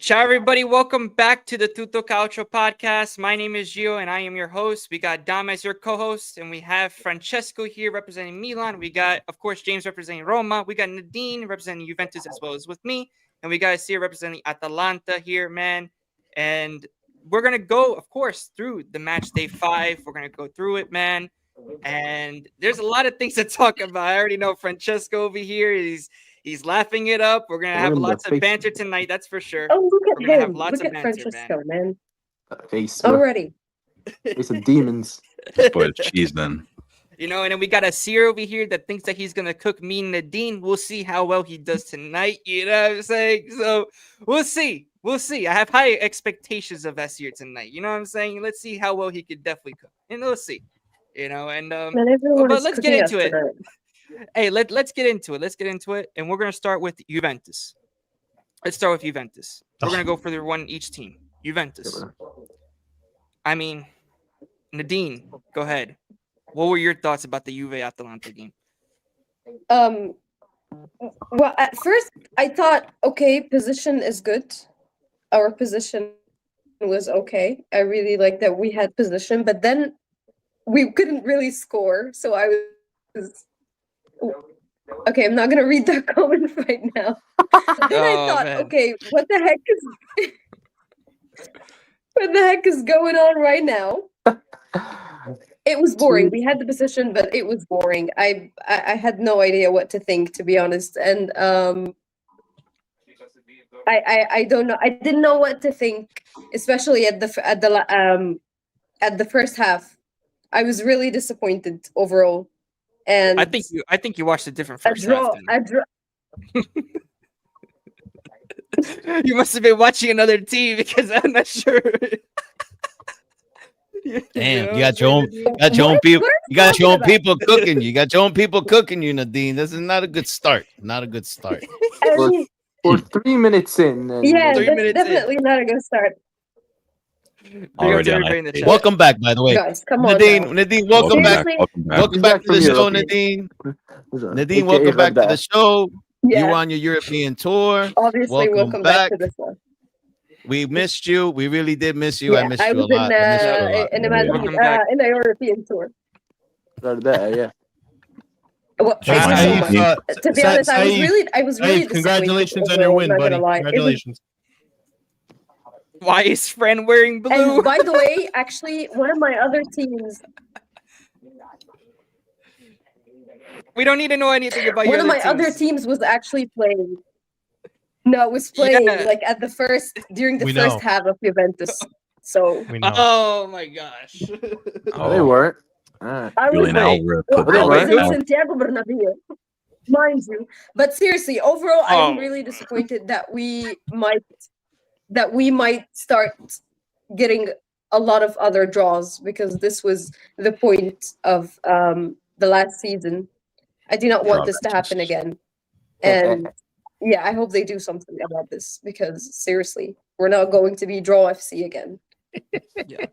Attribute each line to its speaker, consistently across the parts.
Speaker 1: Ciao, everybody. Welcome back to the Tutto Calcio podcast. My name is Gio, and I am your host. We got Dom as your co-host, and we have Francesco here representing Milan. We got, of course, James representing Roma. We got Nadine representing Juventus as well as with me. And we got Sia representing Atalanta here, man. And we're going to go, of course, through the match day 5. We're going to go through it, man. And there's a lot of things to talk about. I already know Francesco over here. He's laughing it up. We're going to have lots of banter tonight. That's for sure.
Speaker 2: Oh, look at
Speaker 1: We're gonna
Speaker 2: him.
Speaker 1: have lots
Speaker 2: Look
Speaker 1: of
Speaker 2: at
Speaker 1: banter,
Speaker 2: Francesco, man.
Speaker 3: Face
Speaker 2: Already.
Speaker 3: Face of demons.
Speaker 4: Spoiled cheese then.
Speaker 1: You know, and then we got a seer over here that thinks that he's going to cook me and Nadine. We'll see how well he does tonight. You know what I'm saying? So we'll see. We'll see. I have high expectations of Asir tonight. You know what I'm saying? Let's see how well he could definitely cook. And we'll see. You know, and but let's get into it. Hey, let's get into it. Let's get into it. And we're going to start with Juventus. Let's start with Juventus. We're going to go for the one each team. Juventus. I mean, Nadine, go ahead. What were your thoughts about the Juve-Atalanta game?
Speaker 2: Well, at first, I thought, okay, position is good. Our position was okay. I really liked that we had position, but then we couldn't really score. So I was... Okay, I'm not going to read that comment right now. Then I thought, man. Okay, what the heck is going on right now? It was boring. We had the position, but it was boring. I had no idea what to think, to be honest. And I don't know. I didn't know what to think, especially at the first half. I was really disappointed overall. And
Speaker 1: I think you watched a different first half. You must have been watching another team because I'm not sure.
Speaker 5: Damn, you got your own people. You got your own people cooking you. You got your own people cooking you, Nadine. This is not a good start. Not a good start.
Speaker 3: We're 3 minutes in.
Speaker 2: Yeah, that's definitely not a good start.
Speaker 5: Already welcome back, by the way.
Speaker 2: Guys, come
Speaker 5: on, Nadine, welcome back. Welcome back to the show, Nadine. Nadine, welcome back to the show.
Speaker 2: Yeah.
Speaker 5: You were on your European tour.
Speaker 2: Obviously, welcome back to this one.
Speaker 5: We missed you. We really did miss you.
Speaker 2: Yeah,
Speaker 5: I missed you a lot.
Speaker 2: In a European tour.
Speaker 3: Yeah.
Speaker 2: Well, to be honest, I was really
Speaker 6: congratulations on your win, buddy. Congratulations.
Speaker 1: Why is friend wearing blue?
Speaker 2: And by the way, actually, one of my other teams.
Speaker 1: We don't need to know anything about
Speaker 2: one of my other teams was actually playing. No, it was playing like at the first during the first half of Juventus. So.
Speaker 1: Oh my gosh.
Speaker 3: They weren't.
Speaker 2: I was in Santiago Bernabeu, mind you. But seriously, overall, I'm really disappointed that we might start getting a lot of other draws because this was the point of the last season. I do not want this to happen again. And yeah, I hope they do something about this because seriously, we're not going to be draw FC again.
Speaker 6: Yeah.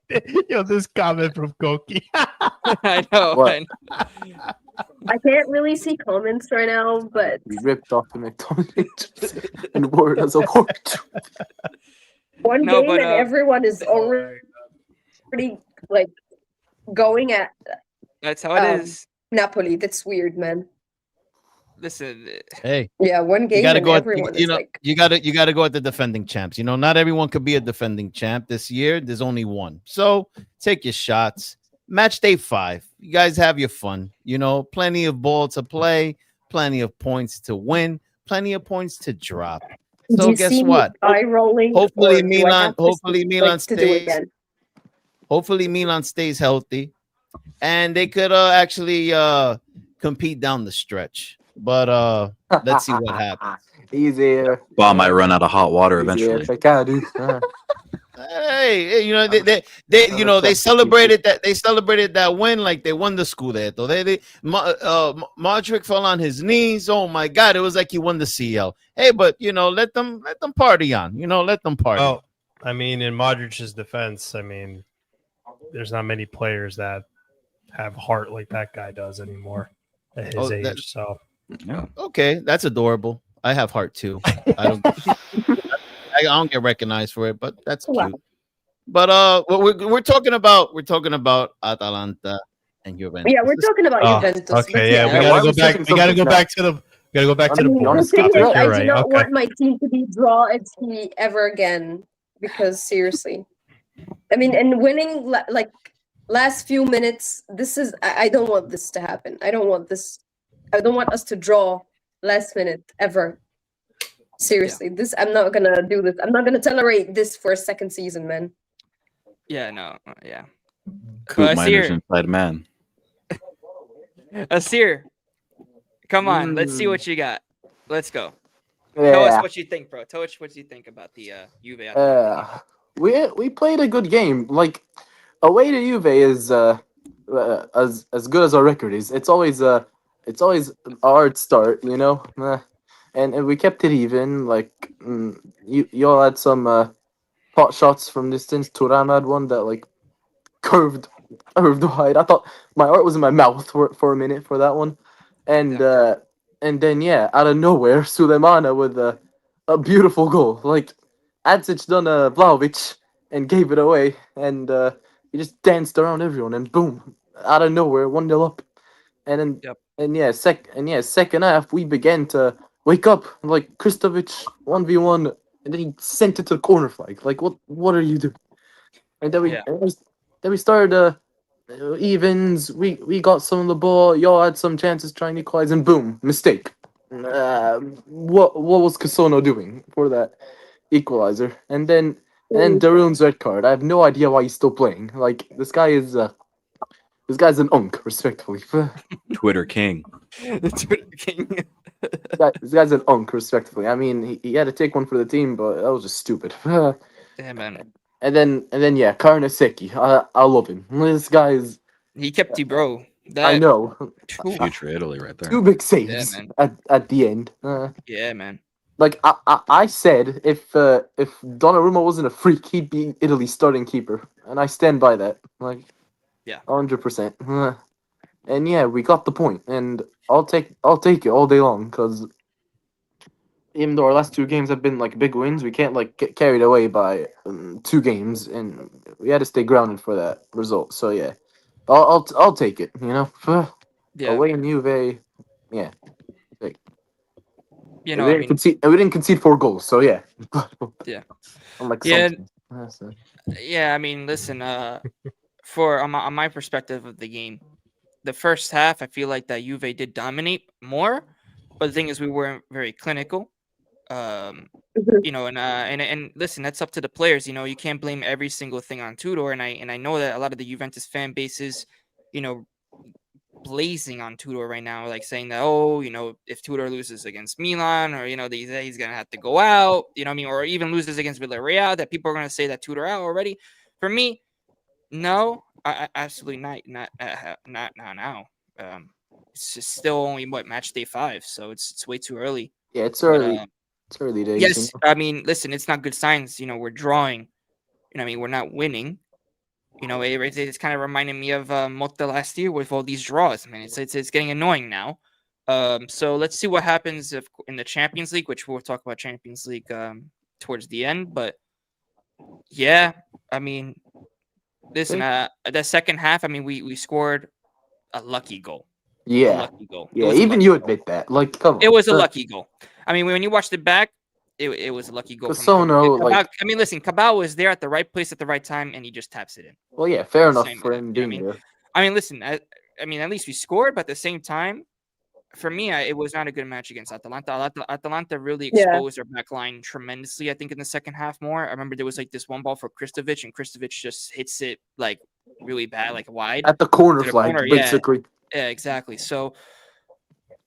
Speaker 6: Yo, this comment from Koki.
Speaker 1: I know.
Speaker 2: I can't really see comments right now, but
Speaker 3: we ripped off the McDonald's and wore it as a wart.
Speaker 2: One game and everyone is already like going at.
Speaker 1: That's how it is.
Speaker 2: Napoli. That's weird, man.
Speaker 1: Listen.
Speaker 5: Hey.
Speaker 2: Yeah, one game.
Speaker 5: You gotta go. You gotta go at the defending champs. You know, not everyone could be a defending champ this year. There's only one. So take your shots. Match day 5. You guys have your fun. You know, plenty of ball to play, plenty of points to win, plenty of points to drop. So guess what? Hopefully Milan stays. Hopefully Milan stays healthy, and they could actually compete down the stretch. But let's see what happens.
Speaker 3: Easier.
Speaker 4: Ball might run out of hot water eventually.
Speaker 5: Hey, you know they celebrated that win like they won the Scudetto. Modric fell on his knees. Oh my God, it was like he won the CL. Hey, but you know, let them party on. You know, let them party.
Speaker 6: Oh, I mean, in Modric's defense, I mean, there's not many players that have heart like that guy does anymore at his age. So
Speaker 5: yeah. Okay, that's adorable. I have heart too. I don't. I don't get recognized for it, but that's
Speaker 2: Wow.
Speaker 5: cute. But we're talking about Atalanta and Juventus.
Speaker 2: Yeah, we're talking about
Speaker 6: Oh,
Speaker 2: Juventus. but
Speaker 6: okay, yeah,
Speaker 3: Yeah,
Speaker 6: we
Speaker 3: why
Speaker 6: gotta
Speaker 3: are
Speaker 6: go
Speaker 3: we
Speaker 6: back.
Speaker 3: switching
Speaker 6: We gotta
Speaker 3: subjects
Speaker 6: go
Speaker 3: now?
Speaker 6: back to the. Gotta go back to the
Speaker 3: Honestly,
Speaker 6: board.
Speaker 2: the thing
Speaker 3: honestly,
Speaker 2: is,
Speaker 6: Topic,
Speaker 2: I
Speaker 6: you're
Speaker 2: do
Speaker 6: right.
Speaker 2: not
Speaker 6: Okay.
Speaker 2: want my team to be draw FC ever again because seriously, I mean, and winning like last few minutes, this is I don't want this to happen. I don't want this. I don't want us to draw last minute ever. Seriously, this I'm not gonna do this. I'm not gonna tolerate this for a second season, man.
Speaker 1: Yeah, no, yeah.
Speaker 4: Coop miners
Speaker 1: Asir,
Speaker 4: inside man.
Speaker 1: Asir, come on, let's see
Speaker 3: Mm.
Speaker 1: what you got. Let's go. Tell us
Speaker 3: Yeah.
Speaker 1: what you think, bro. Tell us what you think about the Juve. Atalanta game.
Speaker 3: We played a good game. Like away to Juve is as good as our record is. It's always a hard start, you know. And we kept it even. Like you all had some pot shots from distance. Turan had one that like curved wide. I thought my heart was in my mouth for a minute for that one, and then yeah, out of nowhere, Sulemana with a beautiful goal. Like Adzic done a Vlahovic and gave it away, and he just danced around everyone, and boom, out of nowhere, 1-0 up, and then
Speaker 1: Yep.
Speaker 3: second half we began to wake up like Kristovic 1v1, and then he sent it to the corner flag. Like what are you doing? And then
Speaker 1: Yeah.
Speaker 3: then we started evens. We got some of the ball. Y'all had some chances trying to equalize, and boom, mistake. What was Casono doing for that equalizer? And then Darun's red card. I have no idea why he's still playing. Like this guy's an unk, respectfully.
Speaker 4: Twitter king.
Speaker 1: The Twitter king.
Speaker 3: This guy's an unk, respectfully. I mean, he had to take one for the team, but that was just stupid.
Speaker 1: Yeah, man.
Speaker 3: And then yeah, Karnaseki. I love him. This guy's.
Speaker 1: He kept you, bro.
Speaker 3: I know.
Speaker 4: Future Italy right there.
Speaker 3: 2 big saves
Speaker 1: man.
Speaker 3: at the end.
Speaker 1: Yeah, man.
Speaker 3: Like I said, if Donnarumma wasn't a freak, he'd be Italy's starting keeper, and I stand by that. Like,
Speaker 1: Yeah.
Speaker 3: 100%. And yeah, we got the point, and I'll take it all day long because even though our last 2 games have been like big wins, we can't like get carried away by 2 games, and we had to stay grounded for that result. So yeah, I'll take it. You know,
Speaker 1: Yeah.
Speaker 3: away in Juve, yeah.
Speaker 1: You
Speaker 3: We
Speaker 1: know, I
Speaker 3: didn't
Speaker 1: mean,
Speaker 3: concede, and we didn't concede 4 goals. So yeah.
Speaker 1: Yeah.
Speaker 3: Unlike
Speaker 1: Yeah.
Speaker 3: something. So.
Speaker 1: yeah, I mean, listen, for on my perspective of the game, the first half, I feel like that Juve did dominate more, but the thing is, we weren't very clinical. You know, and listen, that's up to the players. You know, you can't blame every single thing on Tudor, and I know that a lot of the Juventus fan bases, you know, blazing on Tudor right now, like saying that, oh, you know, if Tudor loses against Milan, or you know, he's gonna have to go out, you know what I mean, or even loses against Villarreal, that people are gonna say that Tudor out already. For me, no, I absolutely not now. It's just still only match day 5, so it's way too early.
Speaker 3: Yeah, it's
Speaker 1: But,
Speaker 3: early. It's early days.
Speaker 1: yes,
Speaker 3: You know?
Speaker 1: I mean, listen, it's not good signs. You know, we're drawing. You know, I mean, we're not winning. You know, it's kind of reminding me of Motta last year with all these draws. I mean, it's getting annoying now. So let's see what happens in the Champions League, which we'll talk about Champions League towards the end. But yeah, I mean, listen, the second half, I mean, we scored a lucky goal. A
Speaker 3: Yeah.
Speaker 1: lucky goal. It
Speaker 3: Yeah,
Speaker 1: was a
Speaker 3: even
Speaker 1: lucky
Speaker 3: you
Speaker 1: goal.
Speaker 3: admit that. Like, come on.
Speaker 1: It was a lucky goal. I mean, when you watched it back, it was a lucky goal.
Speaker 3: Casono,
Speaker 1: Cabal,
Speaker 3: like,
Speaker 1: I mean, listen, Cabal was there at the right place at the right time, and he just taps it in.
Speaker 3: well, yeah, fair enough
Speaker 1: Same
Speaker 3: for
Speaker 1: with it,
Speaker 3: him
Speaker 1: you know
Speaker 3: being
Speaker 1: what I mean?
Speaker 3: there.
Speaker 1: I mean, listen, I mean, at least we scored, but at the same time, for me, it was not a good match against Atalanta. Atalanta really exposed our back line tremendously, I think, in the second half more. I remember there was like this one ball for Kristovic, and Kristovic just hits it like really bad, like wide.
Speaker 3: At the corner
Speaker 1: to the
Speaker 3: flag,
Speaker 1: corner,
Speaker 3: basically.
Speaker 1: Yeah, exactly. So,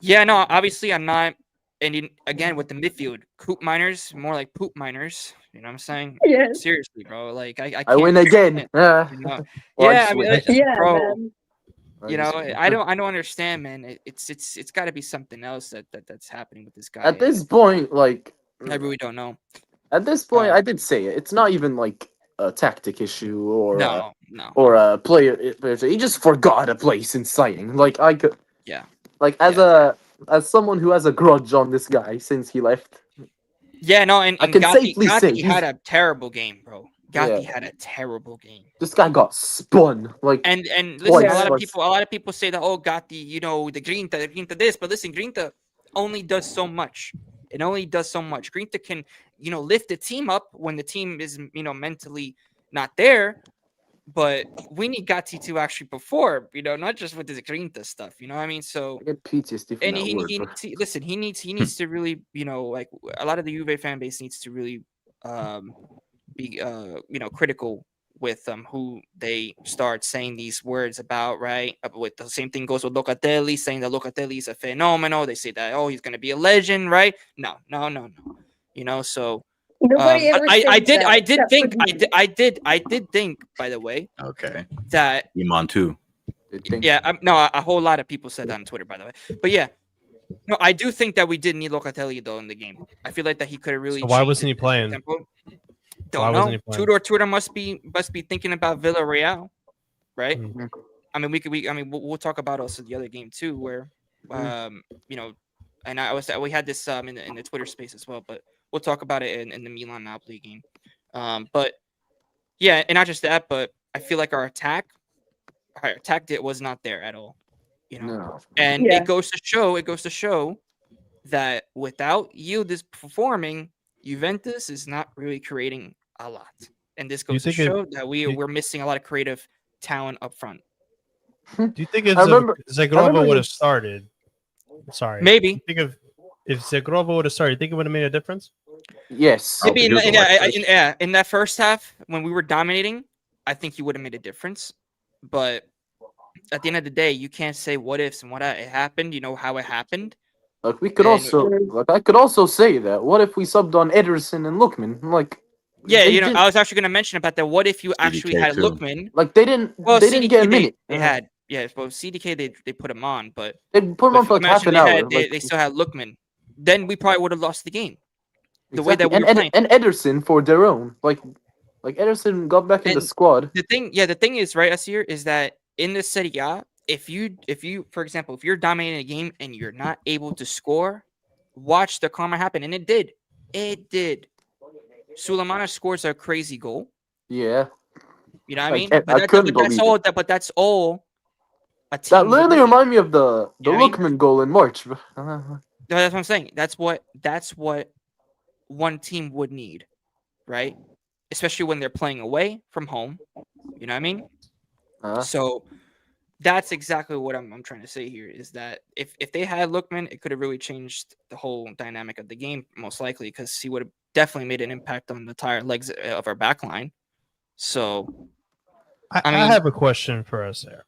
Speaker 1: yeah, no, obviously I'm not. And again, with the midfield, Coop miners, more like poop miners. You know what I'm saying?
Speaker 2: Yeah.
Speaker 1: Seriously, bro. Like I can't.
Speaker 3: I win again. Yeah.
Speaker 1: You know?
Speaker 3: Well,
Speaker 1: Yeah,
Speaker 3: just
Speaker 1: I mean,
Speaker 3: win.
Speaker 2: Yeah,
Speaker 1: bro.
Speaker 2: man.
Speaker 1: You know, I don't understand, man. It's got to be something else that's happening with this guy.
Speaker 3: At this point, like,
Speaker 1: I really don't know.
Speaker 3: at this point, I did say it. It's not even like a tactic issue or
Speaker 1: No.
Speaker 3: or a player. He just forgot a place in signing. Like I could.
Speaker 1: Yeah.
Speaker 3: Like as someone who has a grudge on this guy since he left,
Speaker 1: Yeah, no, and
Speaker 3: I can safely say
Speaker 1: Gatti had a terrible game, bro. Gatti
Speaker 3: Yeah.
Speaker 1: had a terrible game.
Speaker 3: this guy got spun. Like,
Speaker 1: And listen,
Speaker 3: Twice,
Speaker 1: a
Speaker 3: like-
Speaker 1: lot of people say that, oh, Gatti, you know, the Grinta this, but listen, Grinta only does so much. It only does so much. Grinta can, you know, lift the team up when the team is, you know, mentally not there. But we need Gatti to actually perform, you know, not just with this Grinta stuff. You know what I mean? So
Speaker 3: I get PTSD from
Speaker 1: and
Speaker 3: that
Speaker 1: he
Speaker 3: word, bro.
Speaker 1: needs to, listen, he needs to really, you know, like a lot of the Juve fan base needs to really be you know, critical with who they start saying these words about, right? With the same thing goes with Locatelli, saying that Locatelli is a phenomenal. They say that, oh, he's gonna be a legend, right? No. You know, so
Speaker 2: Nobody ever
Speaker 1: I
Speaker 2: says that
Speaker 1: did
Speaker 2: except
Speaker 1: think
Speaker 2: for you.
Speaker 1: I did think, by the way,
Speaker 4: Okay.
Speaker 1: that
Speaker 4: Iman too.
Speaker 1: yeah, no, a whole lot of people said that on Twitter, by the way. But yeah, no, I do think that we did need Locatelli though in the game. I feel like that he could have really.
Speaker 6: So why
Speaker 1: changed
Speaker 6: wasn't he
Speaker 1: the
Speaker 6: playing?
Speaker 1: tempo.
Speaker 6: Why
Speaker 1: Don't
Speaker 6: wasn't
Speaker 1: know.
Speaker 6: he playing?
Speaker 1: Tudor must be thinking about Villarreal, right?
Speaker 6: Mhm.
Speaker 1: I mean, we'll talk about also the other game too, where you know, and we had this in the Twitter space as well, but we'll talk about it in the Milan Napoli game. But yeah, and not just that, but I feel like our attack was not there at all, you know.
Speaker 3: No.
Speaker 1: And
Speaker 2: Yeah.
Speaker 1: it goes to show that without Yildiz performing, Juventus is not really creating a lot. And this
Speaker 6: Do you
Speaker 1: goes to
Speaker 6: think it-
Speaker 1: show that
Speaker 6: do you-
Speaker 1: we're missing a lot of creative talent up front.
Speaker 6: Do you think if
Speaker 3: I remember
Speaker 6: Zagrova would have
Speaker 3: this-
Speaker 6: started? Sorry,
Speaker 1: Maybe.
Speaker 6: You think if Zagrova would have started, you think it would have made a difference?
Speaker 3: Yes.
Speaker 4: Oh,
Speaker 1: Maybe
Speaker 4: he was electric.
Speaker 1: in that first half when we were dominating, I think he would have made a difference. But at the end of the day, you can't say what ifs and it happened. You know how it happened.
Speaker 3: Like we could
Speaker 1: And-
Speaker 3: also, like I could also say that. What if we subbed on Ederson and Lookman? Like,
Speaker 1: Yeah,
Speaker 3: they
Speaker 1: you know,
Speaker 3: didn't-
Speaker 1: I was actually going to mention about that. What if you actually
Speaker 4: CDK
Speaker 1: had
Speaker 4: too.
Speaker 1: Lookman?
Speaker 3: like they didn't.
Speaker 1: Well,
Speaker 3: they didn't get a minute.
Speaker 1: They had, yeah. Well, CDK they put him on, but
Speaker 3: They put him on for like half
Speaker 1: imagine
Speaker 3: an
Speaker 1: they
Speaker 3: hour.
Speaker 1: had they still had Lookman. Then we probably would have lost the game. The way that we were playing.
Speaker 3: and Ederson for their own. Like Ederson got back in the
Speaker 1: And
Speaker 3: squad.
Speaker 1: The thing is, right, Asir, is that in the Serie A, if you, for example, if you're dominating a game and you're not able to score, watch the karma happen, and it did. It did. Sulemana scores a crazy goal.
Speaker 3: Yeah,
Speaker 1: You know what I
Speaker 3: I
Speaker 1: mean?
Speaker 3: can't- I couldn't believe it.
Speaker 1: But that's all. A team
Speaker 3: that literally
Speaker 1: would do.
Speaker 3: reminded me of the
Speaker 1: You know what I mean?
Speaker 3: Lookman goal in March.
Speaker 1: No, that's what I'm saying. That's what one team would need, right? Especially when they're playing away from home. You know what I mean? So that's exactly what I'm trying to say here is that if they had Lookman, it could have really changed the whole dynamic of the game, most likely, because he would have definitely made an impact on the entire legs of our back line. So
Speaker 6: I
Speaker 1: mean-
Speaker 6: have a question for us there.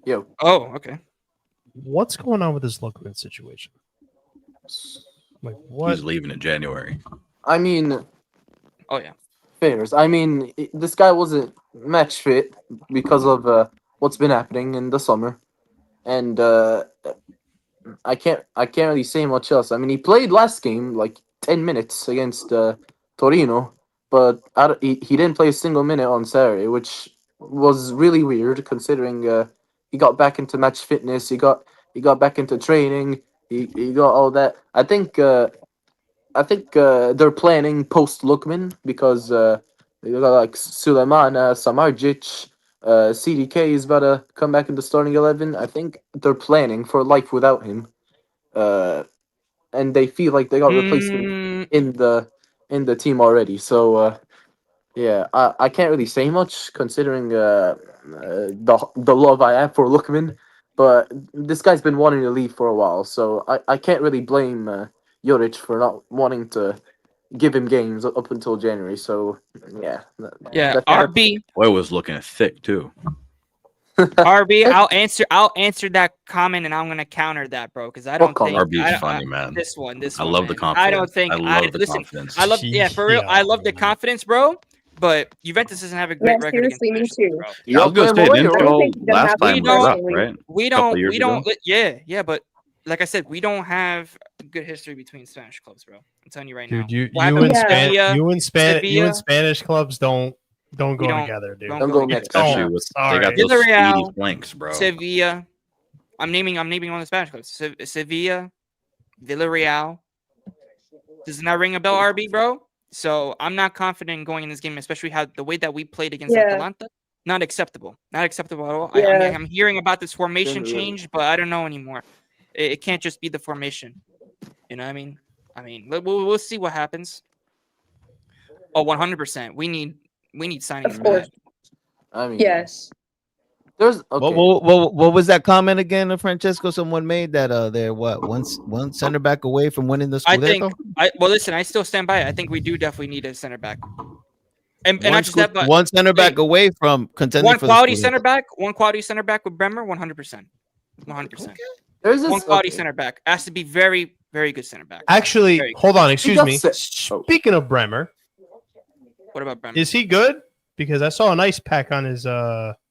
Speaker 3: Yo,
Speaker 1: oh, okay.
Speaker 6: What's going on with this Lookman situation? Like what?
Speaker 4: He's leaving in January.
Speaker 3: I mean,
Speaker 1: Oh yeah.
Speaker 3: fairs. I mean, this guy wasn't match fit because of what's been happening in the summer, and I can't really say much else. I mean, he played last game like 10 minutes against Torino, but he didn't play a single minute on Saturday, which was really weird considering he got back into match fitness. He got back into training. He got all that. I think they're planning post Lookman because they got like Sulemana, Samardzic, CDK is about to come back in the starting 11. I think they're planning for life without him, and they feel like they got replacement in the team already. So yeah, I can't really say much considering the love I have for Lookman, but this guy's been wanting to leave for a while, so I can't really blame Juric for not wanting to give him games up until January. So yeah,
Speaker 1: Yeah.
Speaker 3: that's-
Speaker 1: RB.
Speaker 4: Boy was looking thick too.
Speaker 1: RB. I'll answer that comment, and I'm gonna counter that, bro, because I don't
Speaker 3: What comment?
Speaker 1: think
Speaker 4: RB's funny, man.
Speaker 1: This one.
Speaker 4: I love the
Speaker 1: man.
Speaker 4: confidence.
Speaker 1: I don't think.
Speaker 4: I love the
Speaker 1: listen.
Speaker 4: confidence.
Speaker 1: I love. Yeah, for real. I love the
Speaker 6: Yeah.
Speaker 1: confidence, bro. But Juventus doesn't have a great
Speaker 2: Yeah,
Speaker 1: record against
Speaker 2: seriously, me
Speaker 1: Spanish leagues,
Speaker 2: too.
Speaker 1: bro.
Speaker 4: Yeah, I was gonna
Speaker 3: Y'all
Speaker 4: say,
Speaker 3: play
Speaker 4: didn't
Speaker 3: away,
Speaker 2: I don't
Speaker 4: y'all
Speaker 2: think they
Speaker 4: last
Speaker 2: have
Speaker 4: time
Speaker 1: We
Speaker 4: we were up,
Speaker 2: don't-
Speaker 4: right?
Speaker 1: We
Speaker 4: Couple
Speaker 1: don't.
Speaker 4: years
Speaker 1: We don't.
Speaker 4: ago?
Speaker 1: Yeah. But like I said, we don't have a good history between Spanish clubs, bro. I'm telling you right now.
Speaker 6: Dude, you
Speaker 1: What happened with Sevilla,
Speaker 6: you and
Speaker 1: Sevilla,
Speaker 6: Spanish clubs don't go
Speaker 1: don't-
Speaker 6: together, dude.
Speaker 1: don't
Speaker 3: Don't
Speaker 1: go
Speaker 3: go
Speaker 1: together.
Speaker 3: next.
Speaker 4: Especially
Speaker 6: Oh,
Speaker 4: with
Speaker 6: sorry.
Speaker 4: they got those
Speaker 1: Villarreal,
Speaker 4: speedy flanks, bro.
Speaker 1: Sevilla. I'm naming one of the Spanish clubs. Sevilla, Villarreal. Does not ring a bell, RB, bro. So I'm not confident in going in this game, especially how the way that we played against Atalanta. Not acceptable. Not acceptable at all. I mean, I'm hearing about this formation change, but I don't know anymore. It can't just be the formation. You know what I mean? We'll see what happens. Oh, 100%. We need signings.
Speaker 2: Of course.
Speaker 3: I mean,
Speaker 2: Yes.
Speaker 3: there's okay.
Speaker 5: What was that comment again, Francesco? Someone made that they're one center back away from winning the Scudetto?
Speaker 1: Listen, I still stand by it. I think we do definitely need a center back. And not just that, but
Speaker 5: one center back away from contending
Speaker 1: one
Speaker 5: for
Speaker 1: quality
Speaker 5: the
Speaker 1: center back, one quality center back with Bremer, 100%. 100%.
Speaker 3: There's this
Speaker 1: One quality center back. Has to be very, very good center back.
Speaker 6: Actually, hold on. Excuse me.
Speaker 3: Oh.
Speaker 6: Speaking of Bremer,
Speaker 1: What about Bremer?
Speaker 6: is he good? Because I saw an ice pack on his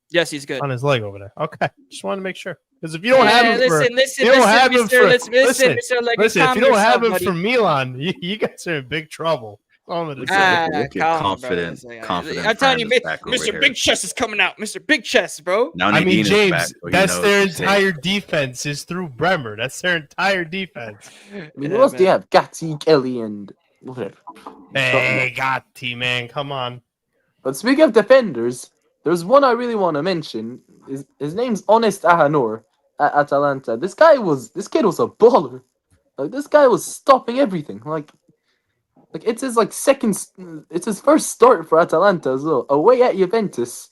Speaker 1: Yes, he's good.
Speaker 6: on his leg over there. Okay, just wanted to make sure. Because if you don't have him
Speaker 1: listen,
Speaker 6: for,
Speaker 1: listen,
Speaker 6: you don't have him
Speaker 1: Mr.
Speaker 6: for,
Speaker 1: Listen, Mr. Like,
Speaker 6: listen, if
Speaker 1: calm
Speaker 6: you don't
Speaker 1: yourself,
Speaker 6: have him
Speaker 1: buddy.
Speaker 6: for Milan, you guys are in big trouble. All I'm gonna say.
Speaker 4: Look at
Speaker 1: calm,
Speaker 4: confident
Speaker 1: I'm telling you,
Speaker 4: friend is back over
Speaker 1: Mr.
Speaker 4: here.
Speaker 1: Big Chest is coming out. Mr. Big Chest, bro.
Speaker 4: Now
Speaker 6: I mean,
Speaker 4: Nadine is
Speaker 6: James,
Speaker 4: back, so he
Speaker 6: that's
Speaker 4: knows
Speaker 6: their
Speaker 4: he's safe.
Speaker 6: entire defense is through Bremer. That's their entire defense.
Speaker 3: I mean, who else do you have? Gatti, Kelly, and whatever.
Speaker 6: Hey, Gotti, man, come on.
Speaker 3: But speaking of defenders, there's one I really want to mention. His name's Honest Ahanor at Atalanta. This kid was a baller. Like, this guy was stopping everything. Like it's his it's his first start for Atalanta as well. Away at Juventus,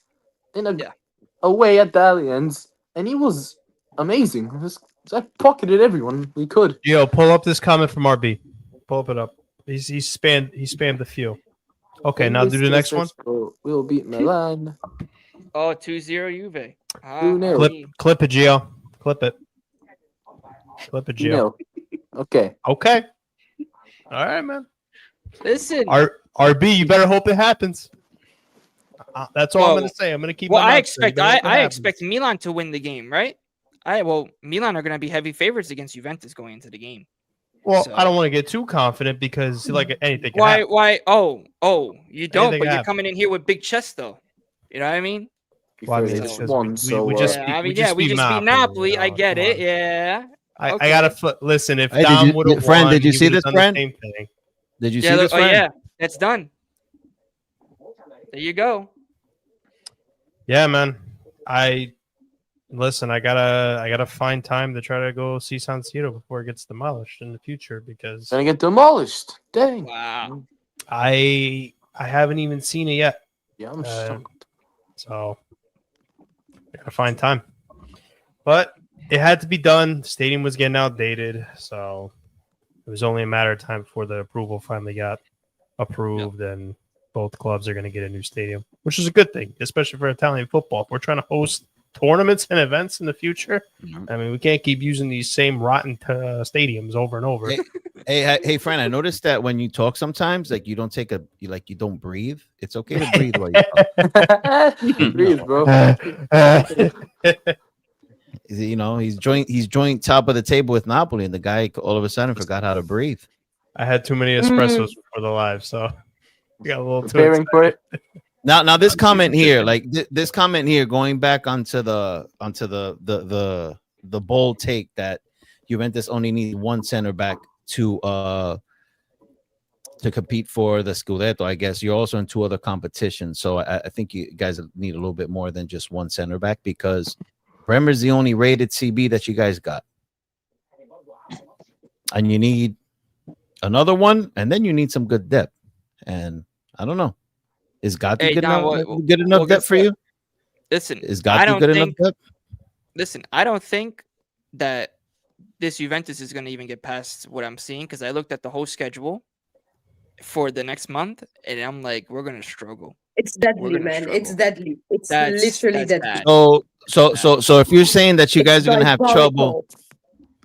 Speaker 3: away at the Allianz, and he was amazing. This guy pocketed everyone he could.
Speaker 6: Yo, pull up this comment from RB. Pull up it up. He spammed the few. Okay, now do the next one.
Speaker 3: We'll beat Milan.
Speaker 1: Oh, 2-0 Juve.
Speaker 3: 2-0.
Speaker 6: Clip it, Gio. Clip it, Gio.
Speaker 3: No. Okay.
Speaker 6: Okay. All right, man.
Speaker 1: Listen.
Speaker 6: RB, you better hope it happens. That's all I'm going to say. I'm going to keep.
Speaker 1: Well,
Speaker 6: my
Speaker 1: I
Speaker 6: mouth shut.
Speaker 1: I expect Milan to win the game, right? Milan are going to be heavy favorites against Juventus going into the game.
Speaker 6: Well,
Speaker 1: So-
Speaker 6: I don't want to get too confident because like anything. Can
Speaker 1: Why?
Speaker 6: happen.
Speaker 1: Why? Oh, you don't.
Speaker 6: Anything
Speaker 1: But you're
Speaker 6: happen.
Speaker 1: coming in here with big chest, though. You know what I mean?
Speaker 6: Well, I mean,
Speaker 3: Because
Speaker 6: it's
Speaker 3: it's
Speaker 6: just-
Speaker 3: one,
Speaker 6: we
Speaker 3: so
Speaker 6: just
Speaker 1: Yeah,
Speaker 6: beat-
Speaker 1: we just beat Napoli. I get
Speaker 6: come
Speaker 1: it.
Speaker 6: on.
Speaker 1: Yeah.
Speaker 6: I
Speaker 1: Okay.
Speaker 6: gotta listen. If
Speaker 5: Hey,
Speaker 6: Dom would have
Speaker 5: friend,
Speaker 6: won,
Speaker 5: did you
Speaker 6: he
Speaker 5: see
Speaker 6: would've
Speaker 5: this,
Speaker 6: done
Speaker 5: friend?
Speaker 6: the same thing.
Speaker 5: Did you see
Speaker 1: Yeah.
Speaker 5: this,
Speaker 1: Oh
Speaker 5: friend?
Speaker 1: yeah. That's done. There you go.
Speaker 6: Yeah, man. I gotta find time to try to go see San Siro before it gets demolished in the future because
Speaker 3: gonna get demolished. Dang.
Speaker 1: Wow.
Speaker 6: I haven't even seen it yet.
Speaker 3: Yeah, I'm shocked.
Speaker 6: So I gotta find time. But it had to be done. The stadium was getting outdated, so it was only a matter of time before the approval finally got approved, and both clubs are going to get a new stadium, which is a good thing, especially for Italian football. If we're trying to host tournaments and events in the future, I mean, we can't keep using these same rotten stadiums over and over.
Speaker 5: Hey, friend, I noticed that when you talk sometimes, like you don't take you don't breathe. It's okay to breathe while you talk.
Speaker 3: Breathe, bro.
Speaker 5: You know, he's joint top of the table with Napoli, and the guy all of a sudden forgot how to breathe.
Speaker 6: I had too many espressos for the live, so we got a little too
Speaker 3: Preparing for it.
Speaker 5: Now this comment here, like this comment here, going back onto the bold take that Juventus only needs one center back to compete for the Scudetto. I guess you're also in two other competitions, so I think you guys need a little bit more than just one center back because Bremer's the only rated CB that you guys got, and you need another one, and then you need some good depth. And I don't know, is Gatti good enough depth for you?
Speaker 1: Listen,
Speaker 5: Is Gatti good enough depth?
Speaker 1: Listen, I don't think that this Juventus is going to even get past what I'm seeing because I looked at the whole schedule for the next month, and I'm like, we're going to struggle.
Speaker 2: It's
Speaker 1: We're
Speaker 2: deadly,
Speaker 1: gonna
Speaker 2: man.
Speaker 1: struggle.
Speaker 2: It's deadly. It's
Speaker 1: That's
Speaker 2: literally deadly.
Speaker 1: bad.
Speaker 5: So if you're saying that you guys are gonna have
Speaker 2: diabolical.
Speaker 5: trouble,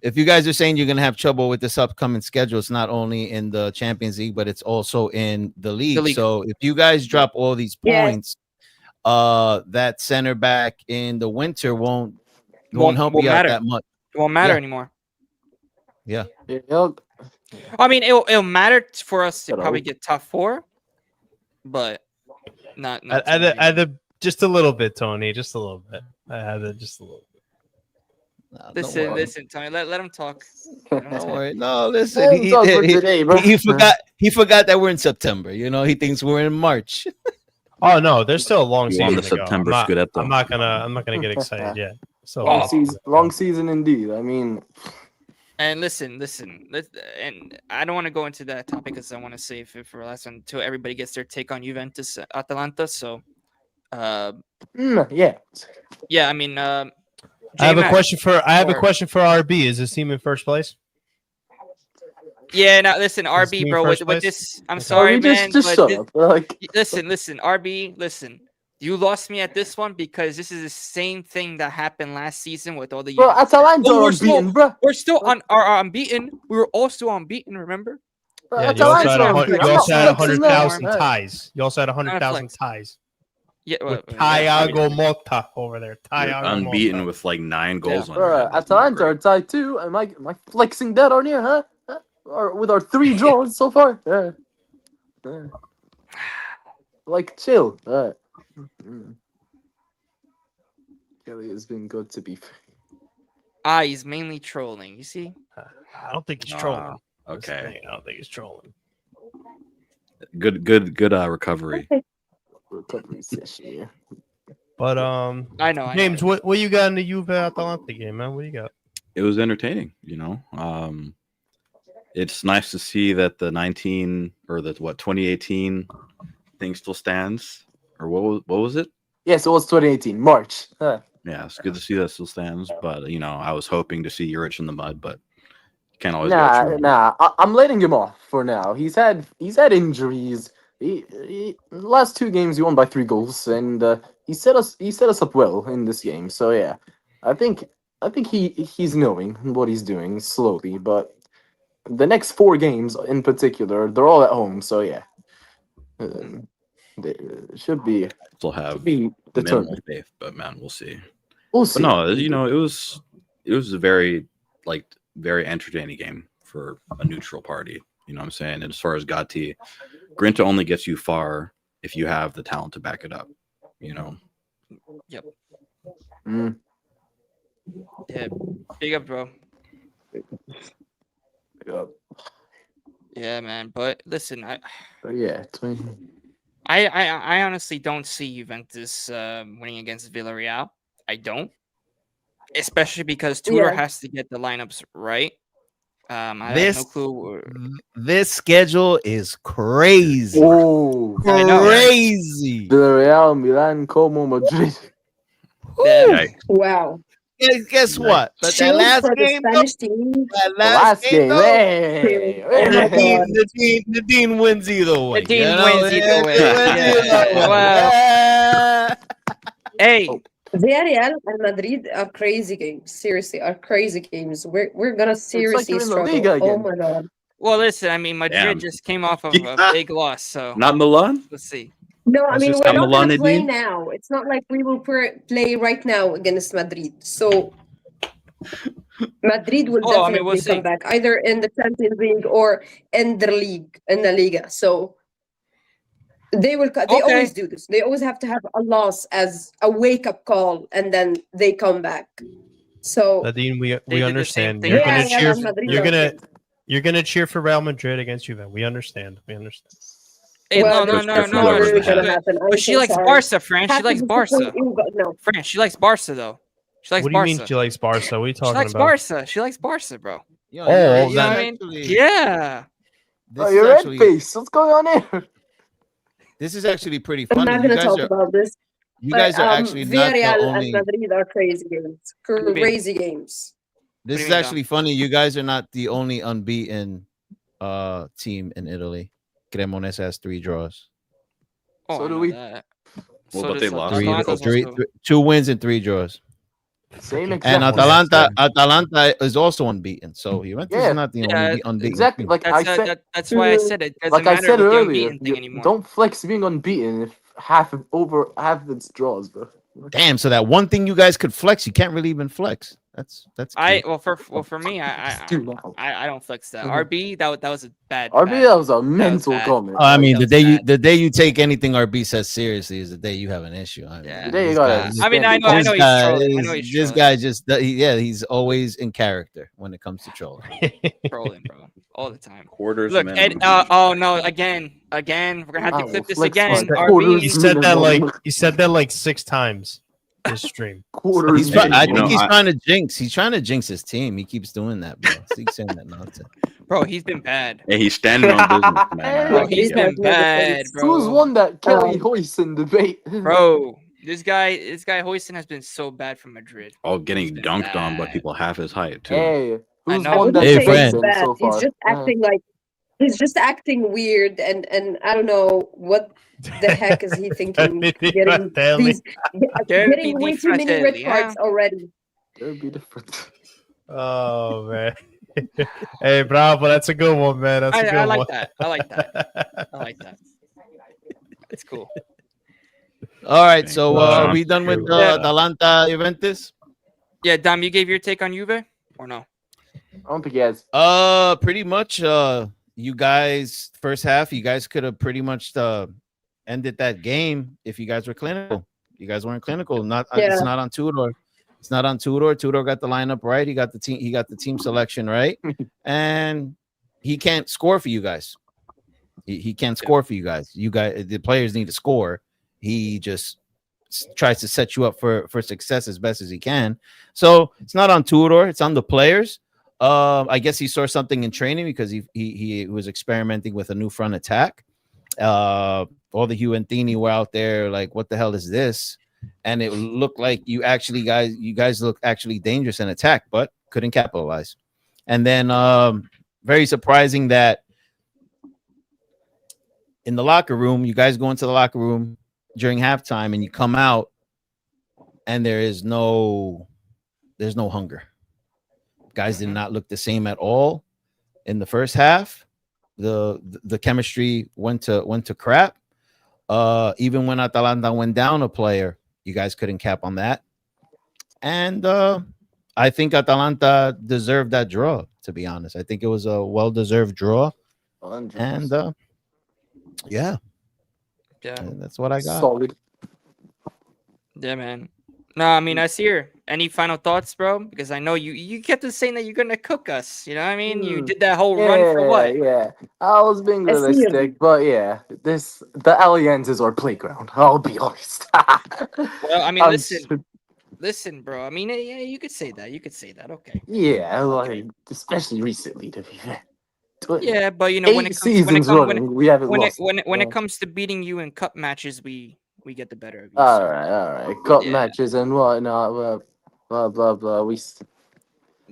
Speaker 5: if you guys are saying you're gonna have trouble with this upcoming schedule, it's not only in the Champions League, but it's also in the league. So if you guys drop all these points, that center back in the winter won't help you out that much.
Speaker 1: It won't matter anymore.
Speaker 5: Yeah.
Speaker 1: I mean, it'll matter for us to probably get top four, but not
Speaker 6: I had just a little bit, Tony. Just a little bit. I had it just a little bit.
Speaker 5: Don't
Speaker 1: Listen,
Speaker 5: worry.
Speaker 1: listen, Tony. Let him talk. Let him
Speaker 5: Don't
Speaker 1: talk.
Speaker 5: worry. No, listen.
Speaker 3: Let him talk for today, bro.
Speaker 5: He forgot that we're in September. You know, he thinks we're in March.
Speaker 6: Oh no, there's still a long
Speaker 4: You won
Speaker 6: season
Speaker 4: the
Speaker 6: to go.
Speaker 4: September Scudetto.
Speaker 6: I'm not gonna get excited yet. So
Speaker 3: Long season indeed. I mean,
Speaker 1: And listen. And I don't want to go into that topic because I want to save it for last one until everybody gets their take on Juventus Atalanta. So,
Speaker 3: yeah.
Speaker 1: yeah, I mean,
Speaker 6: I have a
Speaker 1: J-Mac,
Speaker 6: question for
Speaker 1: or-
Speaker 6: RB. Is this team in first place?
Speaker 1: Yeah, now listen,
Speaker 6: Is
Speaker 1: RB,
Speaker 6: he in
Speaker 1: bro.
Speaker 6: first
Speaker 1: With
Speaker 6: place?
Speaker 1: this, I'm
Speaker 6: Okay.
Speaker 1: sorry,
Speaker 3: Just
Speaker 1: man.
Speaker 3: just
Speaker 1: but
Speaker 3: shut up. Like,
Speaker 1: listen, RB, listen. You lost me at this one because this is the same thing that happened last season with all the.
Speaker 3: bro, Atalanta
Speaker 1: Oh,
Speaker 3: are
Speaker 1: we're
Speaker 3: unbeaten, bro.
Speaker 1: We're still are unbeaten. We were also unbeaten. Remember?
Speaker 6: Yeah, you also had
Speaker 3: unbeaten.
Speaker 6: you
Speaker 3: I'm
Speaker 6: also
Speaker 3: not
Speaker 6: had
Speaker 3: flexing
Speaker 6: 100,000
Speaker 3: that.
Speaker 6: ties. You also had 100,000
Speaker 1: flex.
Speaker 6: ties.
Speaker 1: Yeah,
Speaker 6: With
Speaker 1: yeah,
Speaker 6: Thiago Motta over there.
Speaker 4: You're
Speaker 6: Thiago
Speaker 4: unbeaten
Speaker 6: Motta.
Speaker 4: with like 9 goals on
Speaker 3: Bro,
Speaker 4: your head. That's
Speaker 3: Atalanta are
Speaker 4: great.
Speaker 3: tied too. Am I flexing that on you, huh? Or with our 3 draws so far? Yeah. Like, chill. Kelly has been good to be fair.
Speaker 1: he's mainly trolling. You see?
Speaker 6: I don't think he's trolling.
Speaker 4: Okay.
Speaker 6: I don't think he's trolling.
Speaker 4: Good recovery.
Speaker 3: Recovery session, yeah.
Speaker 6: But
Speaker 1: I know.
Speaker 6: James, what you got in the Juve Atalanta game, man? What do you got?
Speaker 4: It was entertaining, you know. It's nice to see that the 2018 thing still stands. Or what was it?
Speaker 3: Yes, it was 2018 March.
Speaker 4: Yeah, it's good to see that still stands. But you know, I was hoping to see Juric in the mud, but you can't always go through.
Speaker 3: Nah. I'm letting him off for now. He's had injuries. The last 2 games he won by 3 goals, and he set us up well in this game. So yeah, I think he's knowing what he's doing slowly. But the next 4 games in particular, they're all at home. So yeah, they should be
Speaker 4: Still have
Speaker 3: be
Speaker 4: minimal
Speaker 3: determined.
Speaker 4: faith, but man, we'll see.
Speaker 3: We'll
Speaker 4: But
Speaker 3: see.
Speaker 4: no, you know, it was a very entertaining game for a neutral party. You know what I'm saying? And as far as Gatti, Grinta only gets you far if you have the talent to back it up. You know.
Speaker 1: Yep.
Speaker 3: Mm.
Speaker 1: Yeah. Big up, bro.
Speaker 3: Yeah.
Speaker 1: Yeah, man. But listen,
Speaker 3: But yeah,
Speaker 1: I honestly don't see Juventus winning against Villarreal. I don't, especially because Tudor has to get the lineups right. I have no clue.
Speaker 5: This schedule is crazy.
Speaker 3: Oh,
Speaker 1: I know.
Speaker 5: Crazy.
Speaker 3: Villarreal, Milan, Como, Madrid.
Speaker 4: Yikes.
Speaker 2: Wow.
Speaker 5: Guess what? But that
Speaker 2: Shield
Speaker 5: last
Speaker 2: for the
Speaker 5: game, though,
Speaker 2: Spanish team.
Speaker 5: that
Speaker 3: The last game,
Speaker 5: though,
Speaker 3: hey,
Speaker 2: Oh my God.
Speaker 5: the Dean wins either way.
Speaker 1: The Dean
Speaker 5: you know?
Speaker 1: wins either way.
Speaker 5: Wins either way.
Speaker 1: Well,
Speaker 5: Yeah.
Speaker 1: hey,
Speaker 2: Villarreal and Madrid are crazy games. Seriously, are crazy games. We're gonna seriously
Speaker 3: you're in the
Speaker 2: struggle.
Speaker 3: Liga
Speaker 2: Oh
Speaker 3: again.
Speaker 2: my God.
Speaker 1: well, listen. I mean, Madrid
Speaker 4: Damn.
Speaker 1: just came off of a big loss, so
Speaker 4: Not Milan?
Speaker 1: let's see.
Speaker 2: No, I
Speaker 6: Let's
Speaker 2: mean
Speaker 6: just
Speaker 2: we're
Speaker 6: say
Speaker 2: not
Speaker 4: Milan
Speaker 2: gonna play
Speaker 4: Nadine?
Speaker 2: now. It's not like we will play right now against Madrid. So Madrid will
Speaker 1: Oh, I mean,
Speaker 2: definitely
Speaker 1: we'll see.
Speaker 2: come back either in the Champions League or in the league, in the Liga. So they will. They
Speaker 1: Okay.
Speaker 2: always do this. They always have to have a loss as a wake up call, and then they come back. So
Speaker 6: Nadine,
Speaker 1: They
Speaker 6: we
Speaker 1: did the
Speaker 6: understand.
Speaker 1: same
Speaker 6: You're
Speaker 1: thing.
Speaker 6: gonna
Speaker 2: Yeah,
Speaker 6: cheer.
Speaker 2: and Madrid
Speaker 6: You're
Speaker 2: are
Speaker 6: gonna
Speaker 2: good.
Speaker 6: you're gonna cheer for Real Madrid against Juve. We understand. We understand.
Speaker 1: Hey,
Speaker 2: well,
Speaker 1: no.
Speaker 2: that's
Speaker 4: That's
Speaker 2: not
Speaker 4: whoever's
Speaker 2: really
Speaker 4: ahead.
Speaker 2: gonna happen. I'm
Speaker 1: But she
Speaker 2: so
Speaker 1: likes
Speaker 2: sorry.
Speaker 1: Barca, Fran. She
Speaker 2: Have to
Speaker 1: likes
Speaker 2: disappoint
Speaker 1: Barca.
Speaker 2: you, but no.
Speaker 1: Fran, she likes Barca though. She likes
Speaker 6: What do you
Speaker 1: Barca.
Speaker 6: mean she likes Barca? What are you
Speaker 1: She
Speaker 6: talking
Speaker 1: likes
Speaker 6: about?
Speaker 1: Barca. She likes Barca, bro.
Speaker 5: Yo,
Speaker 6: Oh,
Speaker 5: you know
Speaker 6: then-
Speaker 5: what I mean?
Speaker 1: Actually, yeah.
Speaker 5: This
Speaker 3: Oh,
Speaker 5: is
Speaker 3: you're red
Speaker 5: actually
Speaker 3: face. What's going on here?
Speaker 5: this is actually pretty
Speaker 2: I'm
Speaker 5: funny.
Speaker 2: not
Speaker 5: You
Speaker 2: gonna
Speaker 5: guys
Speaker 2: talk
Speaker 5: are
Speaker 2: about this.
Speaker 5: you
Speaker 2: But
Speaker 5: guys are actually not the
Speaker 2: Villarreal and
Speaker 5: only.
Speaker 2: Madrid are crazy games.
Speaker 1: mean?
Speaker 2: Crazy games.
Speaker 5: This
Speaker 1: do
Speaker 5: is
Speaker 1: you mean,
Speaker 5: actually funny. You guys are not the only unbeaten team in Italy. Cremonese has 3 draws.
Speaker 1: Oh,
Speaker 3: So
Speaker 1: I
Speaker 3: do
Speaker 1: know
Speaker 3: we.
Speaker 1: that.
Speaker 4: Well,
Speaker 1: So
Speaker 4: but
Speaker 1: does
Speaker 4: they lost.
Speaker 1: Atalanta's also-
Speaker 5: 2 wins and 3 draws.
Speaker 3: Same
Speaker 6: Freaking
Speaker 3: exact.
Speaker 5: And
Speaker 6: Cremonese.
Speaker 5: Atalanta is also unbeaten. So Juventus
Speaker 3: Yeah.
Speaker 5: is not the
Speaker 1: Yeah,
Speaker 5: only unbeaten
Speaker 3: Exactly.
Speaker 5: team.
Speaker 3: Like I
Speaker 1: That's
Speaker 3: said,
Speaker 1: that's why I said it doesn't
Speaker 3: like I
Speaker 1: matter
Speaker 3: said
Speaker 1: with the
Speaker 3: earlier,
Speaker 1: unbeaten thing anymore.
Speaker 3: don't flex being unbeaten if half of its draws, bro.
Speaker 5: Damn, so that one thing you guys could flex, you can't really even flex. That's
Speaker 1: for me, I don't flex that.
Speaker 3: Mhm.
Speaker 1: RB, that was a bad.
Speaker 3: RB,
Speaker 1: bad-
Speaker 3: that was a mental
Speaker 1: bad.
Speaker 3: comment.
Speaker 5: I mean,
Speaker 1: that
Speaker 5: the
Speaker 1: was bad.
Speaker 5: the day you take anything RB says seriously is the day you have an issue. I mean,
Speaker 1: Yeah.
Speaker 3: The day you
Speaker 5: this
Speaker 3: gotta
Speaker 5: guy-
Speaker 1: I mean, I know
Speaker 5: this
Speaker 1: he's
Speaker 5: guy
Speaker 1: trolling. I know
Speaker 5: is-
Speaker 1: he's
Speaker 5: this
Speaker 1: trolling.
Speaker 5: guy just he's always in character when it comes to trolling.
Speaker 1: Trolling, bro, all the time.
Speaker 4: Quarters.
Speaker 1: Look,
Speaker 4: minimum.
Speaker 1: oh no, again, we're gonna have to
Speaker 3: Oh,
Speaker 1: clip this
Speaker 3: flex
Speaker 1: again.
Speaker 3: on
Speaker 1: RB,
Speaker 6: He said that like 6 times this stream.
Speaker 3: quarters.
Speaker 5: He's try- I
Speaker 4: You
Speaker 5: think
Speaker 4: know,
Speaker 5: he's
Speaker 4: I-
Speaker 5: trying to jinx. He's trying to jinx his team. He keeps doing that, bro. He's saying that nonsense.
Speaker 1: bro, he's been bad.
Speaker 4: Hey, he's standing on business, man.
Speaker 1: Bro,
Speaker 2: Yeah,
Speaker 1: he's
Speaker 2: he
Speaker 1: been
Speaker 2: has no
Speaker 1: bad,
Speaker 2: defense.
Speaker 1: bro.
Speaker 3: Who's won that Kelly
Speaker 2: Um,
Speaker 3: Hoyson debate?
Speaker 1: Bro, this guy Hoyson has been so bad for Madrid.
Speaker 4: All getting
Speaker 1: He's been
Speaker 4: dunked on by
Speaker 1: bad.
Speaker 4: people half his height too.
Speaker 3: Hey, who's
Speaker 1: know.
Speaker 2: I
Speaker 3: won
Speaker 2: wouldn't
Speaker 3: that
Speaker 5: Hey,
Speaker 2: say
Speaker 3: debate
Speaker 2: he's
Speaker 5: friend.
Speaker 3: then
Speaker 2: bad.
Speaker 3: so far?
Speaker 2: He's just acting like he's just acting weird, and I don't know what the heck is he thinking? Getting these, getting way too many red cards already.
Speaker 3: It'll be different.
Speaker 6: Oh man. Hey, bravo, that's a good one, man. That's a good
Speaker 1: I like
Speaker 6: one.
Speaker 1: that. I like that. I like that. It's cool.
Speaker 5: All right, so are
Speaker 4: Wow.
Speaker 5: we done with
Speaker 1: Yeah.
Speaker 5: Atalanta Juventus?
Speaker 1: Yeah, Dom, you gave your take on Juve or no?
Speaker 3: I don't think he has.
Speaker 5: Pretty much. You guys, first half, you guys could have pretty much ended that game if you guys were clinical. You guys weren't clinical. It's not on Tudor. It's not on Tudor. Tudor got the lineup right. He got the team selection right, and he can't score for you guys. He can't score for you guys. You guys, the players need to score. He just tries to set you up for success as best as he can. So it's not on Tudor. It's on the players. I guess he saw something in training because he was experimenting with a new front attack. All the Juventini were out there like, what the hell is this? And it looked like you guys look actually dangerous in attack, but couldn't capitalize. And then very surprising that in the locker room, you guys go into the locker room during halftime and you come out and there's no hunger. Guys did not look the same at all in the first half. The chemistry went to crap. Even when Atalanta went down a player, you guys couldn't cap on that. And I think Atalanta deserved that draw, to be honest. I think it was a well-deserved draw.
Speaker 3: 100%.
Speaker 5: And yeah, that's what I got.
Speaker 3: Solid.
Speaker 1: Yeah, man. No, I mean, I see her. Any final thoughts, bro? Because I know you kept on saying that you're gonna cook us. You know what I mean? You did that whole run for what?
Speaker 3: Yeah, I was being
Speaker 2: I see you.
Speaker 3: realistic, but yeah, the Allianz is our playground. I'll be honest.
Speaker 1: Well, I mean,
Speaker 3: I'm
Speaker 1: listen, bro. I mean, yeah, you could say that. You could say that. Okay.
Speaker 3: Yeah, like especially recently, to be fair.
Speaker 1: Yeah, but you know, when
Speaker 3: 8
Speaker 1: it comes
Speaker 3: seasons running, we haven't lost.
Speaker 1: when it comes to beating you in cup matches, we get the better of you.
Speaker 3: All
Speaker 1: so,
Speaker 3: right, cup
Speaker 1: Yeah.
Speaker 3: matches and whatnot. Blah blah blah.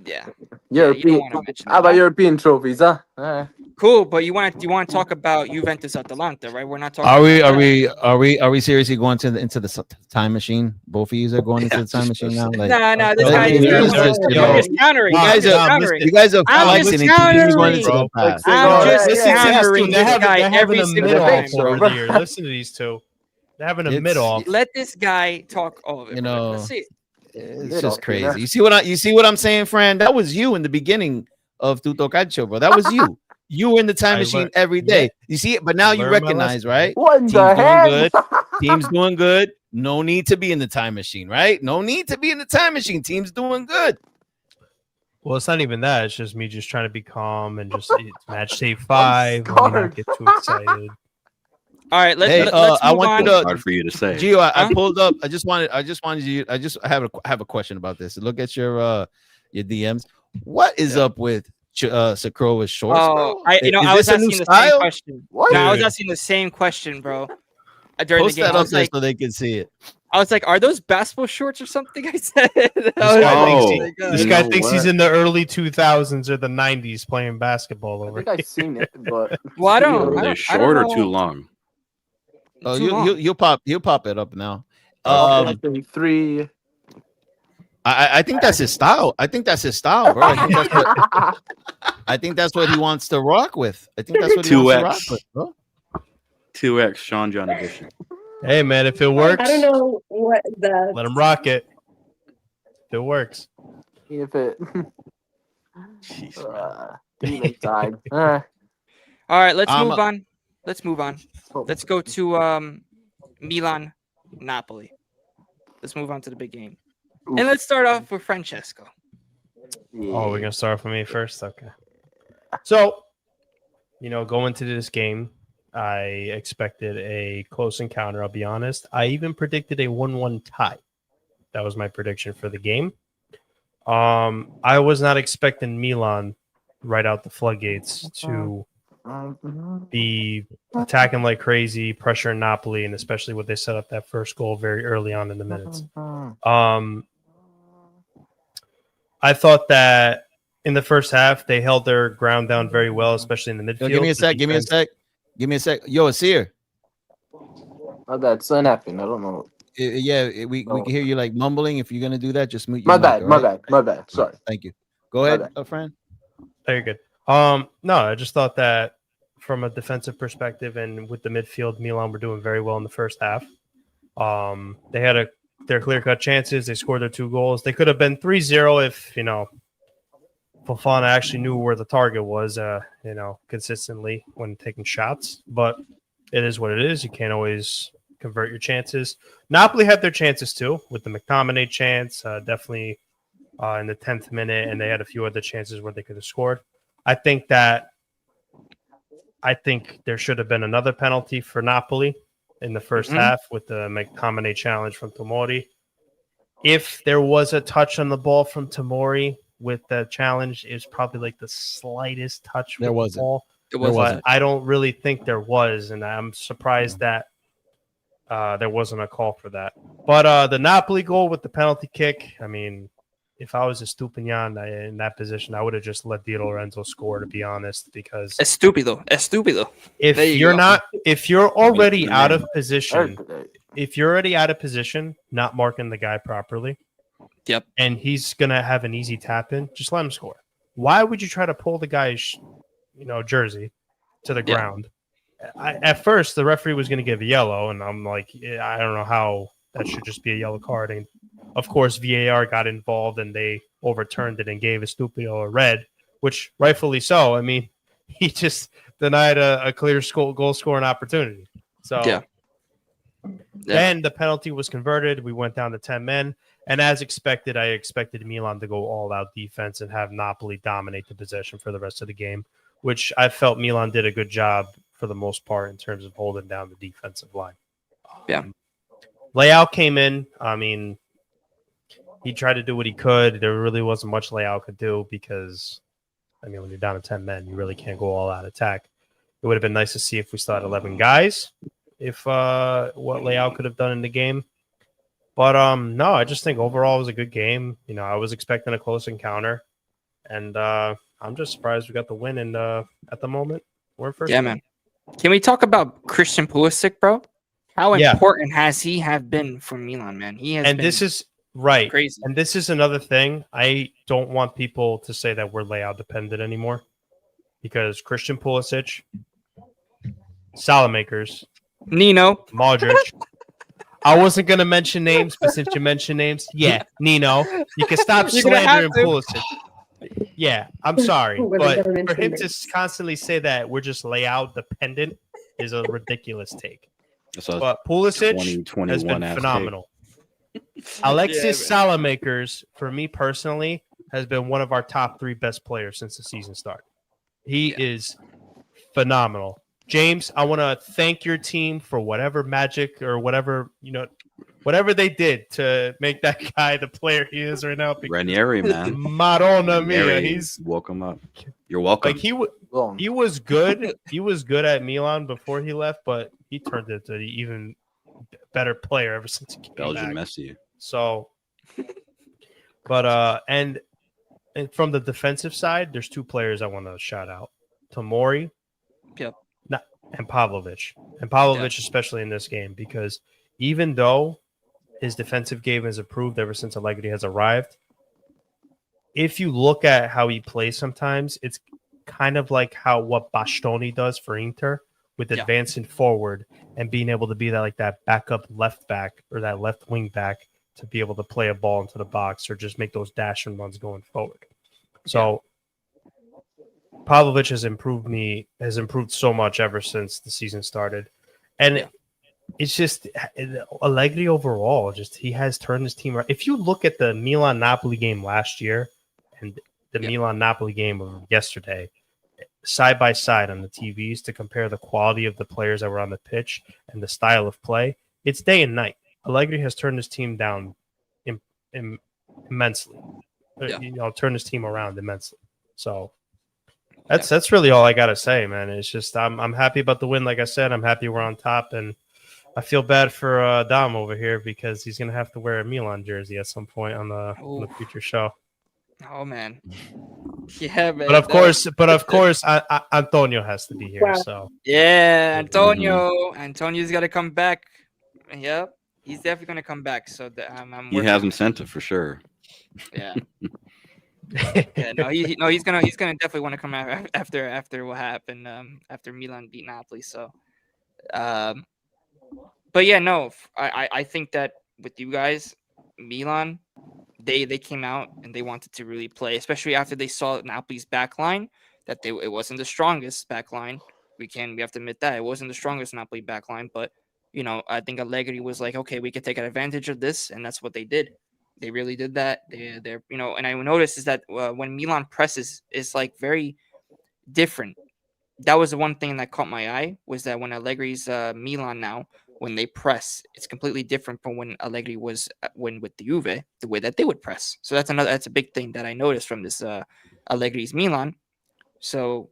Speaker 1: yeah.
Speaker 3: European.
Speaker 1: wanna mention
Speaker 3: How about
Speaker 1: that.
Speaker 3: European trophies, huh? All right.
Speaker 1: Cool, but you want to talk about Juventus Atalanta, right? We're not talking.
Speaker 5: Are we
Speaker 1: about
Speaker 5: are we seriously going into the time machine? Both of you are going into the time machine now. Like,
Speaker 1: No, this
Speaker 5: Like,
Speaker 1: guy is
Speaker 5: you're
Speaker 1: just
Speaker 5: just-
Speaker 1: countering.
Speaker 6: Wow,
Speaker 1: You guys
Speaker 6: Dom,
Speaker 1: are countering.
Speaker 5: you guys are
Speaker 1: I'm
Speaker 5: flexing
Speaker 1: just
Speaker 5: and keep going into
Speaker 6: countering,
Speaker 5: the past.
Speaker 1: I'm
Speaker 3: Bro,
Speaker 1: just
Speaker 3: yeah,
Speaker 1: countering
Speaker 6: They're
Speaker 1: this
Speaker 6: having,
Speaker 1: guy
Speaker 6: they're having
Speaker 1: every
Speaker 6: a
Speaker 1: single
Speaker 6: mid-off
Speaker 1: time,
Speaker 6: over
Speaker 1: bro.
Speaker 6: here. Listen to these two. They're having a
Speaker 5: It's-
Speaker 6: mid-off.
Speaker 1: Let this guy talk all of it.
Speaker 5: You
Speaker 1: bro.
Speaker 5: know,
Speaker 1: Let's see.
Speaker 5: It's
Speaker 3: Mid-off,
Speaker 5: just
Speaker 3: you
Speaker 5: crazy.
Speaker 3: know?
Speaker 5: You see what I'm saying, Fran? That was you in the beginning of Tutto Calcio, bro. That was you. You were in the time
Speaker 6: I
Speaker 5: machine
Speaker 6: learned-
Speaker 5: every day.
Speaker 6: yeah.
Speaker 5: You see it, but now
Speaker 6: I
Speaker 5: you
Speaker 6: learned my
Speaker 5: recognize,
Speaker 6: lesson.
Speaker 5: right?
Speaker 3: What in
Speaker 5: Team's
Speaker 3: the
Speaker 5: doing
Speaker 3: heck?
Speaker 5: good. Team's doing good. No need to be in the time machine, right? No need to be in the time machine. Team's doing good.
Speaker 6: Well, it's not even that. It's just me just trying to be calm and just it's match day 5. Let me
Speaker 3: scarred.
Speaker 6: not get too excited.
Speaker 1: All right, let's
Speaker 5: Hey,
Speaker 1: move
Speaker 5: I want
Speaker 1: on.
Speaker 5: you to
Speaker 4: Hard for you to say.
Speaker 5: Gio, I
Speaker 1: Huh?
Speaker 5: pulled up. I just wanted you. I have a question about this. Look at your DMs. What is up with Sakrova's shorts?
Speaker 1: Oh,
Speaker 5: bro?
Speaker 1: I was
Speaker 5: this a new
Speaker 1: asking the
Speaker 5: style?
Speaker 1: same question.
Speaker 3: What?
Speaker 1: No, I was
Speaker 6: Dude.
Speaker 1: asking the same question, bro. During
Speaker 5: Post
Speaker 1: the game,
Speaker 5: that
Speaker 1: I
Speaker 5: up
Speaker 1: was
Speaker 5: there
Speaker 1: like,
Speaker 5: so they can see it.
Speaker 1: are those basketball shorts or something? I said.
Speaker 6: guy
Speaker 4: thinks
Speaker 6: This
Speaker 4: You
Speaker 6: guy
Speaker 4: know
Speaker 6: thinks he's
Speaker 4: what?
Speaker 6: in the early 2000s or the 90s playing basketball
Speaker 3: I
Speaker 6: over
Speaker 3: think I've seen it, but
Speaker 1: Well, I
Speaker 4: Are
Speaker 1: don't.
Speaker 4: they
Speaker 1: I
Speaker 4: short or
Speaker 1: don't
Speaker 4: too
Speaker 1: know.
Speaker 4: long?
Speaker 5: Oh,
Speaker 1: Too long.
Speaker 5: you'll pop it up now.
Speaker 3: like 3.
Speaker 5: I think that's his style. I think that's his style, bro. I think that's what he wants to rock with. I think that's what he wants to rock
Speaker 4: 2X.
Speaker 5: with, bro.
Speaker 4: 2X Sean John edition.
Speaker 6: Hey, man, if it works,
Speaker 2: I don't know what the
Speaker 6: let him rock it. If it works.
Speaker 3: If it
Speaker 4: Jeez, man.
Speaker 3: even time.
Speaker 1: All right, let's
Speaker 5: Um,
Speaker 1: move on. Let's move on. Let's go to Milan, Napoli. Let's move on to the big game. And let's start off with Francesco.
Speaker 6: Oh, we're gonna start for me first. Okay. So, going into this game, I expected a close encounter. I'll be honest. I even predicted a 1-1 tie. That was my prediction for the game. I was not expecting Milan right out the floodgates to be attacking like crazy, pressuring Napoli, and especially when they set up that first goal very early on in the minutes. I thought that in the first half they held their ground down very well, especially in the midfield.
Speaker 5: Give me a sec. Give me a sec. Yo, it's here.
Speaker 3: My bad. Something happened. I don't know.
Speaker 5: Yeah, we can hear you like mumbling. If you're gonna do that, just mute your
Speaker 3: My
Speaker 5: mic,
Speaker 3: bad.
Speaker 5: all
Speaker 3: My
Speaker 5: right?
Speaker 3: bad. My bad. Sorry.
Speaker 5: Thank you. Go ahead, Fran.
Speaker 6: Very good. No, I just thought that from a defensive perspective and with the midfield, Milan were doing very well in the first half. They had their clear-cut chances. They scored their 2 goals. They could have been 3-0 if, Fofana actually knew where the target was, consistently when taking shots. But it is what it is. You can't always convert your chances. Napoli had their chances too, with the McTominay chance, definitely in the 10th minute, and they had a few other chances where they could have scored. I think there should have been another penalty for Napoli in the first half with the McTominay challenge from Tomori. If there was a touch on the ball from Tomori with the challenge, it's probably like the slightest touch with the ball. But I don't really think there was, and I'm surprised that there wasn't a call for that. But the Napoli goal with the penalty kick, I mean, if I was a Stupignan in that position, I would have just let Di Lorenzo score, to be honest, because
Speaker 1: Estúpido.
Speaker 6: If you're already out of position, not marking the guy properly,
Speaker 1: yep,
Speaker 6: and he's gonna have an easy tap in, just let him score. Why would you try to pull the guy's, jersey to the ground? At first, the referee was going to give a yellow, and I'm like, I don't know how that should just be a yellow card. And of course, VAR got involved, and they overturned it and gave Estupiñán a red, which rightfully so. I mean, he just denied a clear goal scoring opportunity. So then the penalty was converted. We went down to 10 men. And as expected, I expected Milan to go all-out defense and have Napoli dominate the possession for the rest of the game, which I felt Milan did a good job for the most part in terms of holding down the defensive line. Leao came in. I mean, he tried to do what he could. There really wasn't much Leao could do because, when you're down to 10 men, you really can't go all-out attack. It would have been nice to see if we started 11 guys, if what Leao could have done in the game. But no, I just think overall it was a good game. I was expecting a close encounter, and I'm just surprised we got the win. And at the moment, we're first.
Speaker 1: Yeah, man. Can we talk about Christian Pulisic, bro? How important has he been for Milan, man? He has.
Speaker 6: And this is right.
Speaker 1: Crazy.
Speaker 6: And this is another thing. I don't want people to say that we're Leao dependent anymore, because Christian Pulisic, Salamakers,
Speaker 1: Nino,
Speaker 6: Modric. I wasn't going to mention names, but since you mentioned names, Nino, you can stop slandering Pulisic. Yeah, I'm sorry, but for him to constantly say that we're just Leao dependent is a ridiculous take. But Pulisic has been phenomenal. Alexis Salamakers, for me personally, has been one of our top 3 best players since the season started. He is phenomenal. James, I want to thank your team for whatever magic or whatever they did to make that guy the player he is right now.
Speaker 4: Ranieri, man.
Speaker 6: Madonna mia. He's
Speaker 4: welcome up. You're welcome.
Speaker 6: Like he was good. He was good at Milan before he left, but he turned into an even better player ever since he came
Speaker 4: Belgian
Speaker 6: back.
Speaker 4: Messi.
Speaker 6: So, but and from the defensive side, there's 2 players I want to shout out: Tomori, and Pavlovic. And Pavlovic, especially in this game, because even though his defensive game has improved ever since Allegri has arrived, if you look at how he plays sometimes, it's kind of like what Bastoni does for Inter with advancing forward and being able to be that backup left back or that left wing back to be able to play a ball into the box or just make those dash and runs going forward. So Pavlovic has improved so much ever since the season started. And it's just Allegri overall, he has turned his team around. If you look at the Milan Napoli game last year and the Milan Napoli game of yesterday, side by side on the TVs to compare the quality of the players that were on the pitch and the style of play, it's day and night. Allegri has turned his team down immensely. Turned his team around immensely. So that's really all I gotta say, man. It's just I'm happy about the win. Like I said, I'm happy we're on top, and I feel bad for Dom over here because he's gonna have to wear a Milan jersey at some point on the future show.
Speaker 1: Oh man, yeah, man.
Speaker 6: But of course, Antonio has to be here. So
Speaker 1: Antonio's got to come back. Yep, he's definitely gonna come back. So
Speaker 4: he has incentive for sure.
Speaker 1: Yeah. He's gonna definitely want to come out after what happened after Milan beat Napoli. So, but yeah, no, I think that with you guys, Milan, they came out and they wanted to really play, especially after they saw Napoli's back line, that it wasn't the strongest back line. We have to admit that it wasn't the strongest Napoli back line, but I think Allegri was like, okay, we could take advantage of this, and that's what they did. They really did that. They're and I noticed is that when Milan presses, it's like very different. That was the one thing that caught my eye, was that when Allegri's Milan now, when they press, it's completely different from when Allegri was with the Juve, the way that they would press. So that's a big thing that I noticed from this Allegri's Milan. So,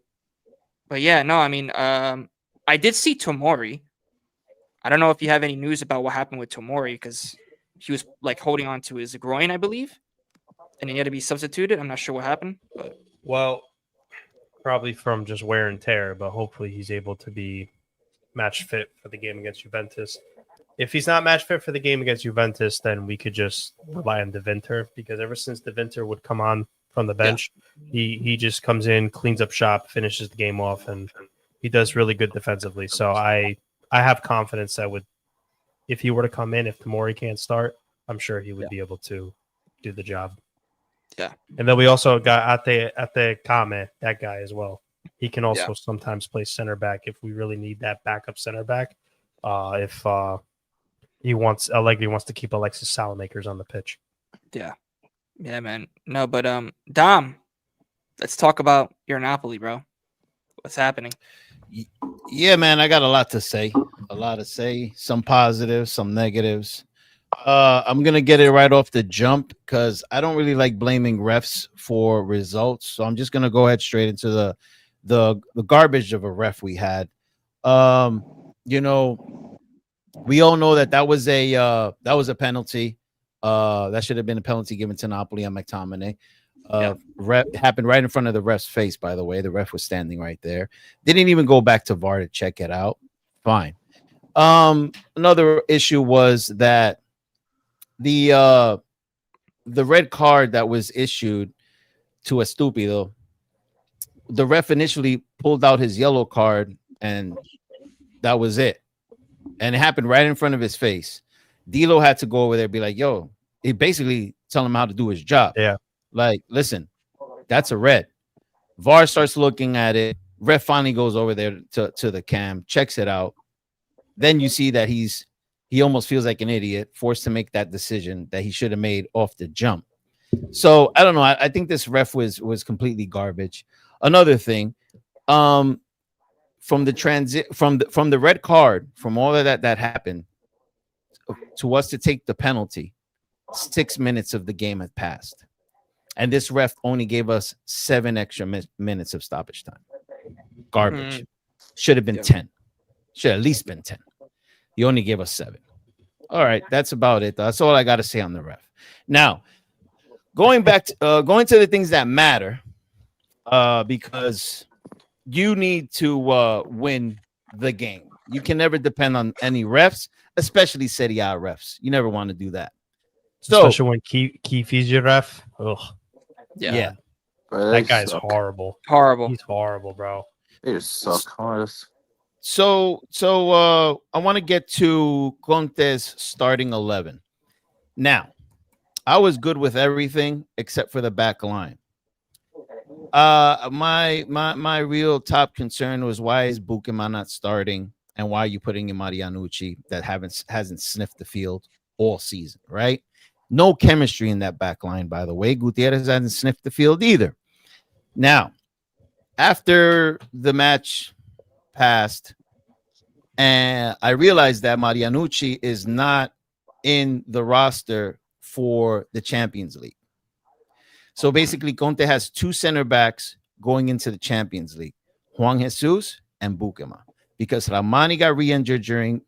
Speaker 1: but yeah, no, I mean, I did see Tomori. I don't know if you have any news about what happened with Tomori, because he was like holding on to his groin, I believe, and he had to be substituted. I'm not sure what happened, but
Speaker 6: probably from just wear and tear. But hopefully, he's able to be match fit for the game against Juventus. If he's not match fit for the game against Juventus, then we could just rely on Defending, because ever since Defending would come on from the bench, he just comes in, cleans up shop, finishes the game off, and he does really good defensively. So I have confidence that if he were to come in, if Tomori can't start, I'm sure he would be able to do the job.
Speaker 1: Yeah.
Speaker 6: And then we also got Ate Kame, that guy as well. He can also sometimes play center back if we really need that backup center back. If Allegri wants to keep Alexis Salamakers on the pitch.
Speaker 1: Yeah. Yeah, man. No, but Dom, let's talk about your Napoli, bro. What's happening?
Speaker 5: Yeah, man, I got a lot to say. Some positives, some negatives. I'm gonna get it right off the jump because I don't really like blaming refs for results. So I'm just gonna go ahead straight into the garbage of a ref we had. We all know that was a penalty. That should have been a penalty given to Napoli on McTominay. Ref happened right in front of the ref's face, by the way. The ref was standing right there. Didn't even go back to VAR to check it out. Fine. Another issue was that the red card that was issued to Estúpido, the ref initially pulled out his yellow card and that was it. And it happened right in front of his face. Dilo had to go over there and be like, yo, he basically tell him how to do his job.
Speaker 6: Yeah.
Speaker 5: Like, listen, that's a red. VAR starts looking at it. Ref finally goes over there to the cam, checks it out. Then you see that he almost feels like an idiot, forced to make that decision that he should have made off the jump. So I don't know. I think this ref was completely garbage. Another thing, from the red card, from all of that happened, to us to take the penalty, 6 minutes of the game had passed. And this ref only gave us 7 extra minutes of stoppage time. Garbage. Should have been 10. Should have at least been 10. You only gave us 7. All right, that's about it. That's all I got to say on the ref. Now, going to the things that matter, because you need to win the game. You can never depend on any refs, especially Serie A refs. You never want to do that. So,
Speaker 6: especially when Keefe is your ref. Ugh.
Speaker 1: Yeah.
Speaker 6: Bro, that guy's horrible.
Speaker 1: Horrible.
Speaker 6: He's horrible, bro.
Speaker 3: They just suck.
Speaker 5: So I want to get to Conte's starting 11. Now, I was good with everything except for the back line. My real top concern was, why is Buchema not starting, and why are you putting in Marianucci that hasn't sniffed the field all season, right? No chemistry in that back line, by the way. Gutierrez hasn't sniffed the field either. Now, after the match passed, and I realized that Marianucci is not in the roster for the Champions League. So basically, Conte has two center backs going into the Champions League, Juan Jesus and Buchema, because Ramani got re-injured during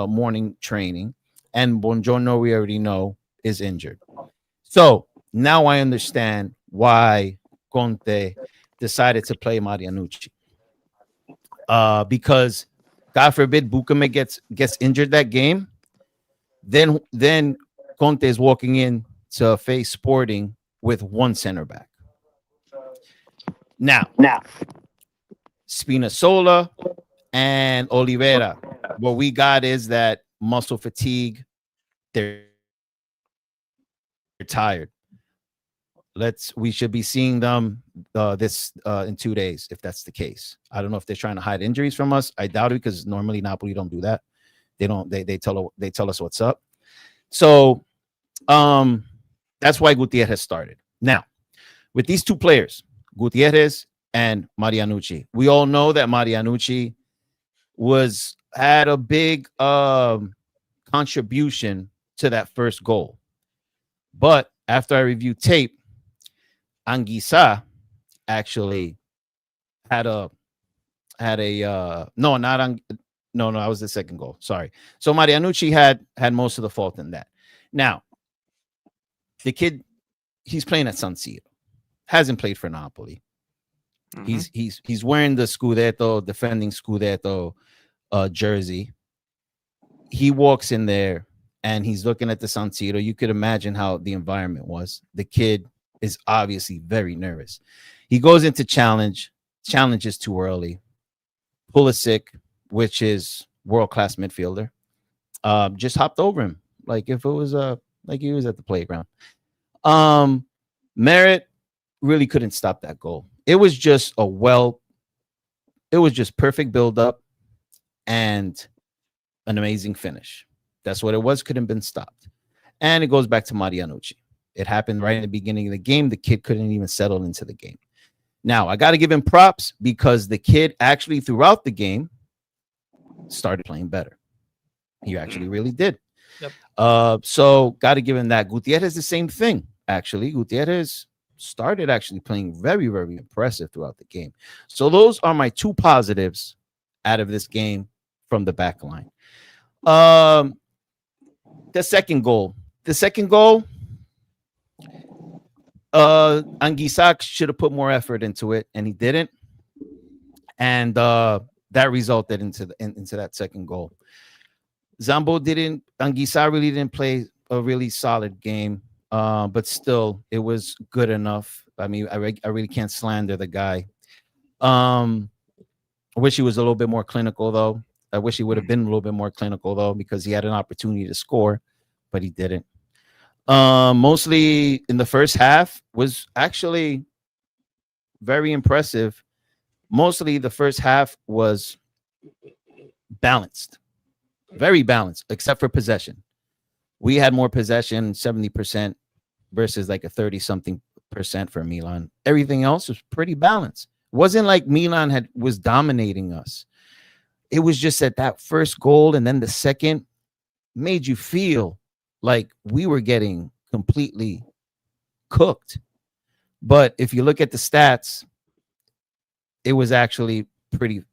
Speaker 5: morning training, and Buongiorno, we already know, is injured. So now I understand why Conte decided to play Marianucci. Because God forbid Buchema gets injured that game, then Conte is walking in to face Sporting with one center back. Now Spinazzola and Oliveira, what we got is that muscle fatigue. They're tired. We should be seeing them in 2 days, if that's the case. I don't know if they're trying to hide injuries from us. I doubt it, because normally Napoli don't do that. They tell us what's up. So that's why Gutierrez started. Now, with these two players, Gutierrez and Marianucci, we all know that Marianucci had a big contribution to that first goal. But after I reviewed tape, Anguissa actually that was the second goal. Sorry. So Marianucci had most of the fault in that. Now, the kid, he's playing at San Siro, hasn't played for Napoli. Mm-hmm. He's wearing the Scudetto, defending Scudetto jersey. He walks in there and he's looking at the San Siro. You could imagine how the environment was. The kid is obviously very nervous. He goes into challenge is too early. Pulisic, which is world-class midfielder, just hopped over him like if it was like he was at the playground. Merritt really couldn't stop that goal. It was just perfect build-up and an amazing finish. That's what it was. Couldn't been stopped. And it goes back to Marianucci. It happened right in the beginning of the game. The kid couldn't even settle into the game. Now, I got to give him props, because the kid actually throughout the game started playing better. He actually really did. Yep. So got to give him that. Gutierrez, the same thing, actually. Gutierrez started actually playing very, very impressive throughout the game. So those are my two positives out of this game from the back line. The second goal, Anguissa should have put more effort into it, and he didn't. And that resulted into that second goal. Anguissa really didn't play a really solid game, but still, it was good enough. I mean, I really can't slander the guy. I wish he was a little bit more clinical, though. I wish he would have been a little bit more clinical, though, because he had an opportunity to score, but he didn't. Mostly in the first half was actually very impressive. Mostly the first half was balanced, very balanced, except for possession. We had more possession, 70% versus like a 30-something% for Milan. Everything else was pretty balanced. It wasn't like Milan was dominating us. It was just that first goal and then the second made you feel like we were getting completely cooked. But if you look at the stats, it was actually pretty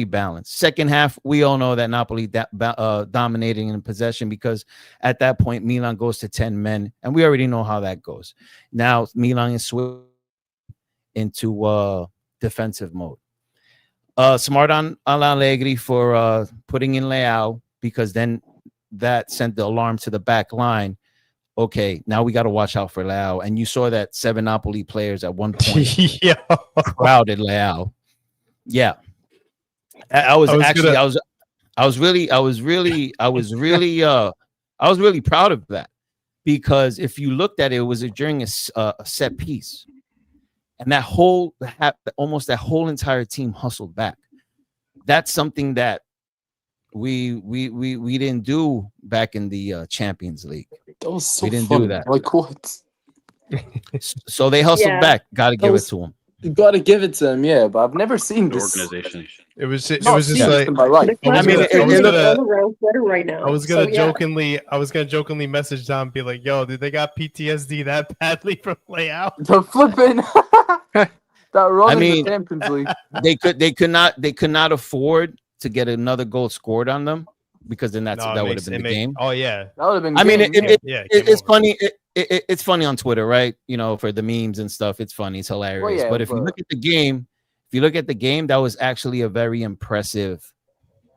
Speaker 5: balanced. Second half, we all know that Napoli dominating in possession, because at that point, Milan goes to 10 men, and we already know how that goes. Now, Milan is switching into defensive mode. Smart on Allegri for putting in Leao, because then that sent the alarm to the back line. Okay, now we got to watch out for Leao. And you saw that 7 Napoli players at one point crowded Leao. Yeah, I was really proud of that, because if you looked at it, it was during a set piece, and almost that whole entire team hustled back. That's something that we didn't do back in the Champions League.
Speaker 3: That was so
Speaker 5: We didn't
Speaker 3: funny.
Speaker 5: do that.
Speaker 3: Like what?
Speaker 5: So they hustled
Speaker 2: Yeah.
Speaker 5: back. Got to give
Speaker 3: was-
Speaker 5: it to them.
Speaker 3: You gotta give it to them, yeah. But I've never seen
Speaker 4: The
Speaker 3: this.
Speaker 4: organization.
Speaker 6: It was
Speaker 3: Not
Speaker 6: just
Speaker 3: seen this
Speaker 6: like
Speaker 3: in my life.
Speaker 2: The
Speaker 6: I mean,
Speaker 2: class
Speaker 6: I was
Speaker 2: is
Speaker 6: gonna-
Speaker 2: all around Twitter right now.
Speaker 6: I was gonna
Speaker 2: So, yeah.
Speaker 6: jokingly message Dom, be like, "Yo, did they got PTSD that badly from layout?"
Speaker 3: The flipping that run
Speaker 5: I
Speaker 3: in
Speaker 5: mean-
Speaker 3: the Champions League.
Speaker 5: They could not afford to get another goal scored on them, because then that would have been the game.
Speaker 6: Oh yeah,
Speaker 3: That would have been.
Speaker 5: I mean,
Speaker 3: game,
Speaker 6: yeah.
Speaker 5: It's funny. It's funny on Twitter, right? You know, for the memes and stuff. It's funny. It's hilarious.
Speaker 3: Well, yeah,
Speaker 5: but if you look at the game, that was actually a very impressive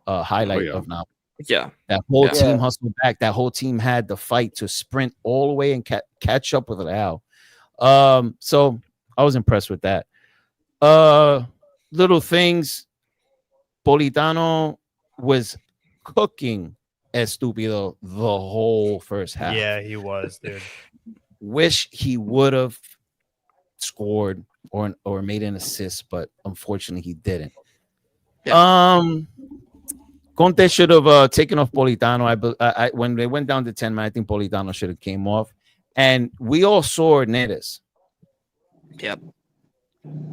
Speaker 5: highlight of Napoli.
Speaker 1: Yeah.
Speaker 5: That whole
Speaker 3: Yeah.
Speaker 5: team hustled back. That whole team had the fight to sprint all the way and catch up with Real. So I was impressed with that. Little things. Politano was cooking Estúpido the whole first half.
Speaker 6: Yeah, he was, dude.
Speaker 5: Wish he would have scored or made an assist, but unfortunately he didn't. Conte should have taken off Politano. I when they went down to 10 man, I think Politano should have came off. And we all saw Neres.
Speaker 1: Yep.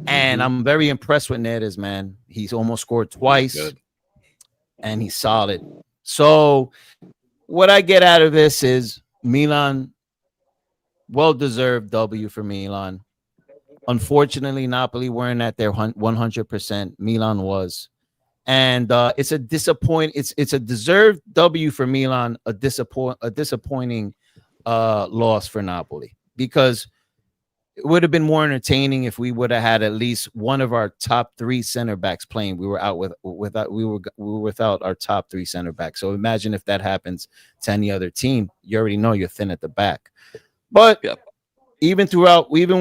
Speaker 5: And I'm very impressed with Neres, man. He's almost scored twice.
Speaker 4: Good.
Speaker 5: And he's solid. So what I get out of this is Milan, well-deserved W for Milan. Unfortunately, Napoli weren't at their 100%. Milan was. And it's a deserved W for Milan, a disappointing loss for Napoli, because it would have been more entertaining if we would have had at least one of our top 3 center backs playing. We were out without our top 3 center backs. So imagine if that happens to any other team. You already know you're thin at the back. But even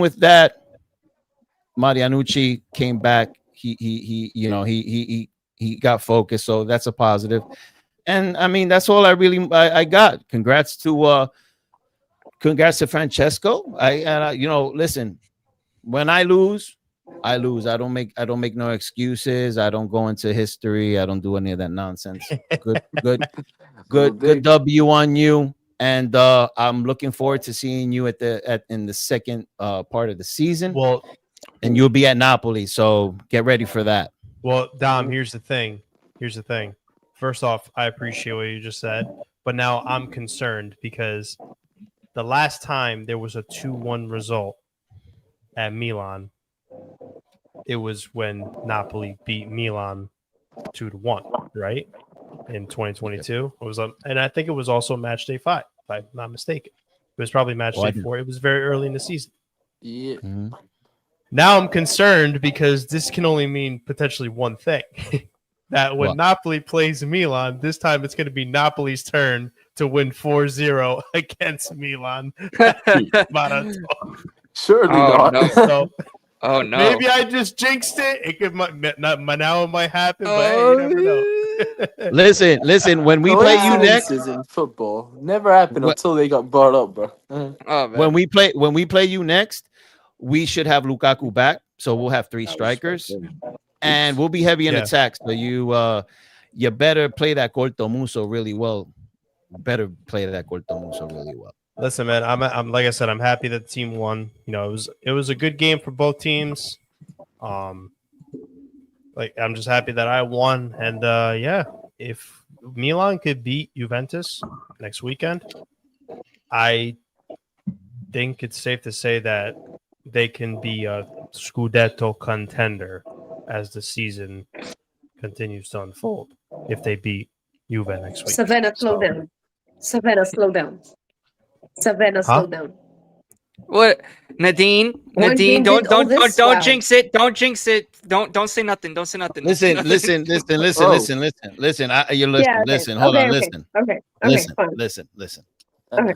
Speaker 5: with that, Marianucci came back. He got focused. So that's a positive. And I mean, that's all I got. Congrats to Francesco. Listen, when I lose. I don't make no excuses. I don't go into history. I don't do any of that nonsense. Good W on you. And I'm looking forward to seeing you in the second part of the season.
Speaker 6: Well,
Speaker 5: and you'll be at Napoli, so get ready for that.
Speaker 6: Well, Dom, here's the thing. First off, I appreciate what you just said, but now I'm concerned because the last time there was a 2-1 result at Milan, it was when Napoli beat Milan 2-1, right? In 2022. And I think it was also match day 5, if I'm not mistaken. It was probably match day 4. It was very early in the season.
Speaker 3: Yeah.
Speaker 5: Mm-hmm.
Speaker 6: Now I'm concerned because this can only mean potentially one thing. That when Napoli plays Milan, this time it's going to be Napoli's turn to win 4-0 against Milan.
Speaker 3: Surely not.
Speaker 1: No.
Speaker 6: So,
Speaker 1: Oh no!
Speaker 6: maybe I just jinxed it. It might happen, but hey, you never know.
Speaker 5: Listen. When we play you next,
Speaker 3: Coincidences in football never happened until they got brought up, bro.
Speaker 1: Oh, man.
Speaker 5: when we play you next, we should have Lukaku back, so we'll have 3 strikers, and we'll be heavy in attacks. So you better play that Corto Muso really well.
Speaker 6: Listen, man, I'm like I said, I'm happy that the team won. You know, it was a good game for both teams. I'm just happy that I won, and if Milan could beat Juventus next weekend, I think it's safe to say that they can be a Scudetto contender as the season continues to unfold if they beat Juve next week.
Speaker 2: Savannah, slow down. Savannah, slow down.
Speaker 1: What, Nadine?
Speaker 2: One game
Speaker 1: Don't
Speaker 2: did all this?
Speaker 1: don't
Speaker 2: Wow.
Speaker 1: jinx it. Don't jinx it. Don't say nothing. Don't say nothing.
Speaker 5: Listen.
Speaker 2: Yeah,
Speaker 5: Listen.
Speaker 2: okay.
Speaker 5: Listen. Hold
Speaker 2: Okay,
Speaker 5: on.
Speaker 2: okay.
Speaker 5: Listen.
Speaker 2: Okay, fine.
Speaker 5: Listen.
Speaker 2: Okay.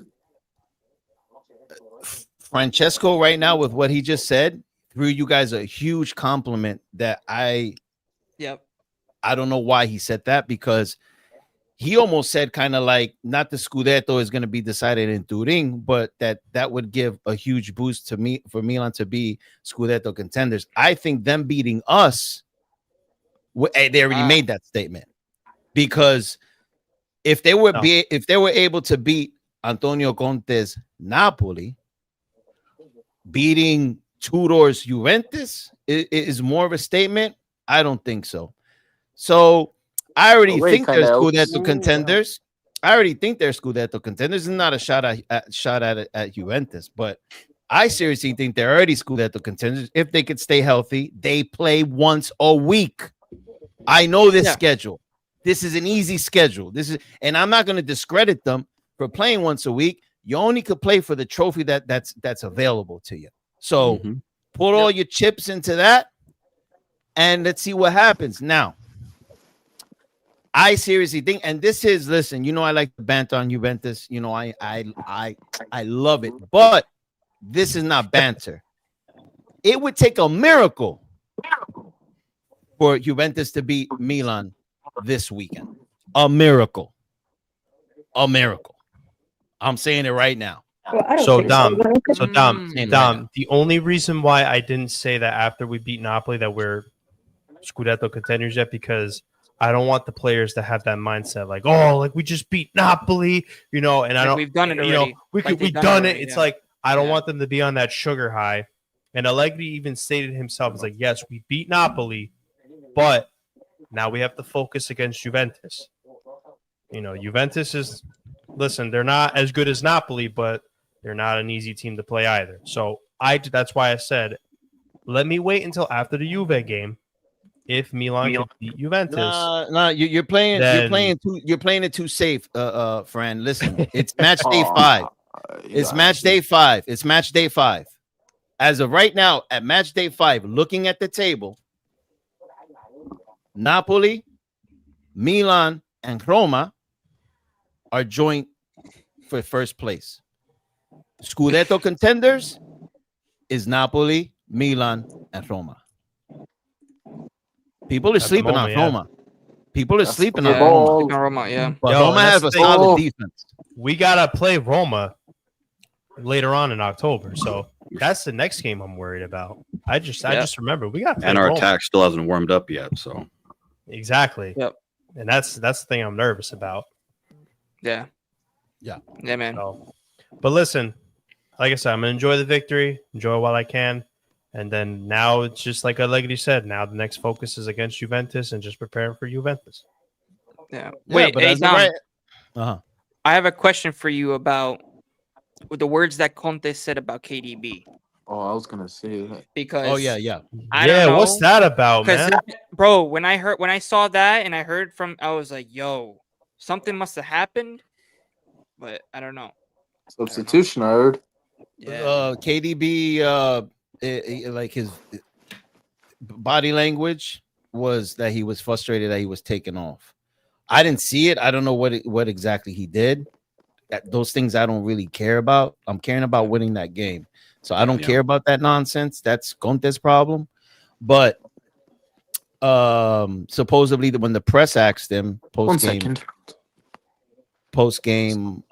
Speaker 5: Francesco, right now, with what he just said, threw you guys a huge compliment that
Speaker 1: Yep.
Speaker 5: I don't know why he said that, because he almost said kind of like not the Scudetto is going to be decided in Turin, but that would give a huge boost to me for Milan to be Scudetto contenders. I think them beating us, they already made that statement, because if they were able to beat Antonio Conte's Napoli, beating Tudor's Juventus is more of a statement. I don't think so. So I already think they're Scudetto contenders. I already think they're Scudetto contenders. It's not a shot at Juventus, but I seriously think they're already Scudetto contenders if they could stay healthy. They play once a week. I know this schedule. This is an easy schedule. And I'm not going to discredit them for playing once a week. You only could play for the trophy that's available to you. So put all your chips into that, and let's see what happens. Now, I seriously think, and this is, listen, you know, I like to banter on Juventus. You know, I love it, but this is not banter. It would take a miracle for Juventus to beat Milan this weekend. A miracle. A miracle. I'm saying it right now.
Speaker 2: Well,
Speaker 6: Dom,
Speaker 5: right
Speaker 6: the only reason why I didn't say that after we beat Napoli that we're Scudetto contenders yet, because I don't want the players to have that mindset like, oh, like we just beat Napoli, you know, and I don't.
Speaker 1: We've done it already.
Speaker 6: You know, we've done it. It's like I don't
Speaker 1: Yeah.
Speaker 6: want them to be on that sugar high. And Allegri even stated himself, "It's like, yes, we beat Napoli, but now we have to focus against Juventus. You know, Juventus is, listen, they're not as good as Napoli, but they're not an easy team to play either. So that's why I said, let me wait until after the Juve game. If Milan can beat Juventus,
Speaker 5: no, you're playing it too safe, Fran. Listen, it's match day 5. It's match day 5. It's match day 5. As of right now, at match day 5, looking at the table, Napoli, Milan, and Roma are joint for first place. Scudetto contenders is Napoli, Milan, and Roma. People are sleeping on Roma. People are sleeping on
Speaker 1: Roma, yeah.
Speaker 5: But Roma has a solid defense.
Speaker 6: We gotta play Roma later on in October, so that's the next game I'm worried about. I just remember we got,
Speaker 4: and our attack still hasn't warmed up yet, so
Speaker 6: exactly.
Speaker 1: Yep.
Speaker 6: And that's the thing I'm nervous about.
Speaker 1: Yeah, man.
Speaker 6: So, but listen, like I said, I'm gonna enjoy the victory, enjoy it while I can. And then now it's just like Allegri said. Now the next focus is against Juventus and just preparing for Juventus.
Speaker 1: Yeah. Wait,
Speaker 5: but
Speaker 1: hey, Dom,
Speaker 5: I
Speaker 1: have a question for you about the words that Conte said about KDB.
Speaker 3: Oh, I was gonna say that.
Speaker 1: Because
Speaker 6: I don't know. What's that about, man?
Speaker 1: Bro, when I saw that and I heard I was like, yo, something must have happened, but I don't know.
Speaker 3: Substitution, I heard.
Speaker 1: Yeah.
Speaker 5: KDB, like his body language was that he was frustrated that he was taken off. I didn't see it. I don't know what exactly he did. Those things I don't really care about. I'm caring about winning that game. So I don't care about that nonsense. That's Conte's problem. But supposedly when the press asked him post game,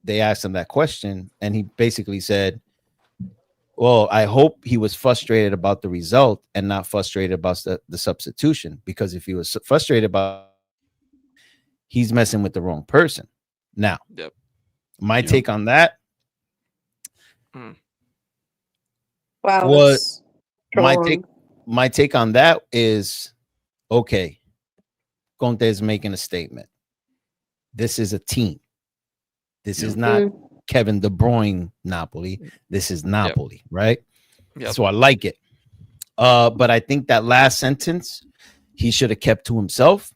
Speaker 5: they asked him that question, and he basically said, well, I hope he was frustrated about the result and not frustrated about the substitution, because if he was frustrated about, he's messing with the wrong person. Now, my take on that.
Speaker 2: Wow.
Speaker 5: What my take on that is, okay, Conte is making a statement. This is a team. This is not Kevin De Bruyne Napoli. This is Napoli, right? So I like it. But I think that last sentence he should have kept to himself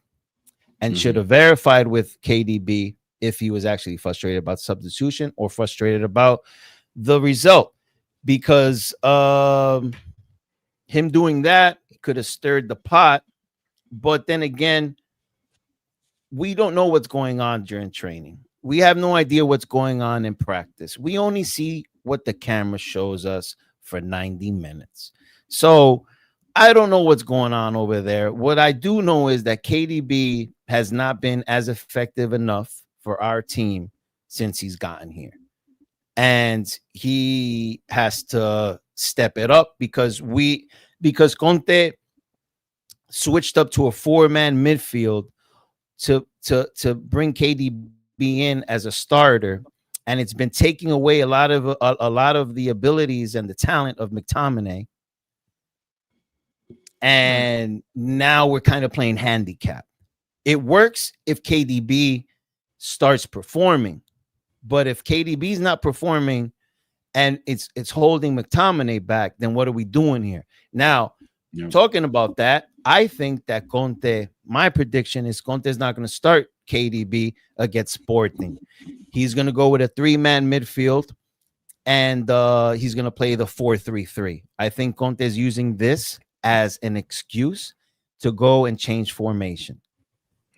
Speaker 5: and should have verified with KDB if he was actually frustrated about substitution or frustrated about the result, because him doing that could have stirred the pot. But then again, we don't know what's going on during training. We have no idea what's going on in practice. We only see what the camera shows us for 90 minutes. So I don't know what's going on over there. What I do know is that KDB has not been as effective enough for our team since he's gotten here. And he has to step it up because Conte switched up to a 4-man midfield to bring KDB in as a starter, and it's been taking away a lot of the abilities and the talent of McTominay. And now we're kind of playing handicap. It works if KDB starts performing, but if KDB's not performing and it's holding McTominay back, then what are we doing here? Now, talking about that, I think that Conte, my prediction is Conte's not going to start KDB against Sporting. He's going to go with a 3-man midfield, and he's going to play the 4-3-3. I think Conte is using this as an excuse to go and change formation.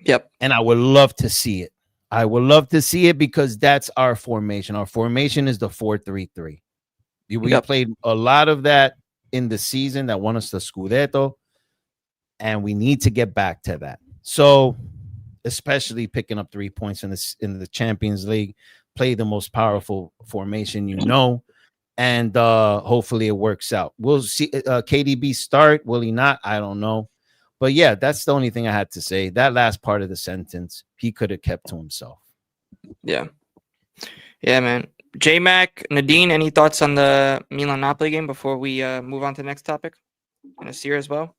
Speaker 1: Yep.
Speaker 5: And I would love to see it. I would love to see it because that's our formation. Our formation is the 4-3-3. We played a lot of that in the season that won us the Scudetto, and we need to get back to that. So, especially picking up 3 points in the Champions League, play the most powerful formation, and hopefully it works out. We'll see. KDB start, will he not? I don't know. But yeah, that's the only thing I had to say. That last part of the sentence, he could have kept to himself.
Speaker 1: Yeah, man. J-Mac, Nadine, any thoughts on the Milan Napoli game before we move on to the next topic? And Asir as well.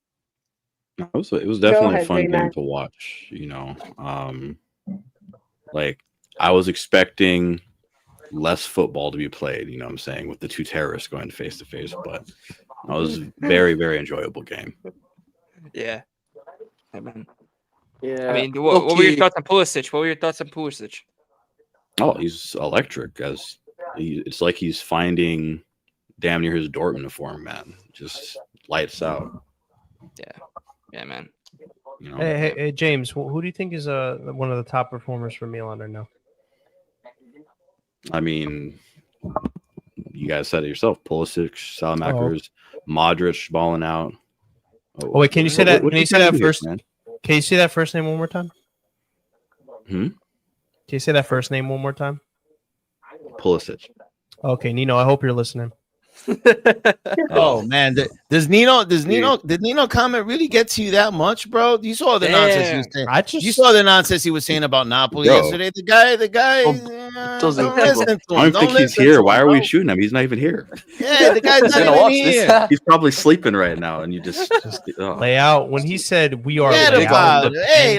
Speaker 4: It was definitely a
Speaker 2: ahead,
Speaker 4: fun game
Speaker 2: J-Mac.
Speaker 4: to watch. Like I was expecting less football to be played. You know what I'm saying, with the two terrorists going face to face, but it was very, very enjoyable game.
Speaker 1: Yeah. Hey, man.
Speaker 3: Yeah.
Speaker 1: I mean, what were your thoughts on Pulisic?
Speaker 4: Oh, he's electric. It's like he's finding damn near his Dortmund form, man. Just lights out.
Speaker 1: Yeah, man.
Speaker 6: Hey, James, who do you think is one of the top performers for Milan right now?
Speaker 4: I mean, you guys said it yourself. Pulisic, Salamakers, Modric balling out.
Speaker 6: Oh wait, can you say that? Can you say that first?
Speaker 4: Man?
Speaker 6: Can you say that first name one more time?
Speaker 4: Can
Speaker 6: you say that first name one more time?
Speaker 4: Pulisic.
Speaker 6: Okay, Nino, I hope you're listening.
Speaker 5: Oh man, did Nino comment really get to you that much, bro? You saw the nonsense he was saying. You saw the nonsense he was saying about Napoli yesterday. The guy
Speaker 3: doesn't
Speaker 4: listen to him. I don't think he's here. Why are we shooting him? He's not even here.
Speaker 5: Yeah, the guy's not even here.
Speaker 4: He's probably sleeping right now, and you just
Speaker 6: lay out when he said we are.
Speaker 5: Hey,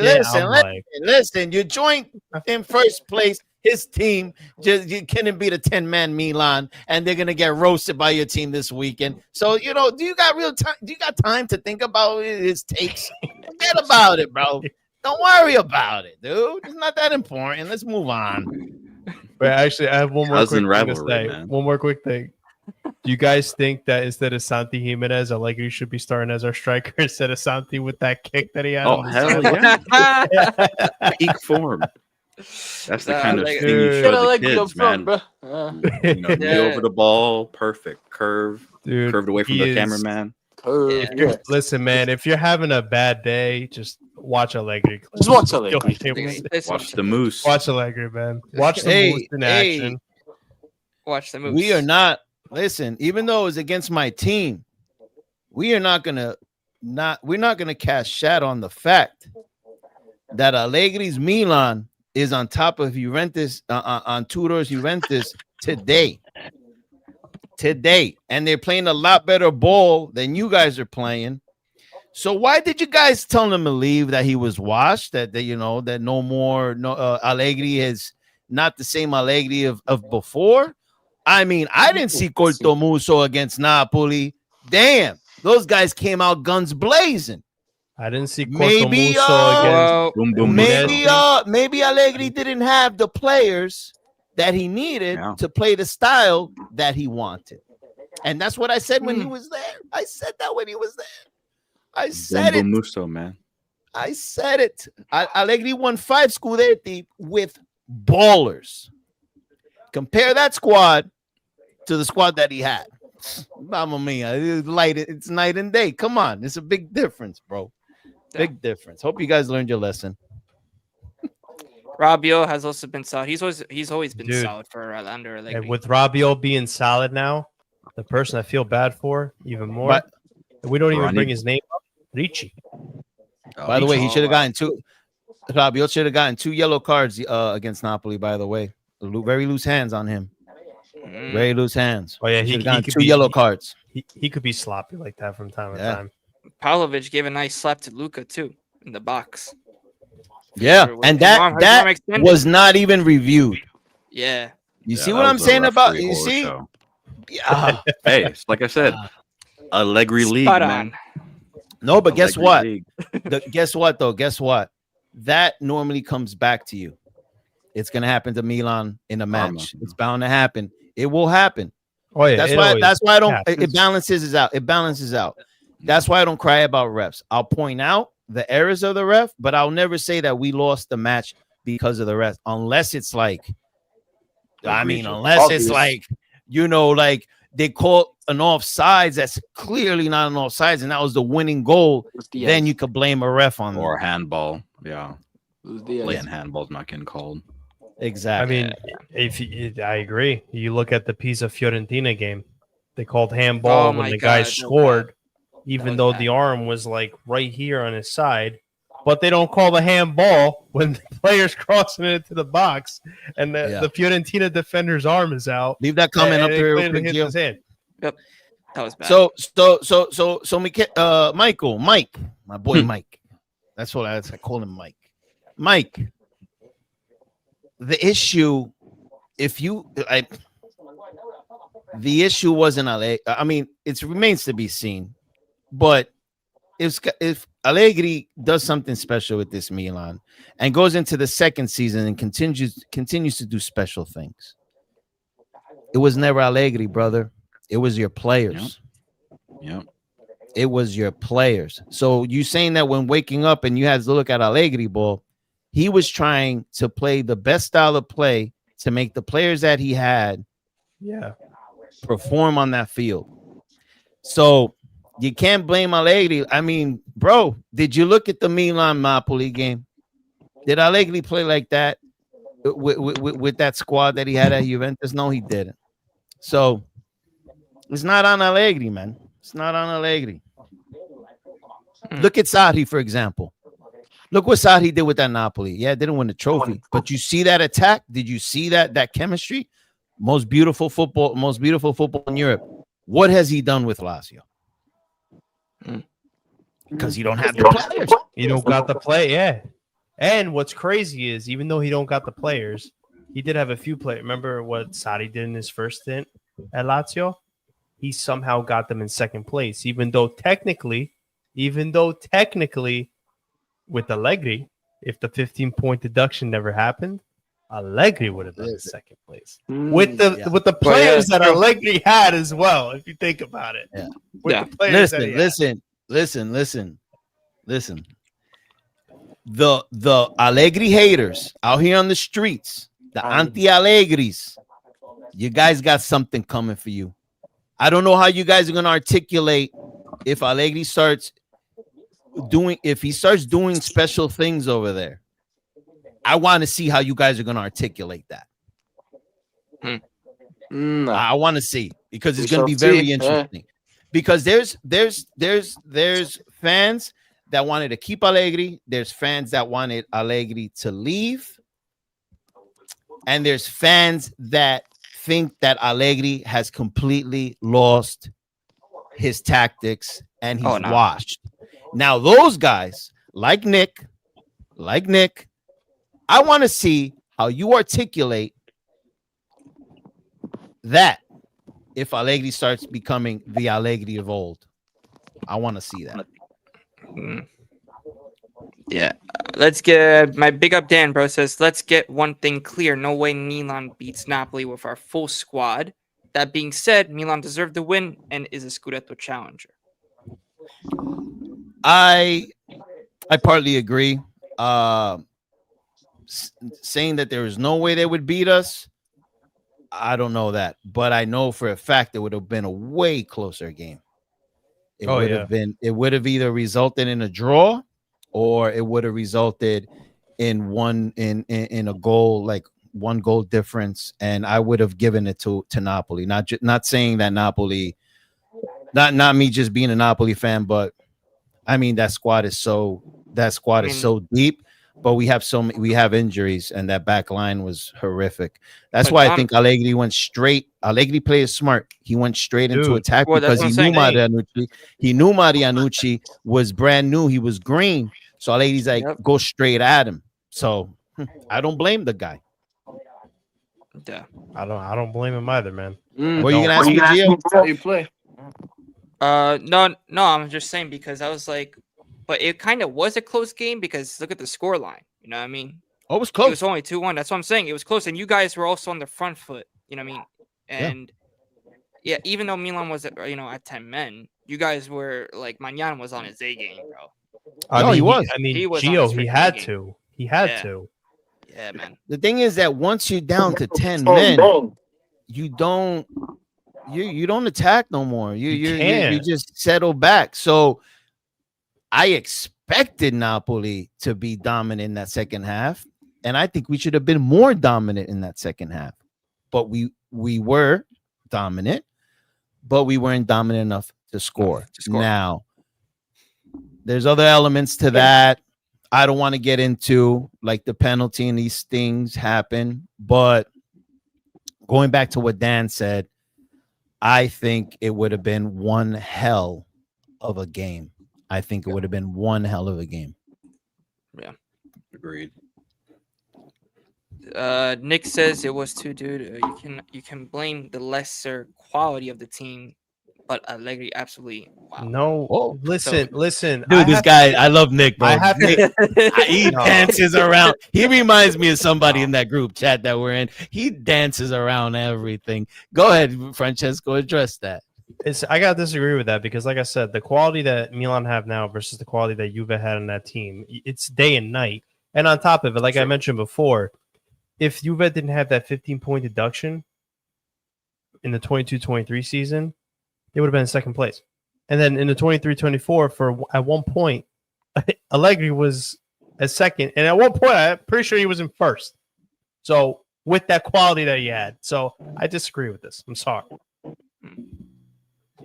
Speaker 5: listen. You joined in first place. His team just couldn't beat a 10-man Milan, and they're gonna get roasted by your team this weekend. So do you got real time? Do you got time to think about his takes? Forget about it, bro. Don't worry about it, dude. It's not that important. Let's move on.
Speaker 6: But actually, I have one more quick thing to say.
Speaker 4: Man.
Speaker 6: One more quick thing. Do you guys think that instead of Santi Jimenez, Allegri should be starting as our striker instead of Santi with that kick that he had?
Speaker 4: Oh hell yeah! Peak form. That's the kind of thing you show the kids, man. Over the ball, perfect curve, curved away from the cameraman.
Speaker 6: Listen, man, if you're having a bad day, just watch Allegri.
Speaker 3: Just watch Allegri.
Speaker 4: Watch the Moose.
Speaker 6: Watch Allegri, man. Watch the Moose in action.
Speaker 1: Watch the Moose.
Speaker 5: We are not. Listen, even though it's against my team, we're not gonna cast shade on the fact that Allegri's Milan is on top of Juventus on Tudor's Juventus today, and they're playing a lot better ball than you guys are playing. So why did you guys tell him to leave? That he was washed? That no more Allegri is not the same Allegri of before? I mean, I didn't see Cortomuso against Napoli. Damn, those guys came out guns blazing.
Speaker 6: I didn't see
Speaker 5: maybe Allegri didn't have the players that he needed to play the style that he wanted. And that's what I said when he was there. I said that when he was there. I said it.
Speaker 4: Musso, man.
Speaker 5: I said it. Allegri won 5 Scudetti with ballers. Compare that squad to the squad that he had. Mamma mia, it's light. It's night and day. Come on, it's a big difference, bro. Big difference. Hope you guys learned your lesson.
Speaker 1: Rabiot has also been solid. He's always been
Speaker 6: Dude.
Speaker 1: solid for under Allegri.
Speaker 6: And with Rabiot being solid now, the person I feel bad for even more,
Speaker 5: But-
Speaker 6: we don't even
Speaker 4: Ronnie-
Speaker 6: bring his name up, Ricci.
Speaker 5: By the way, he
Speaker 1: Oh,
Speaker 5: should have
Speaker 1: wow.
Speaker 5: gotten two. Rabiot should have gotten 2 yellow cards against Napoli. By the way, very loose hands on him.
Speaker 1: Mm.
Speaker 5: Very loose hands.
Speaker 6: Oh yeah,
Speaker 5: He
Speaker 6: he
Speaker 5: should have gotten
Speaker 6: could
Speaker 5: 2
Speaker 6: be
Speaker 5: yellow cards.
Speaker 6: He could be sloppy like that from time to
Speaker 5: Yeah.
Speaker 6: time.
Speaker 1: Pavlovic gave a nice slap to Luka too in the box.
Speaker 5: Yeah,
Speaker 1: Sure,
Speaker 5: and
Speaker 1: his arm
Speaker 5: that
Speaker 1: extended.
Speaker 5: was not even reviewed.
Speaker 1: Yeah.
Speaker 5: You
Speaker 4: Yeah,
Speaker 5: see
Speaker 4: that
Speaker 5: what I'm
Speaker 4: was a
Speaker 5: saying about?
Speaker 4: referee
Speaker 5: You
Speaker 4: horror
Speaker 5: see?
Speaker 4: show.
Speaker 5: Yeah.
Speaker 4: Hey, it's like I said, Allegri League,
Speaker 1: Spot
Speaker 4: man.
Speaker 5: No, but guess
Speaker 4: Allegri
Speaker 5: what?
Speaker 4: League.
Speaker 5: Guess what though? Guess what? That normally comes back to you. It's gonna happen to Milan in a match.
Speaker 4: Karma.
Speaker 5: It's bound to happen. It will happen.
Speaker 6: Oh yeah,
Speaker 5: That's
Speaker 6: it
Speaker 5: why.
Speaker 6: always
Speaker 5: That's why I don't.
Speaker 6: happens.
Speaker 5: It balances out. It balances out. That's why I don't cry about refs. I'll point out the errors of the ref, but I'll never say that we lost the match because of the ref, unless it's like,
Speaker 4: Egregious.
Speaker 5: unless
Speaker 3: Obvious.
Speaker 5: it's like, like they call an offsides that's clearly not an offsides, and that was the winning goal. Then you could blame a ref on
Speaker 4: Or
Speaker 5: that.
Speaker 4: handball. Yeah.
Speaker 3: Diaz.
Speaker 4: Blatant handball's not getting called.
Speaker 6: I
Speaker 5: Exactly.
Speaker 6: mean, I agree. You look at the Pisa Fiorentina game; they called handball
Speaker 1: Oh
Speaker 6: when
Speaker 1: my
Speaker 6: the guy
Speaker 1: God, that was
Speaker 6: scored,
Speaker 1: That
Speaker 6: even
Speaker 1: was
Speaker 6: though
Speaker 1: bad.
Speaker 6: the arm was like right here on his side. But they don't call the handball when the player's crossing it to the box and the Fiorentina defender's arm is out.
Speaker 5: Leave that comment up
Speaker 6: and it
Speaker 5: there real
Speaker 6: clearly
Speaker 5: quick,
Speaker 6: hits
Speaker 5: Gio.
Speaker 6: his hand.
Speaker 1: That was bad.
Speaker 5: Michael, Mike, my boy Mike. That's what I call him, Mike. Mike, the issue, the issue wasn't Allegri. I mean, it remains to be seen, but if Allegri does something special with this Milan and goes into the second season and continues to do special things, it was never Allegri, brother. It was your players.
Speaker 4: Yep.
Speaker 5: It was your players. So you saying that when waking up and you had to look at Allegri ball, he was trying to play the best style of play to make the players that he had perform on that field. So you can't blame Allegri. I mean, bro, did you look at the Milan Napoli game? Did Allegri play like that with that squad that he had at Juventus? No, he didn't. So it's not on Allegri, man. It's not on Allegri. Look at Sarri, for example. Look what Sarri did with that Napoli. Yeah, didn't win the trophy, but you see that attack? Did you see that chemistry? Most beautiful football in Europe. What has he done with Lazio? Because you don't have the players.
Speaker 6: You don't got the play, yeah. And what's crazy is even though he don't got the players, he did have a few players. Remember what Sarri did in his first stint at Lazio? He somehow got them in second place, even though technically with Allegri, if the 15-point deduction never happened, Allegri would have been in second place. With the players that Allegri had as well, if you think about it.
Speaker 5: Yeah.
Speaker 6: With the players that he had.
Speaker 5: Listen. The Allegri haters out here on the streets, the anti-Allegris, you guys got something coming for you. I don't know how you guys are going to articulate if Allegri starts doing special things over there. I want to see how you guys are going to articulate that. I want to see, because it's going to be very interesting. Because there's fans that wanted to keep Allegri, there's fans that wanted Allegri to leave, and there's fans that think that Allegri has completely lost his tactics and he's washed. Now, those guys, like Nick, I want to see how you articulate that if Allegri starts becoming the Allegri of old. I want to see that.
Speaker 1: Yeah. Let's get my big up Dan, bro, says, let's get one thing clear. No way Milan beats Napoli with our full squad. That being said, Milan deserved the win and is a Scudetto challenger.
Speaker 5: I partly agree. Saying that there is no way they would beat us, I don't know that, but I know for a fact it would have been a way closer game. It would have been. It would have either resulted in a draw, or it would have resulted in in a goal, like 1 goal difference, and I would have given it to Napoli. Not saying that Napoli, not me just being a Napoli fan, but I mean that squad is so deep. But we have injuries, and that back line was horrific. That's why I think Allegri went straight. Allegri plays smart. He went straight into attack because he knew Marianucci. He knew Marianucci was brand new. He was green. So Allegri's like, go straight at him. So I don't blame the guy.
Speaker 1: Yeah.
Speaker 6: I don't blame him either, man.
Speaker 5: What are you gonna ask me, Gio?
Speaker 3: How you play?
Speaker 1: No, I'm just saying because I was like, but it kind of was a close game because look at the score line. You know what I mean?
Speaker 5: Oh, it was close.
Speaker 1: It was only 2-1. That's what I'm saying. It was close, and you guys were also on the front foot. You know what I mean? And yeah, even though Milan was at 10 men, you guys were like Magnan was on his A game, bro.
Speaker 6: He was.
Speaker 1: He was
Speaker 6: Gio,
Speaker 1: on his
Speaker 6: he had
Speaker 1: freaking
Speaker 6: to. He had to.
Speaker 1: Yeah, man.
Speaker 5: The thing is that once you're down to 10 men, you don't attack no more. You just settle back. So I expected Napoli to be dominant in that second half, and I think we should have been more dominant in that second half. But we were dominant, but we weren't dominant enough to score. Now, there's other elements to that. I don't want to get into like the penalty and these things happen, but going back to what Dan said, I think it would have been one hell of a game. I think it would have been one hell of a game.
Speaker 1: Yeah.
Speaker 4: Agreed.
Speaker 1: Nick says it was too, dude. You can blame the lesser quality of the team, but Allegri absolutely
Speaker 6: No, listen.
Speaker 5: Dude, this guy, I love Nick, bro.
Speaker 6: I have
Speaker 5: Nick, he dances around. He reminds me of somebody in that group chat that we're in. He dances around everything. Go ahead, Francesco, address that.
Speaker 6: I gotta disagree with that because, like I said, the quality that Milan have now versus the quality that Juve had in that team, it's day and night. And on top of it, like I mentioned before, if Juve didn't have that 15-point deduction in the 22-23 season, they would have been in second place. And then in the 23-24, at one point, Allegri was at second. And at one point, I'm pretty sure he was in first. So with that quality that he had. So I disagree with this. I'm sorry.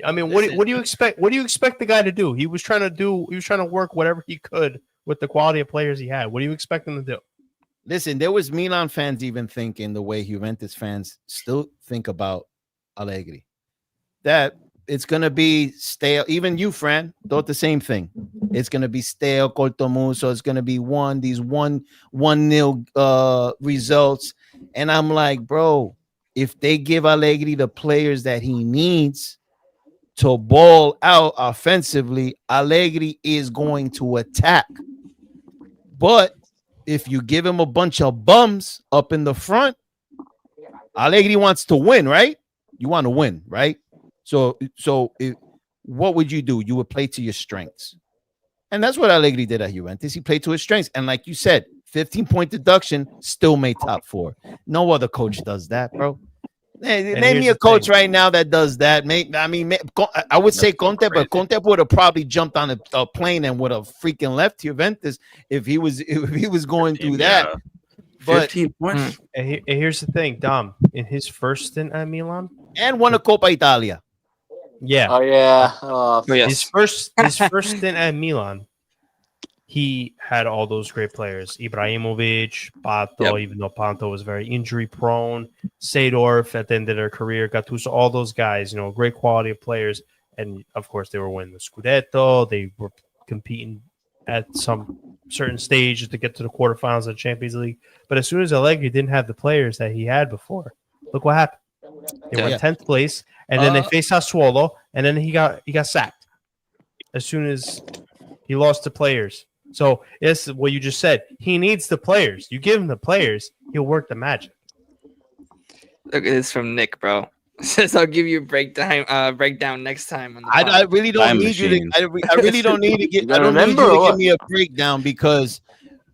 Speaker 6: I mean, what do you expect? What do you expect the guy to do? He was trying to work whatever he could with the quality of players he had. What do you expect him to do?
Speaker 5: Listen, there was Milan fans even thinking the way Juventus fans still think about Allegri. That it's going to be stale. Even you, Fran, thought the same thing. It's going to be stale, cortomuso. It's going to be these 1-0 results. And I'm like, bro, if they give Allegri the players that he needs to ball out offensively, Allegri is going to attack. But if you give him a bunch of bums up in the front, Allegri wants to win, right? You want to win, right? So what would you do? You would play to your strengths. And that's what Allegri did at Juventus. He played to his strengths. And like you said, 15-point deduction, still made top 4. No other coach does that, bro. Name me a coach right now that does that. I would say Conte, but Conte would have probably jumped on a plane and would have freaking left Juventus if he was going through that. But
Speaker 4: 15 points.
Speaker 6: And here's the thing, Dom, in his first stint at Milan,
Speaker 5: and won a Coppa Italia.
Speaker 6: Yeah.
Speaker 3: Oh yeah.
Speaker 1: yes.
Speaker 6: His first stint at Milan, he had all those great players. Ibrahimovic, Pato, even though Pato was very injury prone, Seedorf at the end of their career, Gattuso, all those guys, great quality of players. And of course, they were winning the Scudetto. They were competing at some certain stage to get to the quarterfinals of the Champions League. But as soon as Allegri didn't have the players that he had before, look what happened. They were in 10th place, and then they faced Sassuolo, and then he got sacked as soon as he lost the players. So it's what you just said. He needs the players. You give him the players, he'll work the magic.
Speaker 1: Look at this from Nick, bro. Says I'll give you a breakdown next time. On the
Speaker 5: I really don't need you to. I really don't need to get. I don't need you to give me a breakdown because,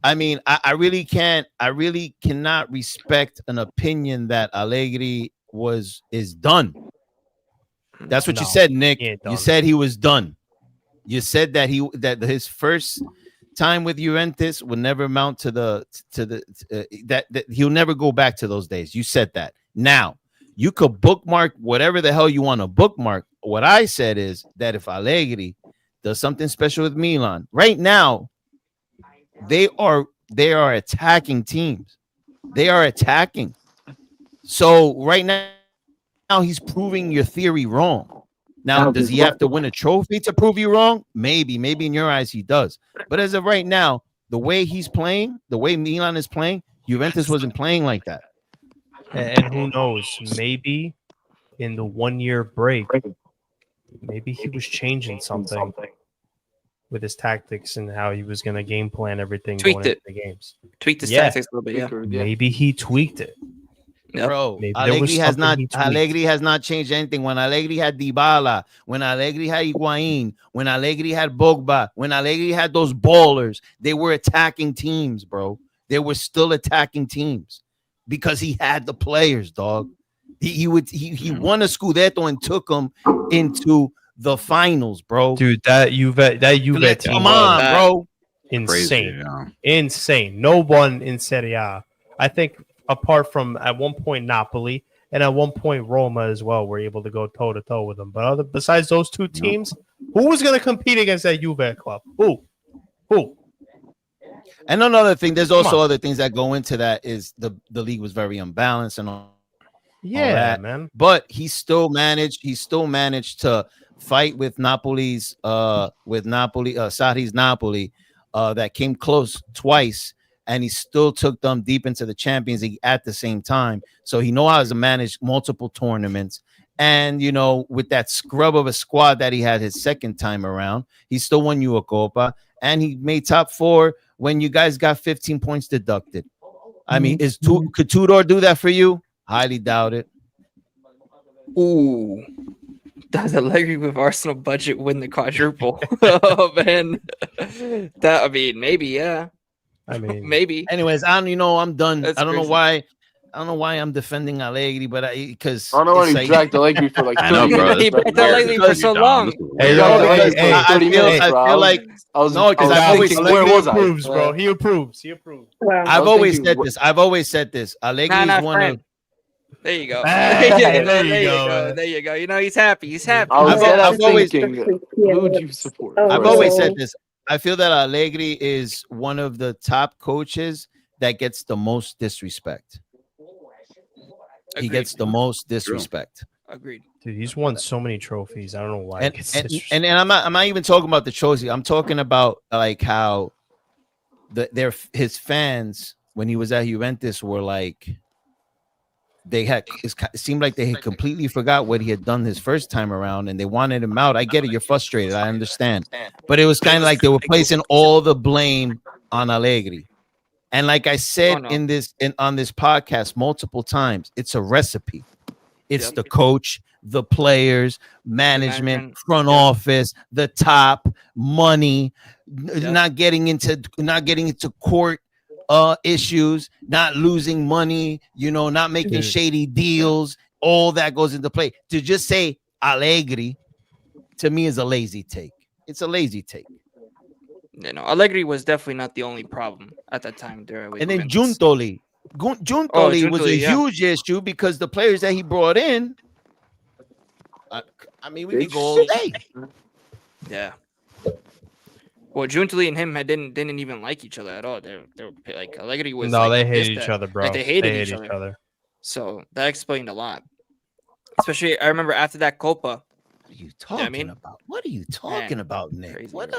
Speaker 5: I really cannot respect an opinion that Allegri is done. That's what you
Speaker 6: No,
Speaker 5: said, Nick.
Speaker 6: he ain't
Speaker 5: You
Speaker 6: done.
Speaker 5: said he was done. You said that his first time with Juventus would never amount to that he'll never go back to those days. You said that. Now you could bookmark whatever the hell you want to bookmark. What I said is that if Allegri does something special with Milan right now, they are attacking teams. They are attacking. So right now he's proving your theory wrong. Now, does he have to win a trophy to prove you wrong? Maybe in your eyes he does. But as of right now, the way he's playing, the way Milan is playing, Juventus wasn't playing like that.
Speaker 6: And who knows? Maybe in the 1 year break, maybe he was changing something with his tactics and how he was going to game plan everything
Speaker 1: Tweaked
Speaker 6: going
Speaker 1: it.
Speaker 6: into the games.
Speaker 1: Tweaked his
Speaker 6: Yeah.
Speaker 1: tactics a little bit. Yeah.
Speaker 6: Maybe he tweaked it.
Speaker 1: Yep.
Speaker 5: Bro,
Speaker 6: Maybe there was
Speaker 5: Allegri
Speaker 6: something
Speaker 5: has not changed anything. When Allegri had Dybala, when Allegri had Higuain, when Allegri had Pogba, when Allegri had those ballers, they were attacking teams, bro. They were still attacking teams because he had the players, dog. He won a Scudetto and took them into the finals, bro.
Speaker 6: Dude, that Juve team
Speaker 5: Come
Speaker 6: was
Speaker 5: on, bro.
Speaker 6: insane.
Speaker 4: Crazy, yeah.
Speaker 6: Insane. No one in Serie. I think apart from at one point Napoli and at one point Roma as well were able to go toe to toe with them. But besides those two teams, who was going to compete against that Juve club? Who?
Speaker 5: And another thing, there's also other things that go into that is the league was very unbalanced and all.
Speaker 6: Yeah,
Speaker 5: that.
Speaker 6: man.
Speaker 5: But he still managed to fight with Sarri's Napoli that came close twice, and he still took them deep into the Champions League at the same time. So he knows how to manage multiple tournaments. And, you know, with that scrub of a squad that he had his second time around, he still won you a Copa, and he made top 4 when you guys got 15 points deducted. I mean, could Tudor do that for you? Highly doubt it.
Speaker 1: Ooh. Does Allegri with Arsenal budget win the quadruple? Oh man. Maybe, yeah.
Speaker 6: I mean,
Speaker 1: Maybe.
Speaker 5: Anyways, I'm done.
Speaker 1: That's
Speaker 5: I don't know
Speaker 1: crazy.
Speaker 5: why I'm defending Allegri, but because
Speaker 3: I don't know why you dragged Allegri for like
Speaker 4: I know,
Speaker 3: 30
Speaker 4: bro.
Speaker 3: minutes.
Speaker 1: He
Speaker 3: That's
Speaker 1: dragged
Speaker 3: weird.
Speaker 1: Allegri for so long.
Speaker 6: Hey,
Speaker 3: You
Speaker 6: yo,
Speaker 3: dragged
Speaker 6: hey,
Speaker 3: Allegri
Speaker 6: hey,
Speaker 3: for 30 minutes,
Speaker 5: I
Speaker 3: bro.
Speaker 5: feel like
Speaker 3: I was
Speaker 5: I've always
Speaker 3: thinking,
Speaker 6: Allegri
Speaker 3: where was I?
Speaker 6: approves, bro. He approves.
Speaker 2: Wow.
Speaker 5: I've
Speaker 3: was
Speaker 5: always
Speaker 3: thinking,
Speaker 5: said this. I've always said this. Allegri is one
Speaker 1: friend.
Speaker 5: of.
Speaker 1: There you go.
Speaker 6: Hey,
Speaker 1: there
Speaker 6: you
Speaker 1: you
Speaker 6: go,
Speaker 1: go.
Speaker 6: man.
Speaker 1: There you go. You know, he's happy. He's happy.
Speaker 3: I was
Speaker 5: I've always-
Speaker 3: thinking, who would you support?
Speaker 2: Oh,
Speaker 5: I've
Speaker 3: for a
Speaker 5: always
Speaker 3: second?
Speaker 5: said this. I feel that Allegri is one of the top coaches that gets the most disrespect. He
Speaker 1: Agreed.
Speaker 5: gets the most disrespect.
Speaker 1: Agreed.
Speaker 6: Dude, he's won so many trophies. I don't know why.
Speaker 5: And,
Speaker 6: he gets
Speaker 5: and,
Speaker 6: disrespected.
Speaker 5: and, and I'm not even talking about the trophy. I'm talking about like how his fans when he was at Juventus were like it seemed like they had completely forgot what he had done his first time around and they wanted him out. I get it, you're frustrated, I understand, but it was kind of like they were placing all the blame on Allegri. And like I said on this podcast multiple times, it's a recipe. It's the coach, the players, management, front office, the top, money, not getting into court issues, not losing money, not making shady deals. All that goes into play. To just say Allegri to me is a lazy take. It's a lazy take.
Speaker 1: Allegri was definitely not the only problem at that time.
Speaker 5: And then Giuntoli was a huge issue because the players that he brought in. We could go all day.
Speaker 1: Yeah. Well, Giuntoli and him didn't even like each other at all. They were like Allegri was.
Speaker 6: No,
Speaker 1: like,
Speaker 6: they hated each other, bro.
Speaker 1: Like, they hated each other. So that explained a lot. Especially, I remember after that Copa.
Speaker 5: What are you talking about? What are you talking about, Nick?
Speaker 1: Crazy,
Speaker 5: What?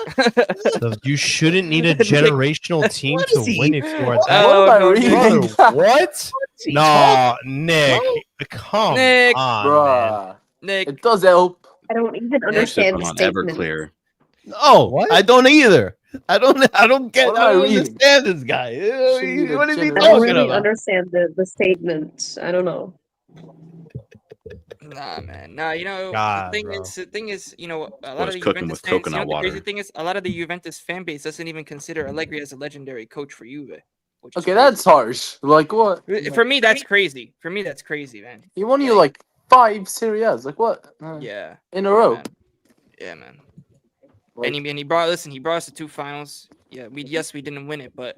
Speaker 6: You shouldn't need a generational team to win if you are that.
Speaker 3: What am I reading?
Speaker 6: What? No, Nick. Come on,
Speaker 3: Bruh.
Speaker 1: Nick.
Speaker 3: It does help.
Speaker 2: I don't even understand the statement.
Speaker 4: Everclear.
Speaker 5: No,
Speaker 6: What?
Speaker 5: I don't either. I don't get.
Speaker 3: What am
Speaker 5: I
Speaker 3: I
Speaker 5: don't
Speaker 3: reading?
Speaker 5: understand this guy. What is he
Speaker 2: I don't
Speaker 5: talking
Speaker 2: really
Speaker 5: about?
Speaker 2: understand the statement. I don't know.
Speaker 1: Nah, man.
Speaker 6: God,
Speaker 1: the thing is, a lot of the
Speaker 4: cooking
Speaker 1: Juventus
Speaker 4: with
Speaker 1: fans,
Speaker 4: coconut
Speaker 1: the crazy
Speaker 4: water.
Speaker 1: thing is, a lot of the Juventus fan base doesn't even consider Allegri as a legendary coach for Juve. which is
Speaker 3: Okay,
Speaker 1: crazy.
Speaker 3: that's harsh. Like what?
Speaker 1: For me, that's crazy. For me, that's crazy, man.
Speaker 3: He won you like 5 serias. Like what?
Speaker 1: Yeah.
Speaker 3: In a row.
Speaker 1: Man. Yeah, man.
Speaker 3: Like,
Speaker 1: And he brought us to 2 finals. Yeah, we didn't win it, but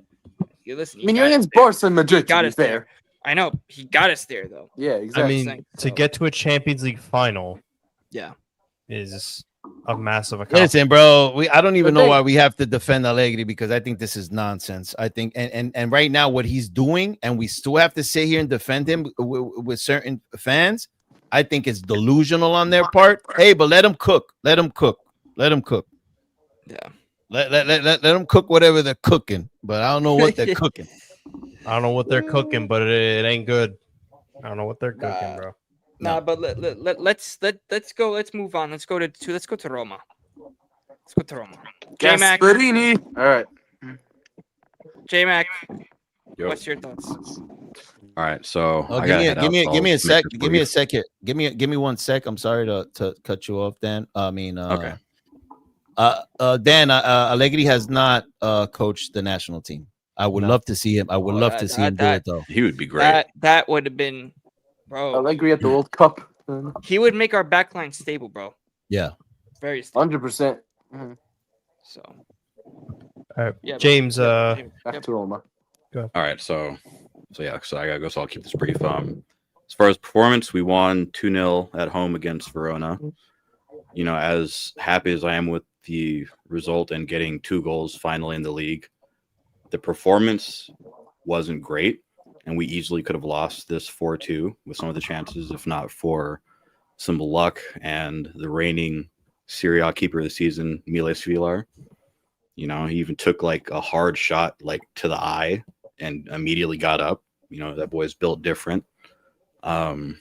Speaker 1: listen.
Speaker 3: I mean, you're against Barca and Madrid.
Speaker 1: Got
Speaker 3: To be
Speaker 1: us there.
Speaker 3: fair.
Speaker 1: I know he got us there though.
Speaker 3: Yeah,
Speaker 6: I
Speaker 3: exactly.
Speaker 6: mean, to get to a Champions League final,
Speaker 1: Yeah.
Speaker 6: is a massive accomplishment.
Speaker 5: Listen, bro, I don't even
Speaker 3: But
Speaker 5: know
Speaker 3: they-
Speaker 5: why we have to defend Allegri, because I think this is nonsense. I think, and right now what he's doing, and we still have to sit here and defend him with certain fans. I think it's delusional on their part. Hey, but let him cook. Let him cook. Let him cook.
Speaker 1: Yeah.
Speaker 5: Let them cook whatever they're cooking, but I don't know what they're cooking.
Speaker 6: I don't know what they're cooking, but it ain't good. I don't know what they're cooking, bro.
Speaker 1: Nah, but let's go. Let's move on. Let's go to Roma. Let's go to Roma. J-Mac,
Speaker 3: Gasperini. All right.
Speaker 1: J-Mac,
Speaker 4: Yo.
Speaker 1: what's your thoughts?
Speaker 4: All right, so
Speaker 5: Oh,
Speaker 4: I gotta head out, so
Speaker 5: give me
Speaker 4: I'll
Speaker 5: a sec.
Speaker 4: make this
Speaker 5: Give me a
Speaker 4: brief.
Speaker 5: sec here. Give me 1 sec. I'm sorry to cut you off, Dan. I mean,
Speaker 4: Okay.
Speaker 5: Dan, Allegri has not coached the national team. I would love to see him. I would love to see him do it though.
Speaker 4: He would be great.
Speaker 1: That would have been, bro.
Speaker 3: Allegri at the World Cup.
Speaker 1: He would make our backline stable, bro.
Speaker 5: Yeah.
Speaker 1: Very stable.
Speaker 3: 100%.
Speaker 1: So.
Speaker 6: All right,
Speaker 1: Yeah,
Speaker 6: James.
Speaker 3: Back
Speaker 1: Yep.
Speaker 3: to Roma.
Speaker 4: All right, so yeah, so I gotta go. So I'll keep this brief. As far as performance, we won 2-0 at home against Verona. You know, as happy as I am with the result and getting 2 goals finally in the league, the performance wasn't great, and we easily could have lost this 4-2 with some of the chances, if not for some luck and the reigning Serie A keeper of the season, Milan Villar. You know, he even took like a hard shot like to the eye and immediately got up. You know, that boy's built different. But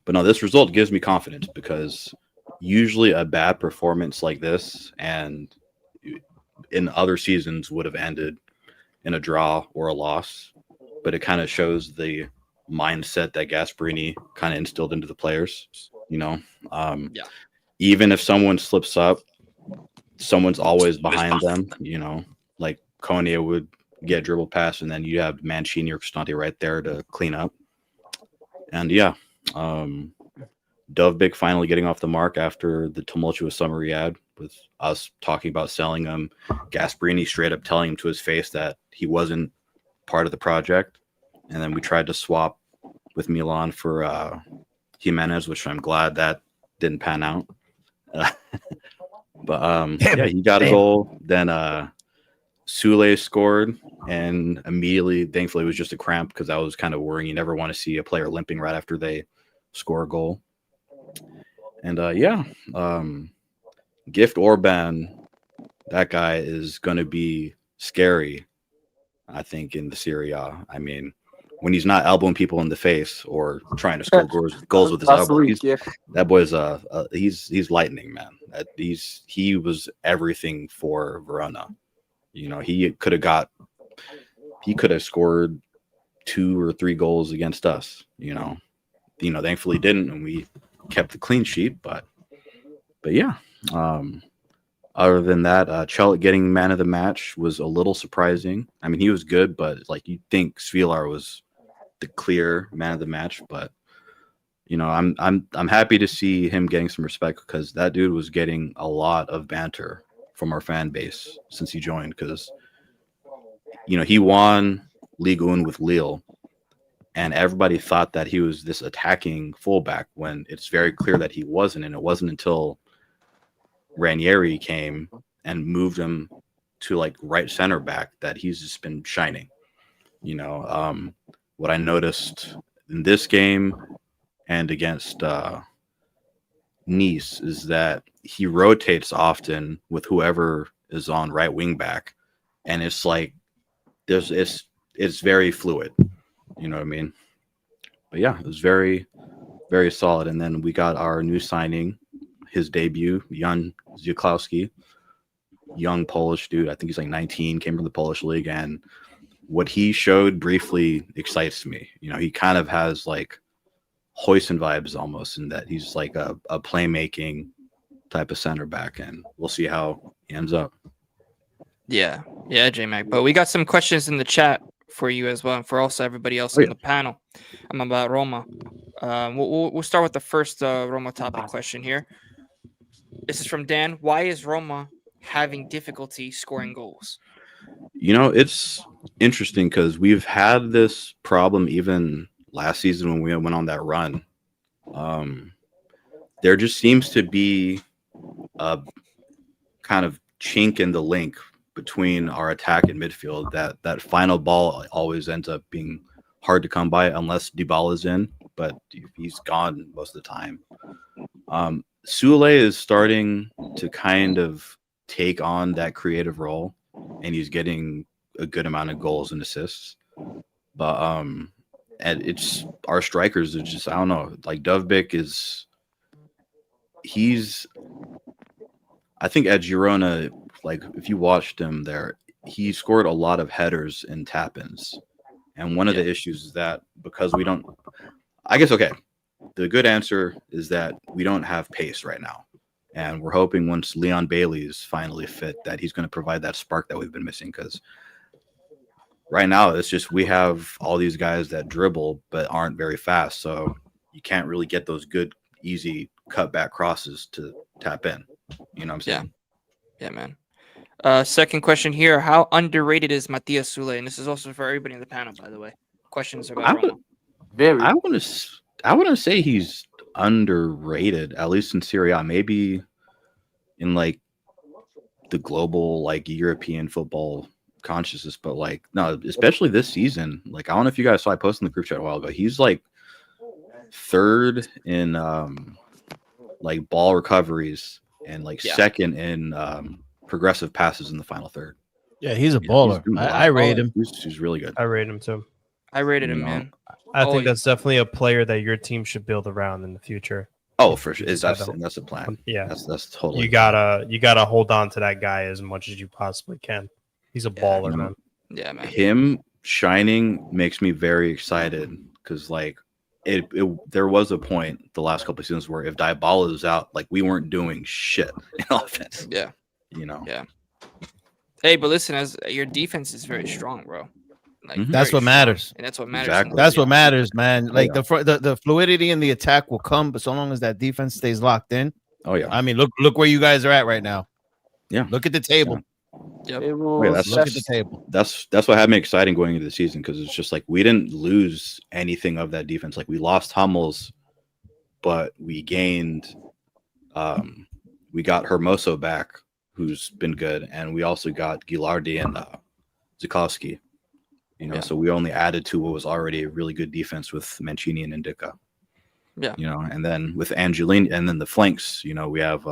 Speaker 4: no, this result gives me confidence, because usually a bad performance like this and in other seasons would have ended in a draw or a loss. But it kind of shows the mindset that Gasperini kind of instilled into the players, you know. Even if someone slips up, someone's always behind them, you know, like Konya would get dribble pass, and then you have Mancini or Cristante right there to clean up. And yeah, Dovbyk finally getting off the mark after the tumultuous summer he had, with us talking about selling him. Gasperini straight up telling him to his face that he wasn't part of the project. And then we tried to swap with Milan for Jimenez, which I'm glad that didn't pan out. But yeah, he got a goal. Then Soule scored, and immediately, thankfully, it was just a cramp, because I was kind of worrying. You never want to see a player limping right after they score a goal. And Gift Orban, that guy is going to be scary, I think, in the Serie A. I mean, when he's not elbowing people in the face or trying to score goals with his
Speaker 3: Last
Speaker 4: elbow,
Speaker 3: week, yeah.
Speaker 4: that boy's he's lightning, man. He was everything for Verona. You know, he could have scored 2 or 3 goals against us. You know, thankfully didn't, and we kept the clean sheet. But yeah. Other than that, Chelik getting man of the match was a little surprising. I mean, he was good, but like, you'd think Svilar was the clear man of the match. But you know, I'm happy to see him getting some respect, because that dude was getting a lot of banter from our fan base since he joined, because you know, he won Ligue 1 with Lille, and everybody thought that he was this attacking fullback, when it's very clear that he wasn't. And it wasn't until Ranieri came and moved him to like right center back that he's just been shining. You know, what I noticed in this game and against Nice is that he rotates often with whoever is on right wing back, and it's like it's very fluid. You know what I mean? But yeah, it was very, very solid. And then we got our new signing, his debut, Jan Zukowski, young Polish dude. I think he's like 19, came from the Polish league, and what he showed briefly excites me. You know, he kind of has like Huijsen vibes almost, in that he's like a playmaking type of center back, and we'll see how he ends up.
Speaker 1: Yeah, J-Mac. But we got some questions in the chat for you as well, and for also everybody else
Speaker 4: Oh,
Speaker 1: on
Speaker 4: yeah.
Speaker 1: the panel. I'm about Roma. We'll start with the first Roma topic question here. This is from Dan. Why is Roma having difficulty scoring goals?
Speaker 4: You know, it's interesting because we've had this problem even last season when we went on that run. There just seems to be a kind of chink in the link between our attack and midfield. That final ball always ends up being hard to come by unless Dybala's in, but he's gone most of the time. Soule is starting to kind of take on that creative role, and he's getting a good amount of goals and assists. But and it's our strikers are just, I don't know, like Dovbyk I think at Girona, like if you watched him there, he scored a lot of headers and tap-ins. And one of the issues is that because we don't, I guess, okay, the good answer is that we don't have pace right now. And we're hoping once Leon Bailey is finally fit that he's going to provide that spark that we've been missing, because right now it's just we have all these guys that dribble but aren't very fast. So you can't really get those good, easy cutback crosses to tap in. You know what I'm saying?
Speaker 1: Yeah, man. Second question here. How underrated is Mattia Soule? And this is also for everybody in the panel, by the way. Questions about Roma.
Speaker 3: Very.
Speaker 4: I wouldn't say he's underrated, at least in Serie. Maybe in like the global, like European football consciousness, but like no, especially this season. Like I don't know if you guys saw I posted in the group chat a while ago. He's like third in like ball recoveries and like second in progressive passes in the final third.
Speaker 5: Yeah, he's a baller. I rate him.
Speaker 4: He's really good.
Speaker 6: I rate him too.
Speaker 1: I rated him, man.
Speaker 6: I think that's definitely a player that your team should build around in the future.
Speaker 4: Oh, for sure. That's the plan.
Speaker 6: Yeah,
Speaker 4: that's totally.
Speaker 6: You gotta hold on to that guy as much as you possibly can. He's a baller, man.
Speaker 1: Yeah, man.
Speaker 4: Him shining makes me very excited because like there was a point the last couple of seasons where if Dybala was out, like we weren't doing shit in offense.
Speaker 1: Yeah.
Speaker 4: You know.
Speaker 1: Yeah. Hey, but listen, as your defense is very strong, bro. Like
Speaker 5: that's what matters.
Speaker 1: And that's what matters.
Speaker 4: Exactly.
Speaker 5: That's what matters, man. Like the fluidity in the attack will come, but so long as that defense stays locked in.
Speaker 4: Oh yeah.
Speaker 5: I mean, look where you guys are at right now.
Speaker 4: Yeah.
Speaker 5: Look at the table.
Speaker 1: Yep.
Speaker 5: Look at the table.
Speaker 4: That's what had me exciting going into the season because it's just like we didn't lose anything of that defense. Like we lost Hummels, but we gained. We got Hermoso back, who's been good, and we also got Gilardi and Zukowski. You know, so we only added to what was already a really good defense with Mancini and Indica.
Speaker 1: Yeah.
Speaker 4: You know, and then with Angelini, and then the flanks, you know, we have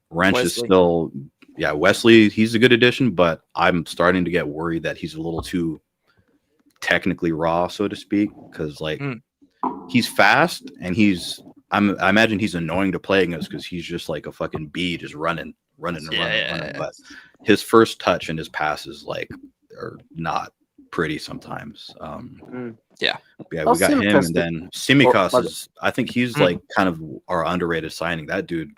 Speaker 4: Wrench is
Speaker 1: Wesley.
Speaker 4: still, Wesley, he's a good addition, but I'm starting to get worried that he's a little too technically raw, so to speak, because like he's fast and I imagine he's annoying to play against because he's just like a fucking bee just running. But his first touch and his passes like are not pretty sometimes. We got him, and then Simicas is. I think he's like kind of our underrated signing. That dude,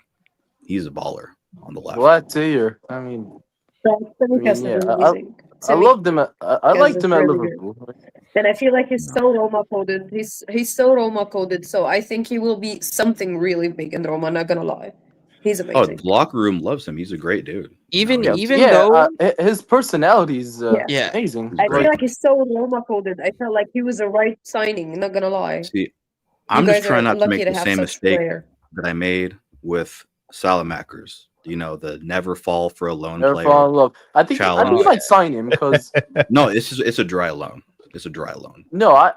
Speaker 4: he's a baller on the left.
Speaker 3: What to you? I mean, I loved him. I liked him at Liverpool.
Speaker 2: And I feel like he's so Roma coded. He's so Roma coded. So I think he will be something really big in Roma. Not gonna lie, he's amazing.
Speaker 4: Oh, the locker room loves him. He's a great dude.
Speaker 1: Even though
Speaker 3: his personality is amazing.
Speaker 2: I feel like he's so Roma coded. I felt like he was a right signing. Not gonna lie.
Speaker 4: See, I'm just trying not to make the same mistake that I made with Salamakers. You know, the never fall for a loan player.
Speaker 3: Fall in love. I think you might sign him because
Speaker 4: no, it's a dry loan. It's a dry loan.
Speaker 3: I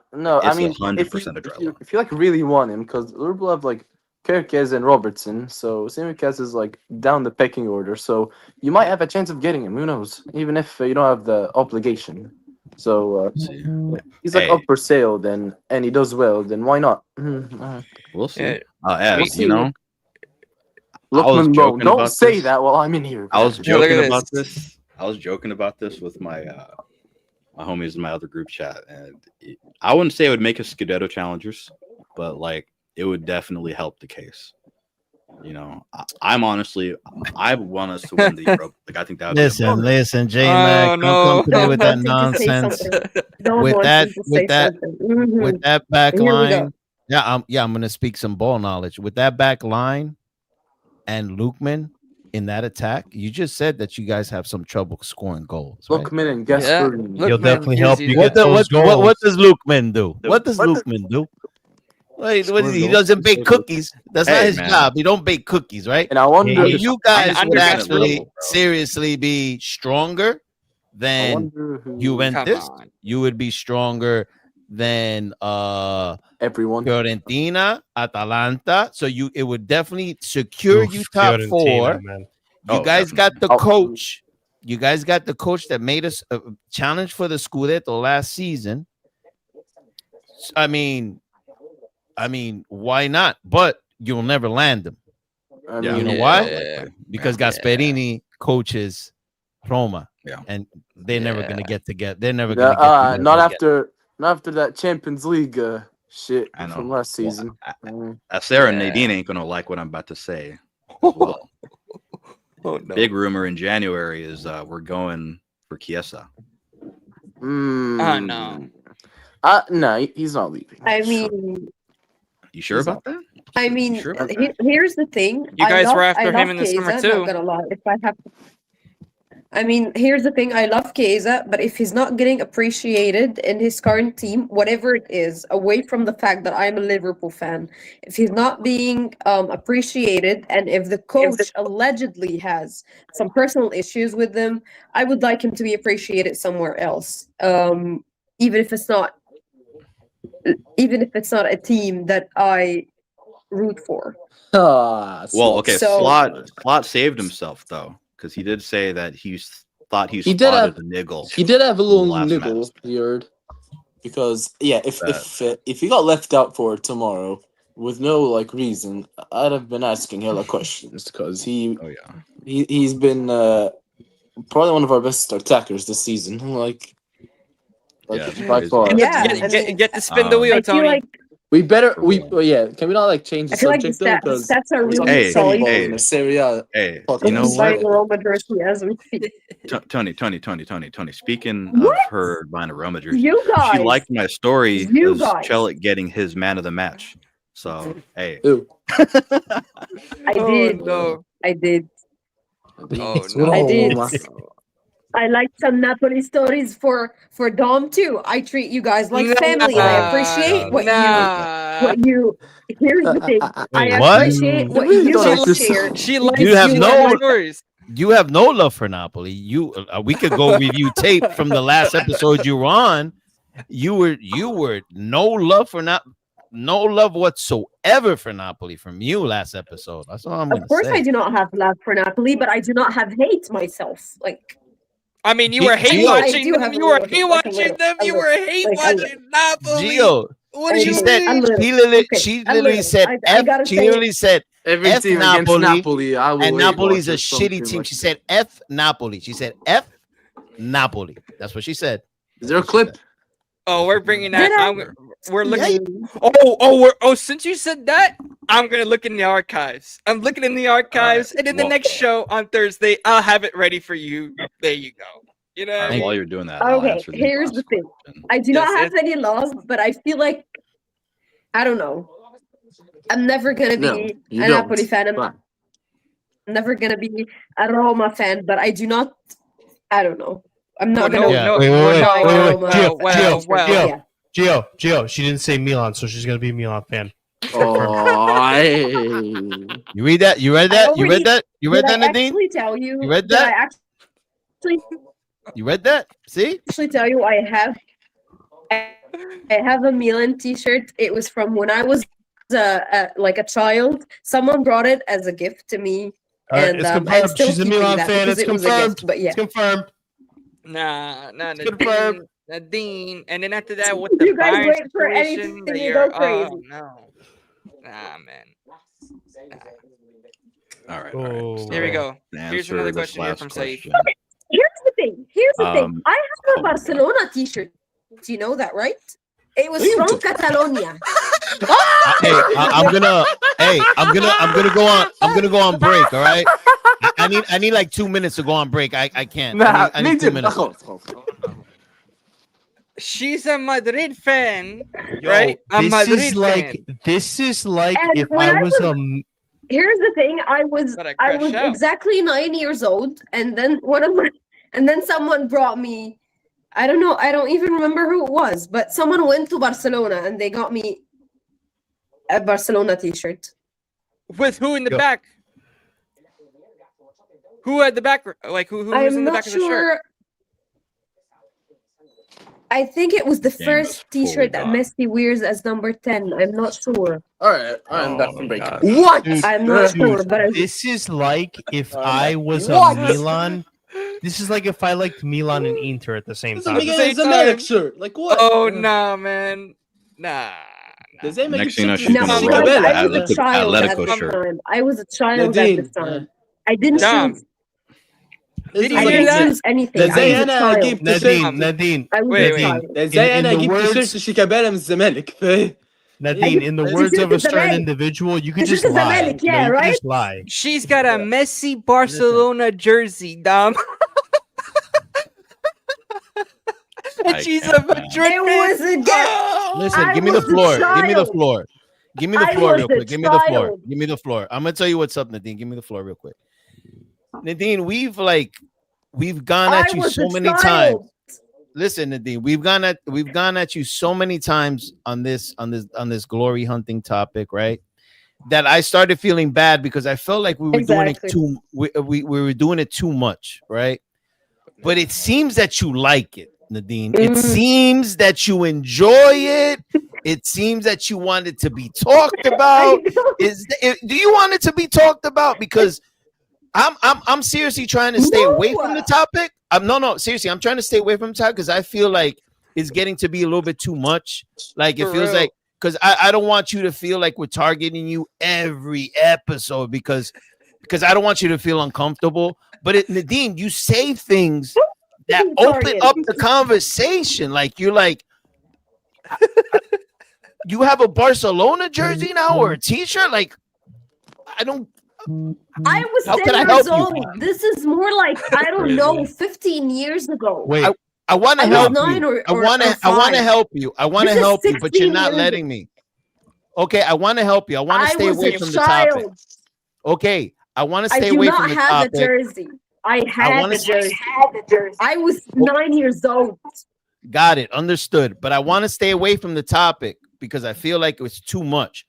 Speaker 3: mean,
Speaker 4: 100% a dry loan.
Speaker 3: If you like really want him, because Liverpool have like Kerkez and Robertson, so Simicas is like down the pecking order. So you might have a chance of getting him. Who knows? Even if you don't have the obligation. So he's like up for sale then, and he does well. Then why not?
Speaker 4: We'll see.
Speaker 3: We'll see.
Speaker 4: You know.
Speaker 3: Don't say that while I'm in here.
Speaker 4: I was joking about this. I was joking about this with my my homies in my other group chat, and I wouldn't say it would make us Scudetto challengers, but like it would definitely help the case. You know, I want us to win the Europa. Like I think that would
Speaker 5: listen, J Mac, don't come play with that nonsense.
Speaker 2: Don
Speaker 5: with
Speaker 2: wants
Speaker 5: that,
Speaker 2: him to say something. Mhm.
Speaker 5: with that back
Speaker 2: Here we go.
Speaker 5: line, I'm gonna speak some ball knowledge with that back line and Lukeman in that attack. You just said that you guys have some trouble scoring goals. Right?
Speaker 3: Lookman and
Speaker 1: Yeah,
Speaker 3: Gasperini.
Speaker 6: He'll
Speaker 1: Lookman
Speaker 6: definitely
Speaker 1: gives
Speaker 6: help
Speaker 1: you
Speaker 6: you
Speaker 1: that.
Speaker 6: get those goals.
Speaker 5: What does Lukeman do? What does
Speaker 3: What
Speaker 5: Lukeman do? Wait,
Speaker 3: Scoring
Speaker 5: he
Speaker 3: goals.
Speaker 5: doesn't bake
Speaker 3: Scoring goals.
Speaker 5: cookies. That's
Speaker 4: Hey,
Speaker 5: not his
Speaker 4: man.
Speaker 5: job. He don't bake cookies, right?
Speaker 3: And I wonder.
Speaker 6: Hey,
Speaker 5: You guys would
Speaker 1: underrated
Speaker 5: actually
Speaker 1: level,
Speaker 4: bro.
Speaker 5: seriously be stronger
Speaker 3: I
Speaker 5: than
Speaker 3: wonder who.
Speaker 1: Come
Speaker 5: Juventus.
Speaker 1: on.
Speaker 5: You would be stronger than
Speaker 3: Everyone.
Speaker 5: Fiorentina, Atalanta. So it would definitely secure
Speaker 6: Oof,
Speaker 5: you top
Speaker 6: Fiorentina,
Speaker 5: four.
Speaker 6: man.
Speaker 5: You
Speaker 4: Oh,
Speaker 5: guys got the
Speaker 3: Oh.
Speaker 5: coach. You guys got the coach that made us challenge for the Scudetto last season. I mean, why not? But you'll never land them.
Speaker 3: I
Speaker 4: Yeah.
Speaker 5: You know
Speaker 3: mean,
Speaker 5: why?
Speaker 1: Yeah.
Speaker 5: Because
Speaker 1: Yeah.
Speaker 5: Gasperini coaches Roma.
Speaker 4: Yeah.
Speaker 5: And they're never
Speaker 1: Yeah.
Speaker 5: gonna get together. They're never
Speaker 3: Yeah,
Speaker 5: gonna get together.
Speaker 3: not after that Champions League shit
Speaker 4: I know.
Speaker 3: from last season.
Speaker 4: Sarah and
Speaker 1: Yeah.
Speaker 4: Nadine ain't gonna like what I'm about to say. As well.
Speaker 1: Oh no.
Speaker 4: Big rumor in January is we're going for Chiesa.
Speaker 1: Oh no.
Speaker 3: No, he's not leaving.
Speaker 2: I mean,
Speaker 4: You sure
Speaker 3: He's
Speaker 4: about that?
Speaker 2: I mean,
Speaker 4: Sure about that?
Speaker 2: here's the thing.
Speaker 1: You guys were
Speaker 2: I
Speaker 1: after him
Speaker 2: love
Speaker 1: in the summer,
Speaker 2: Chiesa,
Speaker 1: too.
Speaker 2: Not gonna lie, if I have. I mean, here's the thing. I love Chiesa, but if he's not getting appreciated in his current team, whatever it is, away from the fact that I'm a Liverpool fan, if he's not being appreciated, and if the coach allegedly has some personal issues with them, I would like him to be appreciated somewhere else. Even if it's not a team that I root for.
Speaker 4: Well, okay.
Speaker 2: So-
Speaker 4: Slot saved himself though, because he did say that he thought he
Speaker 3: He did
Speaker 4: spotted
Speaker 3: have-
Speaker 4: the niggle.
Speaker 3: He did have a little
Speaker 4: Last
Speaker 3: niggle,
Speaker 4: match.
Speaker 3: you heard. Because if he got left out for tomorrow with no like reason, I'd have been asking hella questions because
Speaker 4: Oh yeah.
Speaker 3: he's been probably one of our best attackers this season.
Speaker 4: Yeah, it's
Speaker 3: by
Speaker 4: crazy.
Speaker 3: far.
Speaker 2: Yeah,
Speaker 1: Get to spin the wheel,
Speaker 2: I feel
Speaker 1: Tony.
Speaker 2: like
Speaker 3: Can we not like change the
Speaker 2: I feel like the
Speaker 3: subject though? Because
Speaker 2: stats are
Speaker 3: we're
Speaker 2: really
Speaker 3: talking
Speaker 4: Hey,
Speaker 2: solid.
Speaker 3: football
Speaker 4: hey.
Speaker 3: in the Serie
Speaker 4: Hey,
Speaker 3: Fucking
Speaker 4: you know
Speaker 2: He's
Speaker 3: what?
Speaker 2: buying a Roma jersey as we speak.
Speaker 4: Tony. Speaking
Speaker 2: What?
Speaker 4: of her buying a Roma jersey,
Speaker 2: You guys,
Speaker 4: she liked my story
Speaker 2: You
Speaker 4: of
Speaker 2: guys.
Speaker 4: Chelik getting his man of the match. So hey,
Speaker 3: Ew.
Speaker 2: I
Speaker 1: Oh,
Speaker 2: did.
Speaker 1: no.
Speaker 2: I did.
Speaker 1: Oh
Speaker 3: Roma.
Speaker 2: I did. I like some Napoli stories for Dom too. I treat you guys like family, and I appreciate what you. Here's the thing. I
Speaker 5: Wait, what?
Speaker 2: appreciate what
Speaker 3: really
Speaker 2: you
Speaker 3: don't
Speaker 2: guys
Speaker 3: like this.
Speaker 2: share.
Speaker 1: She likes
Speaker 5: You have no-
Speaker 1: stories.
Speaker 5: You have no love for Napoli. We could go review tape from the last episode you were on. You were no love whatsoever for Napoli from you last episode. That's all I'm gonna
Speaker 2: Of course,
Speaker 5: say.
Speaker 2: I do not have love for Napoli, but I do not have hate myself. Like
Speaker 1: I mean, you
Speaker 5: Gio-
Speaker 1: were hate
Speaker 5: Gio-
Speaker 1: watching
Speaker 2: I do
Speaker 1: them.
Speaker 2: have
Speaker 1: You
Speaker 2: a
Speaker 1: were
Speaker 2: little
Speaker 1: hate
Speaker 2: bit, like a
Speaker 1: watching
Speaker 2: little,
Speaker 1: them.
Speaker 2: a
Speaker 1: You were
Speaker 2: little,
Speaker 1: hate
Speaker 2: like a
Speaker 1: watching Napoli.
Speaker 5: Gio,
Speaker 1: What do
Speaker 5: she
Speaker 1: you
Speaker 5: said
Speaker 1: mean?
Speaker 5: she
Speaker 2: a
Speaker 5: literally
Speaker 2: little.
Speaker 5: said
Speaker 2: I
Speaker 5: F.
Speaker 2: gotta
Speaker 5: She
Speaker 2: say-
Speaker 5: literally said
Speaker 3: Every
Speaker 5: F
Speaker 3: team
Speaker 5: Napoli,
Speaker 3: against Napoli, I will
Speaker 5: and
Speaker 3: hate
Speaker 5: Napoli's a
Speaker 3: watch or something
Speaker 5: shitty team.
Speaker 3: like
Speaker 5: She
Speaker 3: that.
Speaker 5: said F Napoli. She said F Napoli. That's what she said.
Speaker 3: Is there a clip?
Speaker 1: Oh, we're bringing
Speaker 2: Did
Speaker 1: that.
Speaker 2: I?
Speaker 1: We're
Speaker 5: Yeah,
Speaker 1: looking. Since you said that, I'm gonna look in the archives. I'm looking in the archives, and in the
Speaker 4: Well-
Speaker 1: next show on Thursday, I'll have it ready for you. There you go. You know.
Speaker 4: all
Speaker 1: What I
Speaker 4: right,
Speaker 1: mean?
Speaker 4: while you're doing that, I'll
Speaker 2: Okay,
Speaker 4: answer the
Speaker 2: here's the thing.
Speaker 4: question.
Speaker 2: I do
Speaker 1: Yes,
Speaker 2: not have any love, but I feel like I don't know. I'm never gonna
Speaker 3: No,
Speaker 2: be
Speaker 3: you
Speaker 2: a
Speaker 3: don't.
Speaker 2: Napoli fan. I'm
Speaker 3: Fine.
Speaker 2: never gonna be a Roma fan, but I do not. I don't know. I'm not
Speaker 1: no,
Speaker 2: gonna.
Speaker 5: Yeah.
Speaker 1: no,
Speaker 6: Wait,
Speaker 1: no,
Speaker 6: wait,
Speaker 1: no,
Speaker 6: wait,
Speaker 1: well,
Speaker 6: Gio,
Speaker 1: well,
Speaker 6: Gio,
Speaker 1: well.
Speaker 6: Gio. Gio. She didn't say Milan, so she's gonna be a Milan fan.
Speaker 3: Oh, hey.
Speaker 5: You read that? You read that? You read that? You read that,
Speaker 2: Did I
Speaker 5: Nadine?
Speaker 2: actually tell you?
Speaker 5: You read
Speaker 2: Did I
Speaker 5: that? You read that? See?
Speaker 2: actually tell you I have a Milan T-shirt. It was from when I was like a child. Someone brought it as a gift to me,
Speaker 6: All right,
Speaker 2: and
Speaker 6: it's
Speaker 2: I'm
Speaker 6: confirmed.
Speaker 2: still
Speaker 6: She's a
Speaker 2: keeping
Speaker 6: Milan
Speaker 2: that
Speaker 6: fan.
Speaker 2: because
Speaker 6: It's
Speaker 2: it was a
Speaker 6: confirmed.
Speaker 2: gift. But yeah,
Speaker 6: It's confirmed.
Speaker 1: Nah,
Speaker 6: confirmed.
Speaker 1: Nadine, and then after that, with the
Speaker 2: You guys
Speaker 1: Bayern
Speaker 2: wait for
Speaker 1: situation,
Speaker 2: anything
Speaker 1: that
Speaker 2: to
Speaker 1: you're,
Speaker 2: go crazy.
Speaker 1: oh no, nah, man.
Speaker 4: All right.
Speaker 6: Oh.
Speaker 1: Here we go.
Speaker 4: To
Speaker 1: Here's
Speaker 4: answer
Speaker 1: another
Speaker 4: this
Speaker 1: question here
Speaker 4: last
Speaker 1: from Saeed.
Speaker 4: question,
Speaker 2: here's the thing. I have
Speaker 4: oh
Speaker 2: a
Speaker 4: my
Speaker 2: Barcelona T-shirt. Do you know that, right? It was
Speaker 3: What are you
Speaker 2: from
Speaker 3: doing?
Speaker 2: Catalonia.
Speaker 5: I'm gonna go on break. All right. I need like 2 minutes to go on break. I can't. I need 2 minutes.
Speaker 1: She's a Madrid fan,
Speaker 6: Yo,
Speaker 1: right? A
Speaker 6: this
Speaker 1: Madrid
Speaker 6: is like
Speaker 1: fan.
Speaker 6: this is like
Speaker 2: And
Speaker 6: if
Speaker 2: when
Speaker 6: I
Speaker 2: I
Speaker 6: was a
Speaker 2: Here's the thing: I was
Speaker 1: Gotta
Speaker 2: I
Speaker 1: crash
Speaker 2: was
Speaker 1: out.
Speaker 2: exactly 9 years old, and then someone brought me. I don't know. I don't even remember who it was, but someone went to Barcelona and they got me a Barcelona T-shirt.
Speaker 1: With who in the
Speaker 6: Yo.
Speaker 1: back? Who at the back? Like who was
Speaker 2: I'm
Speaker 1: in the
Speaker 2: not
Speaker 1: back of the shirt?
Speaker 2: sure. I think it was the
Speaker 4: Game is
Speaker 2: first
Speaker 4: fully
Speaker 2: T-shirt that
Speaker 4: gone.
Speaker 2: Messi wears as number 10. I'm not sure.
Speaker 3: All right, I'm
Speaker 4: Oh
Speaker 3: back
Speaker 4: my
Speaker 3: from break.
Speaker 4: God.
Speaker 3: What?
Speaker 6: Dude,
Speaker 2: I'm not
Speaker 6: dude,
Speaker 2: sure, but
Speaker 6: this is like if
Speaker 3: Oh,
Speaker 6: I
Speaker 3: man.
Speaker 6: was
Speaker 3: What?
Speaker 6: a Milan. This is like if I liked Milan and Inter at the same
Speaker 3: Doesn't
Speaker 6: time.
Speaker 3: make
Speaker 1: Same
Speaker 3: it Zamalek
Speaker 1: time.
Speaker 3: shirt. Like what?
Speaker 1: Oh nah, man. Nah.
Speaker 3: The Zamalek
Speaker 4: Next thing you know,
Speaker 3: shirt
Speaker 4: she's
Speaker 3: is
Speaker 1: gonna
Speaker 2: no,
Speaker 1: roll
Speaker 2: because
Speaker 1: the
Speaker 2: I was a child at
Speaker 4: Atletico
Speaker 2: this
Speaker 4: shirt.
Speaker 2: time. I was a child at
Speaker 3: Nadine,
Speaker 2: this time. I didn't
Speaker 1: Dom,
Speaker 2: choose.
Speaker 1: Did you
Speaker 2: I
Speaker 1: hear
Speaker 2: didn't
Speaker 1: that?
Speaker 2: choose anything. I
Speaker 3: زي
Speaker 2: was a
Speaker 3: انا
Speaker 2: child.
Speaker 3: جبت تيشيرت
Speaker 6: Nadine,
Speaker 2: I was
Speaker 1: Wait,
Speaker 2: a
Speaker 1: wait.
Speaker 2: child.
Speaker 3: زي انا
Speaker 6: in the
Speaker 3: جبت
Speaker 6: words-
Speaker 3: تيشيرت شيكابالا من الزمالك فاهم؟
Speaker 6: Nadine, in the
Speaker 3: This
Speaker 6: words
Speaker 2: is
Speaker 6: of a
Speaker 2: the
Speaker 6: certain
Speaker 2: Zamalek.
Speaker 6: individual, you could
Speaker 2: This is
Speaker 6: just
Speaker 2: the
Speaker 6: lie.
Speaker 2: Zamalek,
Speaker 6: You know,
Speaker 2: yeah,
Speaker 6: you could
Speaker 2: right?
Speaker 6: just lie.
Speaker 1: She's got a Messi Barcelona jersey, Dom. And
Speaker 4: I
Speaker 1: she's a
Speaker 4: can't, man.
Speaker 1: Madrid
Speaker 2: It
Speaker 1: fan.
Speaker 2: was a gift.
Speaker 1: Oh!
Speaker 5: Listen,
Speaker 2: I
Speaker 5: give me the
Speaker 2: was a
Speaker 5: floor. Give me the
Speaker 2: child.
Speaker 5: floor. Give me the
Speaker 2: I
Speaker 5: floor
Speaker 2: was
Speaker 5: real
Speaker 2: a
Speaker 5: quick. Give me the floor.
Speaker 2: child.
Speaker 5: Give me the floor. I'm gonna tell you what's up, Nadine. Give me the floor real quick. Nadine, we've gone
Speaker 2: I
Speaker 5: at you
Speaker 2: was
Speaker 5: so
Speaker 2: a
Speaker 5: many
Speaker 2: child.
Speaker 5: times. Listen, Nadine, we've gone at you so many times on this glory hunting topic, right? That I started feeling bad because I felt like we were doing it
Speaker 2: Exactly.
Speaker 5: we were doing it too much, right? But it seems that you like it, Nadine. It
Speaker 2: Mm.
Speaker 5: seems that you enjoy it. It seems that you want it to be talked about. Do you want it to be talked about? Because I'm seriously trying to stay away from the topic. Seriously, I'm trying to stay away from the topic because I feel like it's getting to be a little bit too much. Like it
Speaker 1: For
Speaker 5: feels
Speaker 1: real.
Speaker 5: like because I don't want you to feel like we're targeting you every episode because I don't want you to feel uncomfortable. But Nadine, you say things that open up the conversation. Like you're like, you have a Barcelona jersey now or a T-shirt? Like, I don't.
Speaker 2: I was
Speaker 5: How
Speaker 2: 10
Speaker 5: can I
Speaker 2: years
Speaker 5: help you?
Speaker 2: old. This is more like, I don't know, 15 years ago.
Speaker 6: Wait,
Speaker 5: I want to
Speaker 2: I was
Speaker 5: help
Speaker 2: 9
Speaker 5: you.
Speaker 2: or
Speaker 5: I want to
Speaker 2: 5.
Speaker 5: help you. I want to
Speaker 2: This is
Speaker 5: help you, but you're
Speaker 2: 16
Speaker 5: not
Speaker 2: years
Speaker 5: letting me. Okay, I want to help you. I want to
Speaker 2: I
Speaker 5: stay
Speaker 2: was
Speaker 5: away
Speaker 2: a
Speaker 5: from the topic.
Speaker 2: child.
Speaker 5: Okay, I want to
Speaker 2: I
Speaker 5: stay
Speaker 2: do
Speaker 5: away
Speaker 2: not
Speaker 5: from the
Speaker 2: have
Speaker 5: topic.
Speaker 2: the jersey. I had
Speaker 5: wanna
Speaker 2: the jersey. I was 9 years old.
Speaker 5: Got it. Understood. But I want to stay away from the topic because I feel like it's too much.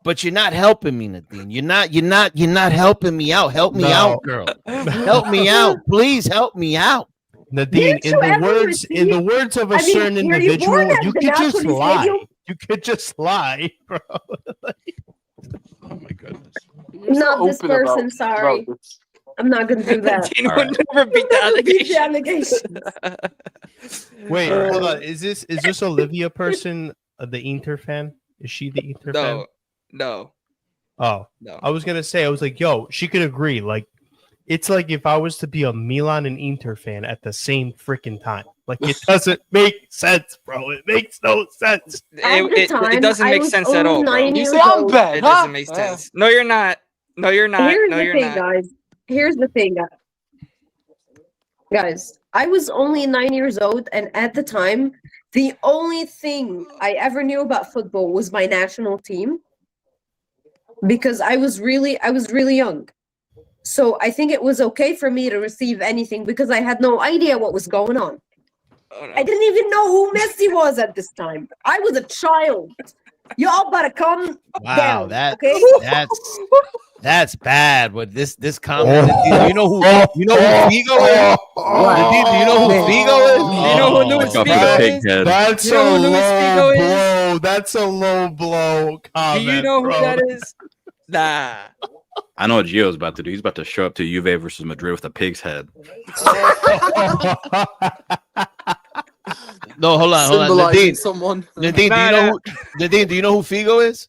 Speaker 5: But you're not helping me, Nadine. You're not helping me out. Help me out, girl. Help me out. Please help me out.
Speaker 6: Nadine,
Speaker 2: Didn't you ever
Speaker 6: in the words of a
Speaker 2: I mean,
Speaker 6: certain
Speaker 2: were you
Speaker 6: individual,
Speaker 2: born at
Speaker 6: you
Speaker 2: the
Speaker 6: could just
Speaker 2: Napoli
Speaker 6: lie.
Speaker 2: Stadium?
Speaker 6: You could just lie, bro.
Speaker 4: Oh my goodness.
Speaker 2: Not this person, sorry. I'm not gonna do that.
Speaker 1: Nadine
Speaker 4: All
Speaker 1: would never beat the
Speaker 2: Beat the
Speaker 1: allegation.
Speaker 6: Wait, hold on. Is this Olivia person the Inter fan? Is she the Inter fan?
Speaker 1: No.
Speaker 6: Oh,
Speaker 1: No.
Speaker 6: I was gonna say, I was like, yo, she could agree. Like, it's like if I was to be a Milan and Inter fan at the same freaking time. Like, it doesn't make sense, bro. It makes no sense.
Speaker 1: It doesn't make sense at all, bro.
Speaker 2: You
Speaker 3: say I'm bad,
Speaker 1: It doesn't make sense. No, you're not. No, you're not.
Speaker 2: Here's
Speaker 1: No,
Speaker 2: the
Speaker 1: you're
Speaker 2: thing,
Speaker 1: not.
Speaker 2: guys. Here's the thing, guys. I was only 9 years old, and at the time, the only thing I ever knew about football was my national team, because I was really young. So I think it was okay for me to receive anything because I had no idea what was going on.
Speaker 1: Oh, no.
Speaker 2: I didn't even know who Messi was at this time. I was a child. Y'all better come
Speaker 5: Wow,
Speaker 2: down, okay?
Speaker 5: that's bad. But this comment, Nadine, you know who Figo is? Nadine, do you know who Figo is?
Speaker 1: Do you know who Luis
Speaker 4: Look up
Speaker 1: Figo
Speaker 4: the pig
Speaker 1: is?
Speaker 4: head.
Speaker 6: That's
Speaker 1: You know
Speaker 6: a
Speaker 1: who Luis Figo
Speaker 6: low
Speaker 1: is?
Speaker 6: blow. That's a low blow comment.
Speaker 1: Do you know who
Speaker 6: bro.
Speaker 1: that is? Nah.
Speaker 4: I know what Gio's about to do. He's about to show up to Juve versus Madrid with a pig's head.
Speaker 5: No, hold on.
Speaker 3: Symbolizing
Speaker 5: Nadine,
Speaker 3: someone.
Speaker 5: Nadine, do you know who Figo is?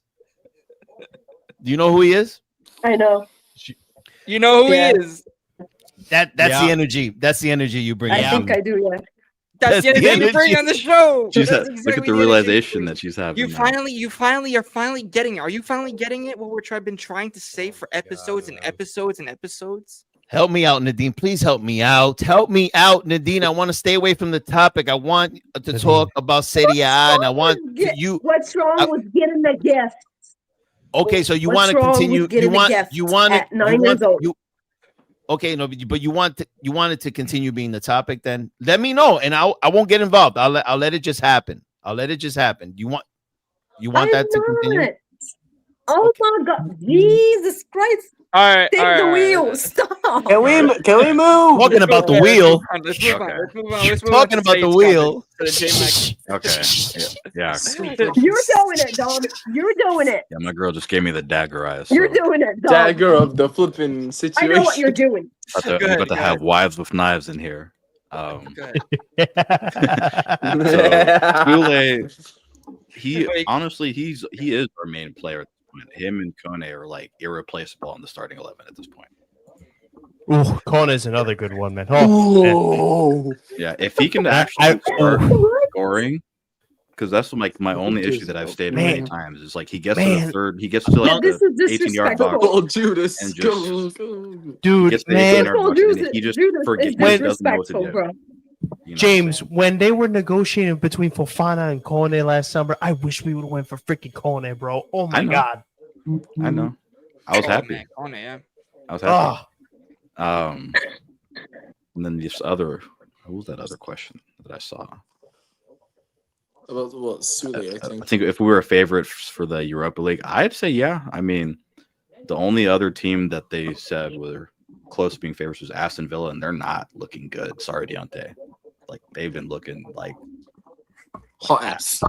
Speaker 5: Do you know who he is?
Speaker 2: I know.
Speaker 1: You know who
Speaker 2: Yeah.
Speaker 1: he is.
Speaker 5: That's
Speaker 6: Yeah.
Speaker 5: the energy. That's the energy you bring.
Speaker 2: I
Speaker 5: out.
Speaker 2: think I do, yeah.
Speaker 1: That's the
Speaker 5: That's the
Speaker 1: energy you bring
Speaker 5: energy.
Speaker 1: on the show.
Speaker 4: She's
Speaker 1: That's
Speaker 4: look
Speaker 1: exactly
Speaker 4: at the
Speaker 1: energy
Speaker 4: realization
Speaker 1: you
Speaker 4: that she's having.
Speaker 1: You
Speaker 4: now.
Speaker 1: finally are getting it. Are you finally getting it? What been trying to say for episodes and episodes and episodes?
Speaker 5: Help me out, Nadine. Please help me out. Help me out, Nadine. I want to stay away from the topic. I want to talk about Serie A, and I want you.
Speaker 7: What's wrong with getting a gift?
Speaker 5: Okay, so you
Speaker 7: What's
Speaker 5: want to
Speaker 7: wrong
Speaker 5: continue.
Speaker 7: with getting a gift at 9 years old?
Speaker 5: Okay, no, but you want it to continue being the topic. Then let me know, and I won't get involved. I'll let it just happen. I'll let it just happen. You want that to continue?
Speaker 7: Oh my God, Jesus Christ!
Speaker 1: All right,
Speaker 7: Take
Speaker 1: all right,
Speaker 7: the
Speaker 1: all right.
Speaker 7: wheel. Stop.
Speaker 3: Can we move?
Speaker 5: Talking about the wheel.
Speaker 1: Let's move on. Let's move on.
Speaker 5: Talking about the wheel.
Speaker 4: Okay. Yeah.
Speaker 7: You're doing it, dog. You're doing it.
Speaker 4: Yeah, my girl just gave me the dagger eyes.
Speaker 7: You're doing it, dog.
Speaker 3: Dagger of the flipping situation.
Speaker 7: I know what you're doing.
Speaker 4: We're about to have wives with knives in here. So Soule, he is our main player. Him and Kone are like irreplaceable in the starting 11 at this point.
Speaker 6: Ooh, Kone is another good one, man. Oh,
Speaker 4: yeah, if he can actually start scoring, because that's like my only issue that I've stated many times is like he gets to the third, he gets to like the 18-yard box.
Speaker 3: Oh, Judas,
Speaker 4: and just,
Speaker 6: dude, man,
Speaker 4: he just forgets. He doesn't know what to do.
Speaker 7: Bro.
Speaker 4: You know
Speaker 6: James, when they were negotiating between Fofana and Kone last summer, I wish we would have went for freaking Kone, bro. Oh my God.
Speaker 4: I know. I was happy.
Speaker 1: Man. Yeah.
Speaker 4: I was happy. And then this other, what was that other question that I saw?
Speaker 3: About what Soule, I think
Speaker 4: if we were a favorite for the Europa League, I'd say yeah. I mean, the only other team that they said were close to being favorites was Aston Villa, and they're not looking good. Sorry, Deontay. Like they've been looking like
Speaker 3: hot ass.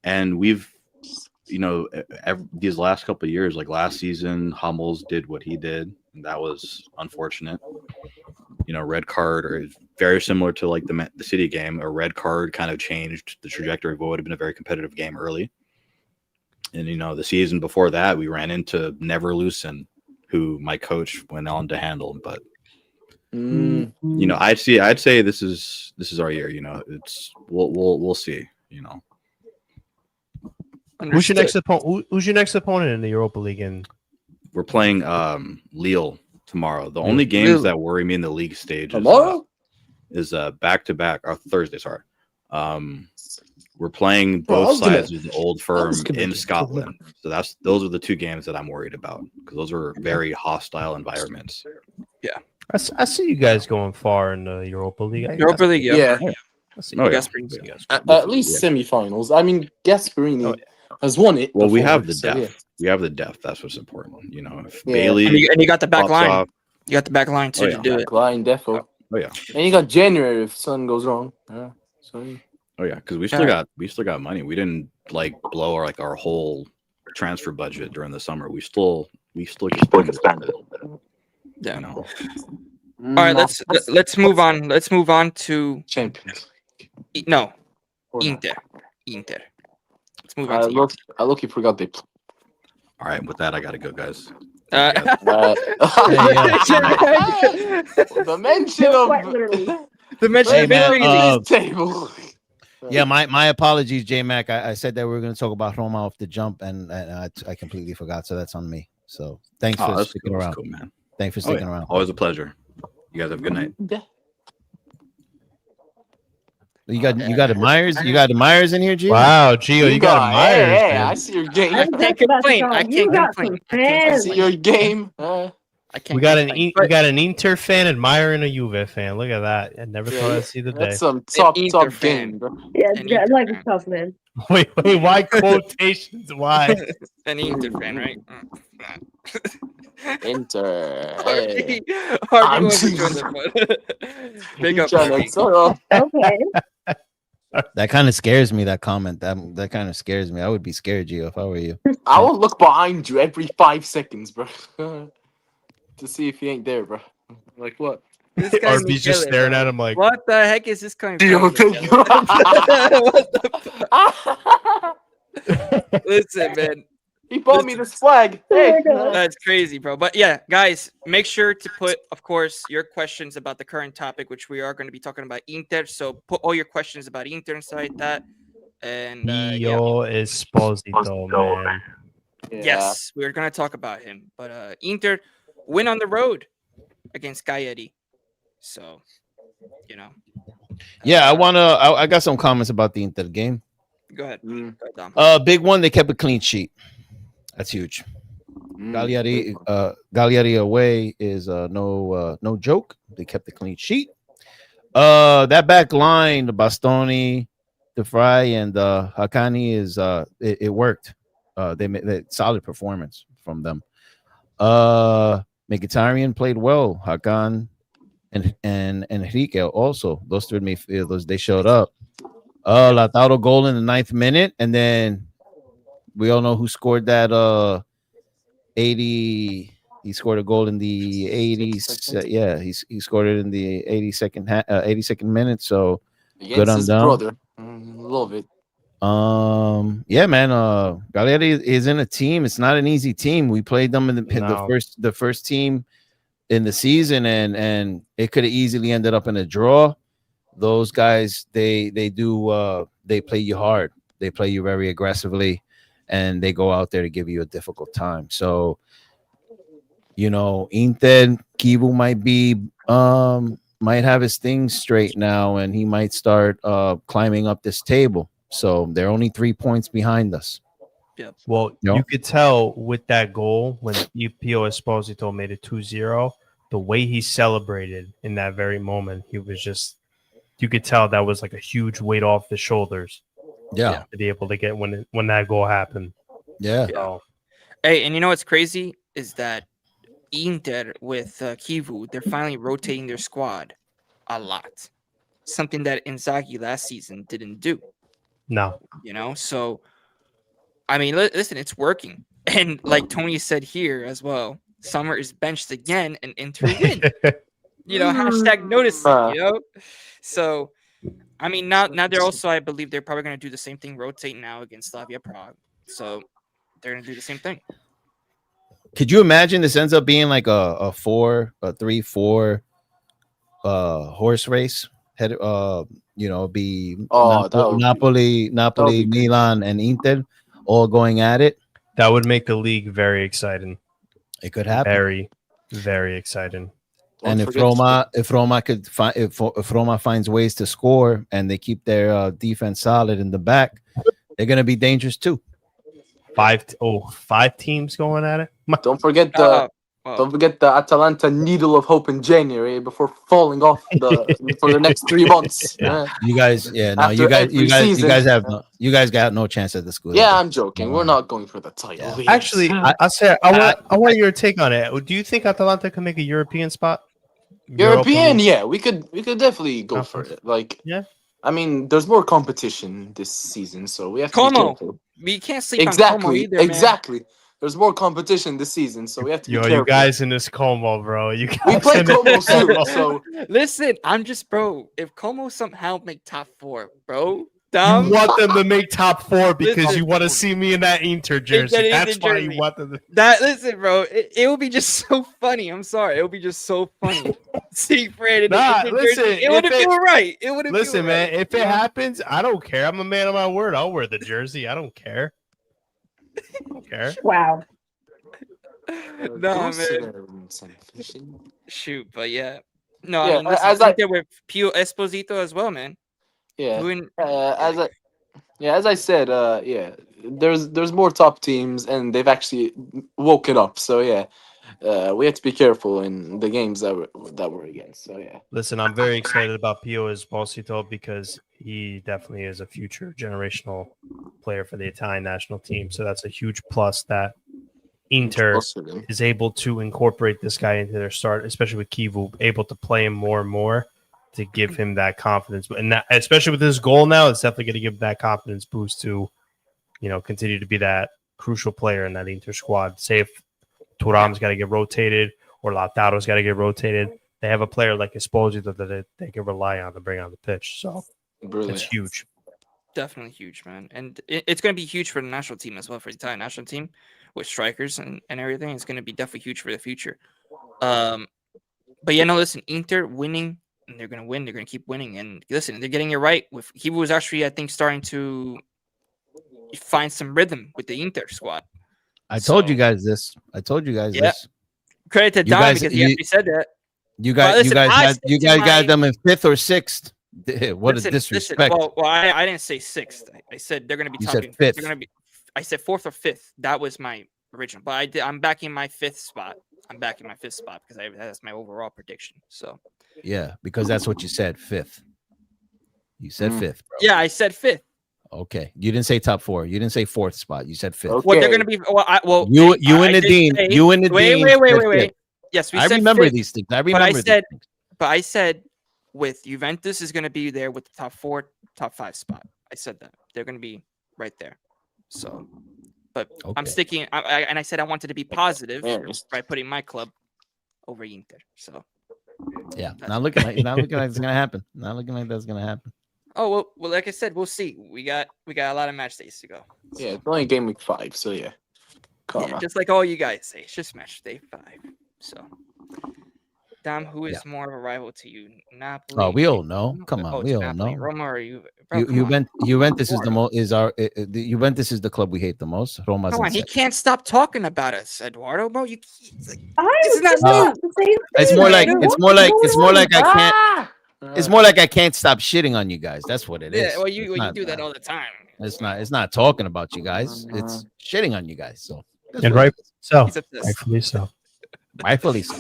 Speaker 4: And we've, these last couple of years, like last season, Hummels did what he did, and that was unfortunate. Red card, or very similar to like the City game. A red card kind of changed the trajectory of what would have been a very competitive game early. And the season before that, we ran into Neverlusen, who my coach went on to handle. But I'd say this is our year. It's we'll see.
Speaker 6: Who's your next opponent? Who's your next opponent in the Europa League? And
Speaker 4: we're playing Lille tomorrow. The only games that worry me in the league stage
Speaker 3: tomorrow
Speaker 4: is back to back or Thursday. Sorry, we're playing both sides of the old firm in Scotland. So those are the two games that I'm worried about because those are very hostile environments. Yeah,
Speaker 6: I see you guys going far in the Europa League.
Speaker 1: Europa League, yeah.
Speaker 3: At least semifinals. I mean, Gasperini has won it.
Speaker 4: Well, we have the depth. We have the depth. That's what's important. If Bailey
Speaker 1: and you got the back line. You got the back line too to do it.
Speaker 3: Line, defo.
Speaker 4: Oh yeah.
Speaker 3: And you got January if something goes wrong. Yeah.
Speaker 4: Oh yeah, because we still got money. We didn't like blow our whole transfer budget during the summer. We still expanded a little bit.
Speaker 1: Yeah. All right, let's move on. Let's move on to
Speaker 3: Champions.
Speaker 1: No, Inter. Let's move on.
Speaker 3: I look, you forgot they.
Speaker 4: All right, with that, I gotta go, guys.
Speaker 3: The mention of
Speaker 1: the mention
Speaker 3: table.
Speaker 5: Yeah, my apologies, J Mac. I said that we were going to talk about Roma off the jump, and I completely forgot. So that's on me. So thanks for sticking around,
Speaker 4: cool, man.
Speaker 5: Thanks for sticking around.
Speaker 4: Always a pleasure. You guys have a good night.
Speaker 5: You got the Myers. You got the Myers in here, Gio.
Speaker 6: Wow, Gio, you got Myers.
Speaker 3: Hey, I see your game.
Speaker 1: I can't complain.
Speaker 3: I see your game.
Speaker 6: We got an Inter fan admiring a Juve fan. Look at that. I never thought I'd see the day.
Speaker 3: That's some top game, bro.
Speaker 7: Yeah, life is tough, man.
Speaker 6: Wait, why quotations? Why?
Speaker 1: An Inter fan, right?
Speaker 3: Inter.
Speaker 1: Hey.
Speaker 3: I'm
Speaker 1: Big up.
Speaker 7: Okay.
Speaker 5: That kind of scares me. That comment. That kind of scares me. I would be scared, Gio, if I were you.
Speaker 3: I will look behind you every 5 seconds, bro, to see if he ain't there, bro. Like what?
Speaker 1: This guy's
Speaker 6: RB's just staring at him like,
Speaker 1: what the heck is this coming from? Listen, man.
Speaker 3: He bought me this flag. Hey.
Speaker 1: That's crazy, bro. But yeah, guys, make sure to put, of course, your questions about the current topic, which we are going to be talking about Inter. So put all your questions about Inter inside that. And
Speaker 6: Esposito, man.
Speaker 3: Yeah.
Speaker 1: Yes, we're going to talk about him. But Inter, win on the road against Cagliari. So,
Speaker 5: Yeah, I got some comments about the Inter game.
Speaker 1: Go ahead. Go ahead, Dom.
Speaker 5: Big one, they kept a clean sheet. That's huge. Cagliari away is no joke. They kept the clean sheet. That back line, the Bastoni, the Fry, and Hakani is it worked. They made a solid performance from them. Mkhitaryan played well. Hakan and Enrique also. Those three midfielders, they showed up. Lautaro goal in the 9th minute, and then we all know who scored that 80. He scored a goal in the 80s. Yeah, he scored it in the 82nd minute. So
Speaker 3: Against
Speaker 5: good on
Speaker 3: his
Speaker 5: them.
Speaker 3: brother. Love it.
Speaker 5: Yeah, man. Cagliari is in a team. It's not an easy team. We played them in the first team in the season, and it could have easily ended up in a draw. Those guys, they play you hard. They play you very aggressively, and they go out there to give you a difficult time. So, Inter Kivu might have his things straight now, and he might start climbing up this table. So they're only 3 points behind us.
Speaker 1: Yeah.
Speaker 6: Well, you could tell with that goal when Pio Esposito made it 2-0, the way he celebrated in that very moment, he was just, you could tell that was like a huge weight off his shoulders.
Speaker 5: Yeah.
Speaker 6: To be able to get when that goal happened.
Speaker 5: Yeah.
Speaker 6: So,
Speaker 1: Hey, and you know what's crazy is that Inter with Kivu, they're finally rotating their squad a lot. Something that Inzaghi last season didn't do.
Speaker 6: no.
Speaker 1: So I mean, listen, it's working. And like Tony said here as well, Summer is benched again and Inter win. Hashtag noticing, So I mean, now they're also, I believe they're probably going to do the same thing, rotate now against Slavia Prague. So they're going to do the same thing.
Speaker 5: Could you imagine this ends up being like a 3-4 horse race? Be Napoli, Milan, and Inter all going at it.
Speaker 6: That would make the league very exciting.
Speaker 5: It could happen.
Speaker 6: Very, very exciting.
Speaker 5: And if Roma finds ways to score and they keep their defense solid in the back, they're going to be dangerous too.
Speaker 6: 5 teams going at it.
Speaker 3: Don't forget the Atalanta needle of hope in January before falling off for the next 3 months.
Speaker 5: You guys got no chance at the school.
Speaker 3: Yeah, I'm joking. We're not going for the title.
Speaker 6: Yeah. Actually, I want your take on it. Do you think Atalanta can make a European spot?
Speaker 3: European, yeah, we could definitely go for it. I mean, there's more competition this season, so we have to be careful.
Speaker 1: We can't sleep on Como either,
Speaker 3: exactly. Man. There's more competition this season, so we have to be careful.
Speaker 6: You guys in this Como, bro.
Speaker 3: We play Como soon, so
Speaker 1: listen, I'm just, bro. If Como somehow make top 4, bro,
Speaker 6: you want them to make top 4 because you want to see me in that Inter jersey. That's why you want them to.
Speaker 1: Listen, bro. It will be just so funny. I'm sorry. It will be just so funny. See, Fred.
Speaker 6: Listen,
Speaker 1: it wouldn't feel right. It wouldn't.
Speaker 6: Listen, man. If it happens, I don't care. I'm a man of my word. I'll wear the jersey. I don't care.
Speaker 2: Wow.
Speaker 1: No, man. Shoot, but yeah. No,
Speaker 3: yeah,
Speaker 1: I mean, as I there with Pio Esposito as well, man.
Speaker 3: Yeah. As I said, there's more top teams and they've actually woken up. So yeah, we have to be careful in the games that we're against. So yeah.
Speaker 6: Listen, I'm very excited about Pio Esposito because he definitely is a future generational player for the Italian national team. So that's a huge plus that Inter is able to incorporate this guy into their start, especially with Kivu, able to play him more and more to give him that confidence. And that, especially with this goal now, it's definitely going to give that confidence boost to, continue to be that crucial player in that Inter squad. Say if Thuram's got to get rotated or Lautaro's got to get rotated, they have a player like Esposito that they can rely on to bring on the pitch. So it's huge.
Speaker 1: Definitely huge, man. And it's going to be huge for the national team as well, for the Italian national team with strikers and everything. It's going to be definitely huge for the future. But listen, Inter winning, and they're going to win. They're going to keep winning. And listen, they're getting it right. He was actually, I think, starting to find some rhythm with the Inter squad.
Speaker 5: I told you guys this.
Speaker 1: Credit to
Speaker 5: You
Speaker 1: Dom
Speaker 5: guys-
Speaker 1: because he
Speaker 5: you-
Speaker 1: actually said that.
Speaker 5: You
Speaker 1: Well,
Speaker 5: guys,
Speaker 1: listen, I said
Speaker 5: you
Speaker 1: to
Speaker 5: guys got
Speaker 1: my-
Speaker 5: them in 5th or 6th. What
Speaker 1: Listen,
Speaker 5: a disrespect!
Speaker 1: Well, I didn't say 6th. I said they're going to be
Speaker 5: You said
Speaker 1: talking.
Speaker 5: 5th.
Speaker 1: They're going to be. I said 4th or 5th. That was my original. But I'm backing my 5th spot. I'm backing my 5th spot because that's my overall prediction. So
Speaker 5: Yeah, because that's what you said. 5th. You said 5th. Bro.
Speaker 1: yeah, I said 5th.
Speaker 5: Okay. You didn't say top 4. You didn't say 4th spot. You said 5th.
Speaker 3: Okay.
Speaker 1: What they're going to be? Well,
Speaker 5: You
Speaker 1: I
Speaker 5: and
Speaker 1: did
Speaker 5: Nadine.
Speaker 1: say-
Speaker 5: You and Nadine.
Speaker 1: Wait.
Speaker 5: said 5th.
Speaker 1: Yes, we
Speaker 5: I
Speaker 1: said
Speaker 5: remember
Speaker 1: 5th,
Speaker 5: these things. I
Speaker 1: But
Speaker 5: remember.
Speaker 1: I
Speaker 5: these
Speaker 1: said,
Speaker 5: things.
Speaker 1: but I said, with Juventus is going to be there with the top 4, top 5 spot. I said that they're going to be right there. So, but I'm
Speaker 5: Okay.
Speaker 1: sticking. And I said I wanted to be positive
Speaker 3: Yes.
Speaker 1: by putting my club over Inter. So,
Speaker 5: Yeah. Not looking like it's gonna happen. Not looking like that's gonna happen.
Speaker 1: well, like I said, we'll see. We got a lot of match days to go.
Speaker 3: Yeah, it's only game week 5, so yeah. Calm
Speaker 1: Yeah,
Speaker 3: out.
Speaker 1: just like all you guys say, it's just match day 5. So, Dom, who is more of a rival to you, Napoli?
Speaker 5: Oh, we all know. Come on,
Speaker 1: it's
Speaker 5: we all
Speaker 1: Napoli,
Speaker 5: know.
Speaker 1: Roma or Juve? Bro, come on.
Speaker 5: Juventus is the most. The Juventus is the club we hate the most. Roma's
Speaker 1: Come
Speaker 5: in
Speaker 1: on, he
Speaker 5: second.
Speaker 1: can't stop talking about us, Eduardo. Bro, it's like,
Speaker 2: I
Speaker 1: It's
Speaker 2: was
Speaker 1: not
Speaker 2: just
Speaker 1: me.
Speaker 2: saying the same
Speaker 5: It's
Speaker 2: thing.
Speaker 5: more like
Speaker 2: There
Speaker 5: it's
Speaker 2: was
Speaker 5: more like
Speaker 2: no
Speaker 5: it's more
Speaker 2: one.
Speaker 5: like I can't.
Speaker 3: Ah!
Speaker 5: It's more like I can't stop shitting on you guys. That's what it is.
Speaker 1: yeah. Well, you
Speaker 5: It's not,
Speaker 1: do that all the time.
Speaker 5: It's not. It's not talking about you guys. It's shitting on you guys. So that's
Speaker 6: And
Speaker 5: what it
Speaker 6: right,
Speaker 5: is.
Speaker 6: so
Speaker 1: He's obsessed.
Speaker 6: rightfully so.
Speaker 5: Rightfully so.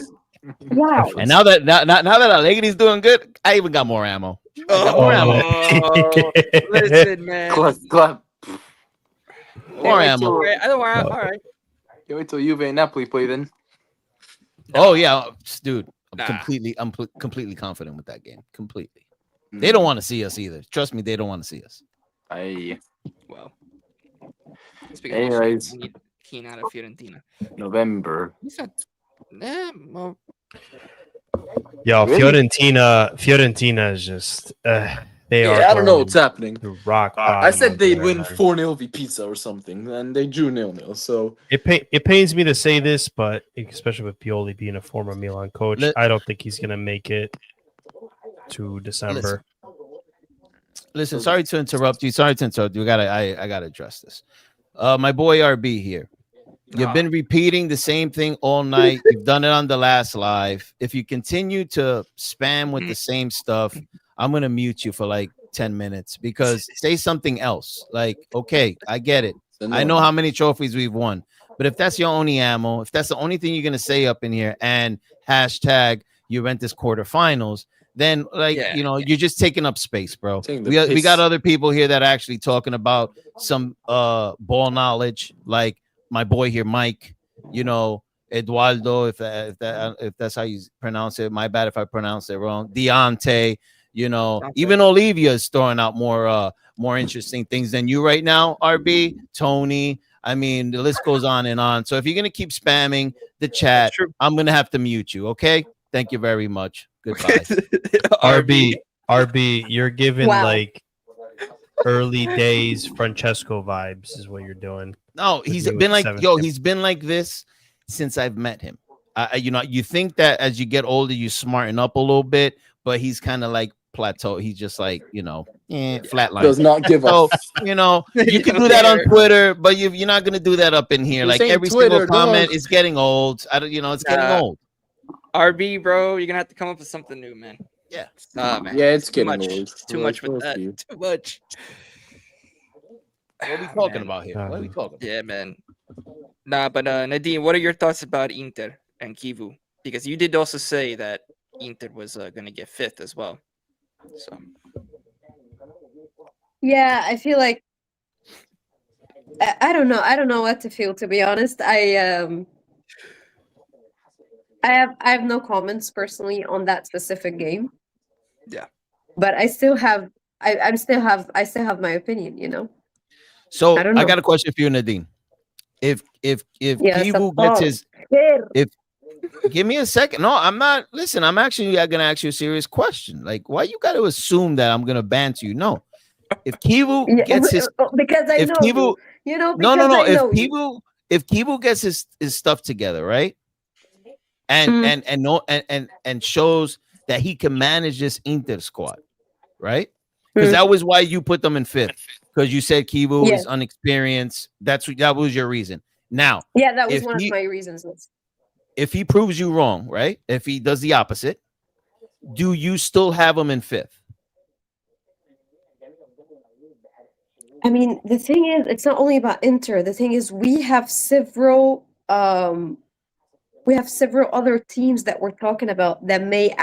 Speaker 2: Wow.
Speaker 5: And now that Allegri's doing good, I even got more ammo. I got more ammo.
Speaker 1: Oh, listen, man.
Speaker 3: Clap.
Speaker 5: More
Speaker 3: Wait
Speaker 5: ammo.
Speaker 1: All right, I don't worry. All right.
Speaker 3: Can't wait till Juve and Napoli play then.
Speaker 5: Oh yeah, dude.
Speaker 1: Nah.
Speaker 5: I'm completely confident with that game. Completely. They don't want to see us either. Trust me, they don't want to see us.
Speaker 3: Aye.
Speaker 1: Well, speaking of which,
Speaker 3: Anyways.
Speaker 1: we need Keen out of Fiorentina.
Speaker 3: November.
Speaker 1: He's not. Yeah, well,
Speaker 6: Yo,
Speaker 3: Really?
Speaker 6: Fiorentina is just they are.
Speaker 3: Yeah, I don't know
Speaker 6: going
Speaker 3: what's happening.
Speaker 6: to rock.
Speaker 3: I
Speaker 6: bottom
Speaker 3: said
Speaker 6: over
Speaker 3: they'd
Speaker 6: there,
Speaker 3: win
Speaker 6: man.
Speaker 3: 4-0 v Pizza or something, and they drew 0-0. So
Speaker 6: It pains me to say this, but especially with Pioli being a former Milan coach,
Speaker 5: Let-
Speaker 6: I don't think he's gonna make it to December.
Speaker 5: Listen, sorry to interrupt you. I gotta address this. My boy RB here. You've been repeating the same thing all night. You've done it on the last live. If you continue to spam with the same stuff, I'm gonna mute you for like 10 minutes because say something else. Like, okay, I get it. I know how many trophies we've won, but if that's your only ammo, if that's the only thing you're gonna say up in here, and hashtag Juventus quarterfinals, then you're just taking up space, bro.
Speaker 3: Taking the
Speaker 5: We got
Speaker 3: piss.
Speaker 5: other people here that are actually talking about some ball knowledge, like my boy here, Mike. Eduardo, if that's how you pronounce it. My bad if I pronounce it wrong. Deontay, even Olivia is throwing out more interesting things than you right now. RB, Tony. I mean, the list goes on and on. So if you're gonna keep spamming the chat, I'm gonna have to mute you. Okay? Thank you very much. Goodbye.
Speaker 6: RB, you're giving
Speaker 2: Wow.
Speaker 6: like early days Francesco vibes, is what you're doing.
Speaker 5: No,
Speaker 6: With
Speaker 5: he's
Speaker 6: me with
Speaker 5: been
Speaker 6: the
Speaker 5: like,
Speaker 6: seventh.
Speaker 5: he's been like this since I've met him. You think that as you get older, you smarten up a little bit, but he's kind of like plateau. He's just like, flatline.
Speaker 3: does not give
Speaker 5: So,
Speaker 3: a
Speaker 5: you can do that on Twitter, but you're not gonna do that up in here.
Speaker 3: This
Speaker 5: Like
Speaker 3: ain't
Speaker 5: every
Speaker 3: Twitter,
Speaker 5: single comment
Speaker 3: dog.
Speaker 5: is getting old. It's getting old.
Speaker 1: RB, bro, you're gonna have to come up with something new, man.
Speaker 5: Yeah.
Speaker 1: Man.
Speaker 3: Yeah, it's
Speaker 1: Too
Speaker 3: getting
Speaker 1: much.
Speaker 3: old.
Speaker 1: Too
Speaker 3: Like
Speaker 1: much with
Speaker 3: most
Speaker 1: that.
Speaker 3: of you.
Speaker 1: Too much.
Speaker 5: What are we talking
Speaker 1: Man.
Speaker 5: about here? What are we talking about?
Speaker 1: Yeah, man. Nah, but Nadine, what are your thoughts about Inter and Kivu? Because you did also say that Inter was gonna get 5th as well. So
Speaker 2: Yeah, I feel like I don't know. I don't know what to feel, to be honest. I have no comments personally on that specific game.
Speaker 1: Yeah.
Speaker 2: But I still have I still have my opinion.
Speaker 5: So
Speaker 2: I don't
Speaker 5: I
Speaker 2: know.
Speaker 5: got a question for you, Nadine. If
Speaker 2: Yes,
Speaker 5: Kivu
Speaker 2: of
Speaker 5: gets
Speaker 2: course.
Speaker 5: his give me a second. No, I'm not. Listen, I'm actually gonna ask you a serious question. Like, why you got to assume that I'm gonna banter you? No, if Kivu
Speaker 2: Yeah,
Speaker 5: gets his,
Speaker 2: because I
Speaker 5: if
Speaker 2: know
Speaker 5: Kivu,
Speaker 2: you know,
Speaker 5: no,
Speaker 2: because I
Speaker 5: if
Speaker 2: know you.
Speaker 5: Kivu gets his stuff together, right, and shows that he can manage this Inter squad, right? Because that was why you put them in 5th, because you said Kivu
Speaker 2: Yeah.
Speaker 5: is unexperienced. That was your reason. Now,
Speaker 2: Yeah, that was
Speaker 5: if
Speaker 2: one
Speaker 5: he-
Speaker 2: of my reasons.
Speaker 5: if he proves you wrong, right? If he does the opposite, do you still have him in 5th?
Speaker 2: I mean, the thing is, it's not only about Inter. The thing is, we have several other teams that we're talking about that may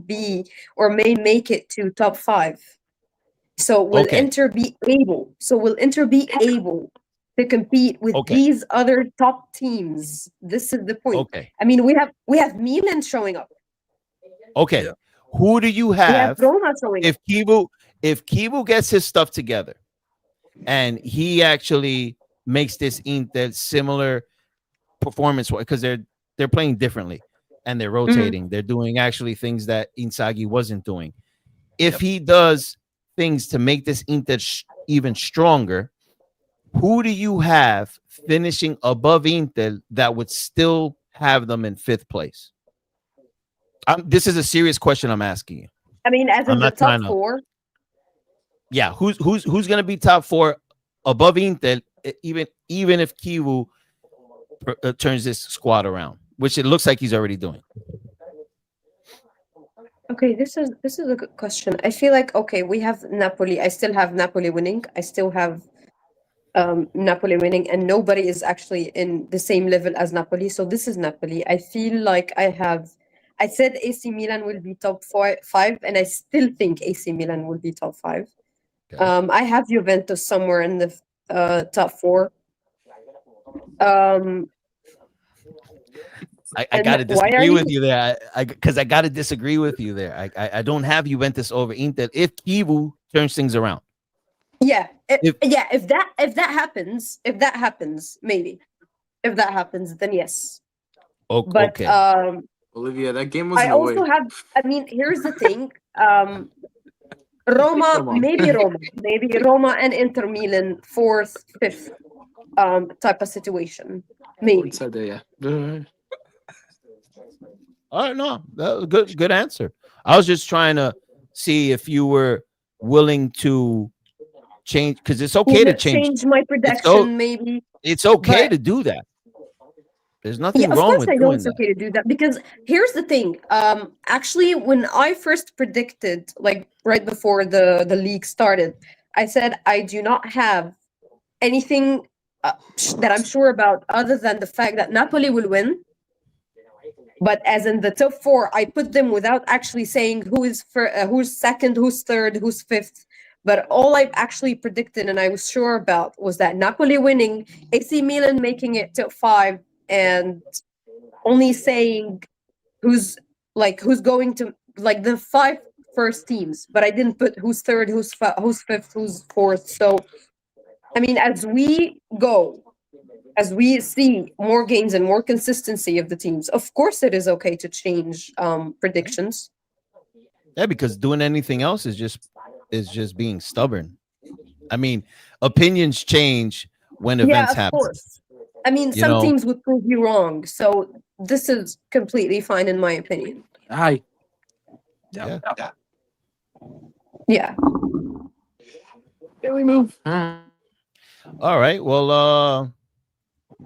Speaker 2: be or may make it to top 5. So will
Speaker 5: Okay.
Speaker 2: Inter be able? So will Inter be able to compete with
Speaker 5: Okay.
Speaker 2: these other top teams? This is the point.
Speaker 5: Okay.
Speaker 2: I mean, we have Milan showing up.
Speaker 5: Okay.
Speaker 4: Yeah.
Speaker 5: Who do you
Speaker 2: We have
Speaker 5: have
Speaker 2: Roma showing up.
Speaker 5: if Kivu gets his stuff together and he actually makes this Inter similar performance, because they're playing differently and they're rotating. They're doing actually things that Inzaghi wasn't doing. If he does things to make this Inter even stronger, who do you have finishing above Inter that would still have them in 5th place? This is a serious question I'm asking you.
Speaker 2: I mean, as in
Speaker 5: I'm
Speaker 2: the
Speaker 5: not trying
Speaker 2: top
Speaker 5: to-
Speaker 2: 4.
Speaker 5: Yeah, who's going to be top 4 above Inter, even if Kivu turns this squad around, which it looks like he's already doing.
Speaker 2: Okay, this is a good question. I feel like, okay, we have Napoli. I still have Napoli winning. I still have Napoli winning, and nobody is actually in the same level as Napoli. So this is Napoli. I feel like I said AC Milan will be top 5, and I still think AC Milan will be top 5.
Speaker 5: Okay.
Speaker 2: I have Juventus somewhere in the top 4.
Speaker 5: I got to disagree with you there. Because I got to disagree with you there. I don't have Juventus over Inter if Kivu turns things around.
Speaker 2: Yeah, if that happens, maybe. If that happens, then yes. But
Speaker 5: Okay.
Speaker 3: Olivia, that game was
Speaker 2: I also have. I mean, here's the thing. Roma, maybe Roma and Inter Milan 4th, 5th, type of situation. Maybe.
Speaker 5: All right, no, that was good answer. I was just trying to see if you were willing to change, because it's okay to change
Speaker 2: my prediction, maybe.
Speaker 5: It's okay
Speaker 2: but-
Speaker 5: to do that. There's nothing
Speaker 2: Yeah, of
Speaker 5: wrong
Speaker 2: course
Speaker 5: with
Speaker 2: I know
Speaker 5: doing
Speaker 2: it's
Speaker 5: that.
Speaker 2: okay to do that, because here's the thing. Actually, when I first predicted, like right before the league started, I said I do not have anything that I'm sure about other than the fact that Napoli will win. But as in the top 4, I put them without actually saying who's 2nd, who's 3rd, who's 5th. But all I've actually predicted and I was sure about was that Napoli winning, AC Milan making it top 5, and only saying who's going to, like, the 5 first teams. But I didn't put who's 3rd, who's 5th, who's 4th. So, I mean, as we see more games and more consistency of the teams, of course it is okay to change predictions.
Speaker 5: Yeah, because doing anything else is just being stubborn. I mean, opinions change when events happen.
Speaker 2: Of course. I mean, some teams would prove you wrong, so this is completely fine in my opinion.
Speaker 3: Hi.
Speaker 5: Yeah.
Speaker 2: Yeah.
Speaker 3: Can we move?
Speaker 5: All right. Well,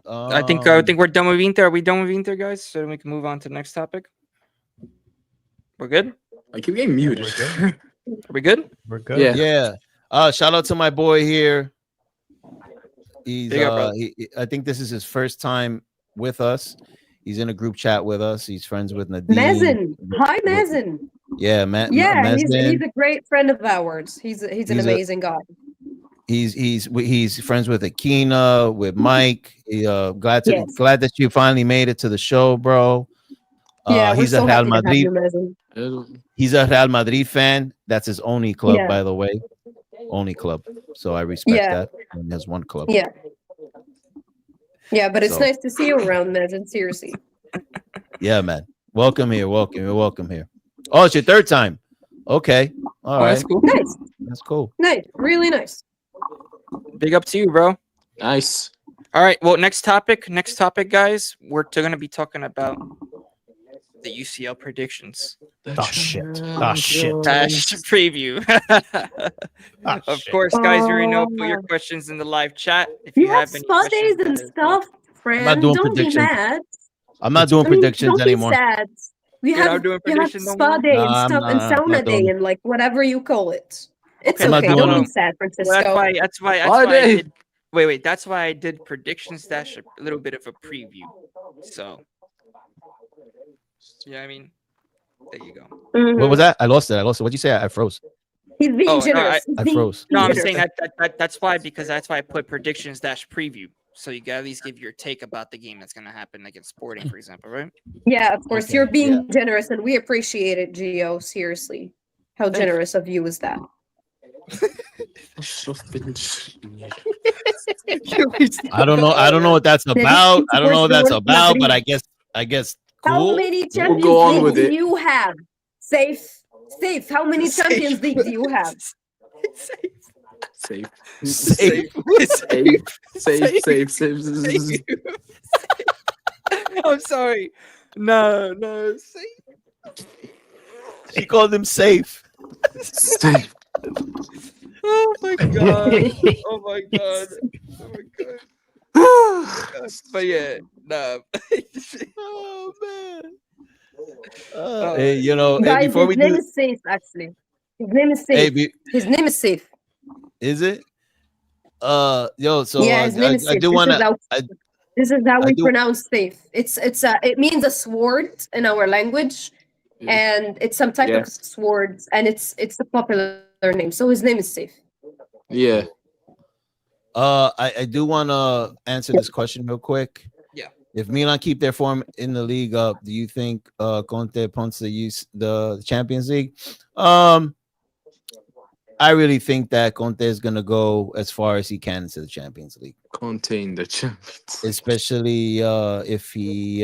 Speaker 1: I think we're done with Inter. Are we done with Inter, guys? So then we can move on to the next topic. We're good?
Speaker 3: I keep getting muted.
Speaker 1: Are we good?
Speaker 6: We're good.
Speaker 3: Yeah.
Speaker 5: Shout out to my boy here. He's
Speaker 1: Big up, bro.
Speaker 5: I think this is his first time with us. He's in a group chat with us. He's friends with Nadine.
Speaker 2: Mazen. Hi, Mazen.
Speaker 5: Yeah,
Speaker 2: Yeah, he's
Speaker 5: Mazen.
Speaker 2: a great friend of ours. He's an amazing guy.
Speaker 5: He's friends with Akina, with Mike. Glad that you finally made it to the show, bro.
Speaker 2: Yeah,
Speaker 5: he's
Speaker 2: we're so
Speaker 5: a Real
Speaker 2: happy to have
Speaker 5: Madrid.
Speaker 2: you, Mazen.
Speaker 5: He's a Real Madrid fan. That's his only club,
Speaker 2: Yeah.
Speaker 5: by the way. Only club. So I respect that. He has one club.
Speaker 2: Yeah. Yeah, but it's
Speaker 5: So-
Speaker 2: nice to see you around, Mazen. Seriously.
Speaker 5: Yeah, man. Welcome here. Welcome here. Oh, it's your 3rd time. Okay. All right.
Speaker 1: That's cool.
Speaker 2: Nice.
Speaker 5: That's cool.
Speaker 2: Nice. Really nice.
Speaker 1: Big up to you, bro.
Speaker 3: Nice.
Speaker 1: All right. Well, next topic, guys. We're going to be talking about the UCL predictions.
Speaker 6: Oh shit. Oh shit.
Speaker 1: Preview. Of
Speaker 6: shit.
Speaker 1: course, guys. You already know. Put your questions in the live chat if
Speaker 2: You
Speaker 1: you
Speaker 2: have
Speaker 1: have any
Speaker 2: spa days
Speaker 1: questions.
Speaker 2: and stuff,
Speaker 5: not
Speaker 2: friend.
Speaker 5: doing
Speaker 2: Don't be
Speaker 5: predictions.
Speaker 2: mad.
Speaker 5: I'm not doing
Speaker 2: I mean,
Speaker 5: predictions
Speaker 2: don't
Speaker 5: anymore.
Speaker 2: be sad. We
Speaker 1: You're not
Speaker 2: have
Speaker 1: doing
Speaker 2: you have
Speaker 1: predictions no
Speaker 2: spa
Speaker 1: more?
Speaker 2: day and
Speaker 5: Nah, I'm
Speaker 2: stuff and
Speaker 5: not- I'm
Speaker 2: sauna
Speaker 5: not
Speaker 2: day
Speaker 5: doing-
Speaker 2: and like whatever you call it. It's
Speaker 1: Okay,
Speaker 2: okay.
Speaker 5: I'm not
Speaker 2: Don't
Speaker 5: doing
Speaker 2: be sad,
Speaker 1: Well,
Speaker 2: Francisco.
Speaker 1: that's why I
Speaker 3: Friday.
Speaker 1: did. Wait. That's why I did predictions dash a little bit of a preview. So, yeah, I mean, there you go.
Speaker 5: What was
Speaker 2: Mhm.
Speaker 5: that? I lost it. What'd you say? I froze.
Speaker 2: He's being
Speaker 1: Oh, no,
Speaker 2: generous. He's
Speaker 5: I
Speaker 2: being
Speaker 5: froze.
Speaker 1: No, I'm
Speaker 2: generous.
Speaker 1: saying that's why I put predictions dash preview. So you can at least give your take about the game that's gonna happen against Sporting, for example, right?
Speaker 2: Yeah, of course.
Speaker 5: Okay,
Speaker 2: You're being
Speaker 5: yeah.
Speaker 2: generous and we appreciate it, Gio. Seriously. How
Speaker 1: Thank you.
Speaker 2: generous of you is that?
Speaker 5: I don't know. I don't know what that's about. I don't know what that's about, but I guess
Speaker 2: How
Speaker 5: cool.
Speaker 2: many
Speaker 3: We'll
Speaker 2: Champions
Speaker 3: go on
Speaker 2: League
Speaker 3: with
Speaker 2: do
Speaker 3: it.
Speaker 2: you have? Safe. How many Champions League do you have?
Speaker 3: Safe.
Speaker 5: Safe.
Speaker 3: Safe.
Speaker 1: I'm sorry. No.
Speaker 5: She called him safe.
Speaker 3: Safe.
Speaker 1: Oh my god. Oh my god. Oh my god. But yeah, no.
Speaker 5: Oh man.
Speaker 1: Oh,
Speaker 5: Hey, you know, hey,
Speaker 2: Guys,
Speaker 5: before
Speaker 2: his
Speaker 5: we
Speaker 2: name
Speaker 5: do,
Speaker 2: is Safe, actually. His name is
Speaker 5: hey,
Speaker 2: Safe. His name is Safe.
Speaker 5: is it? Yo, so
Speaker 2: Yeah, his name is
Speaker 5: I
Speaker 2: Safe.
Speaker 5: do want to.
Speaker 2: This is how
Speaker 5: I
Speaker 2: we
Speaker 5: do-
Speaker 2: pronounce Safe. It means a sword in our language, and it's some type
Speaker 3: Yeah.
Speaker 2: of sword, and it's a popular name. So his name is Safe.
Speaker 3: Yeah.
Speaker 5: I do want to answer this question real quick.
Speaker 1: Yeah.
Speaker 5: If Milan keep their form in the league up, do you think Conte punts the Champions League? I really think that Conte is gonna go as far as he can into the Champions League,
Speaker 3: Contain the champions.
Speaker 5: especially if we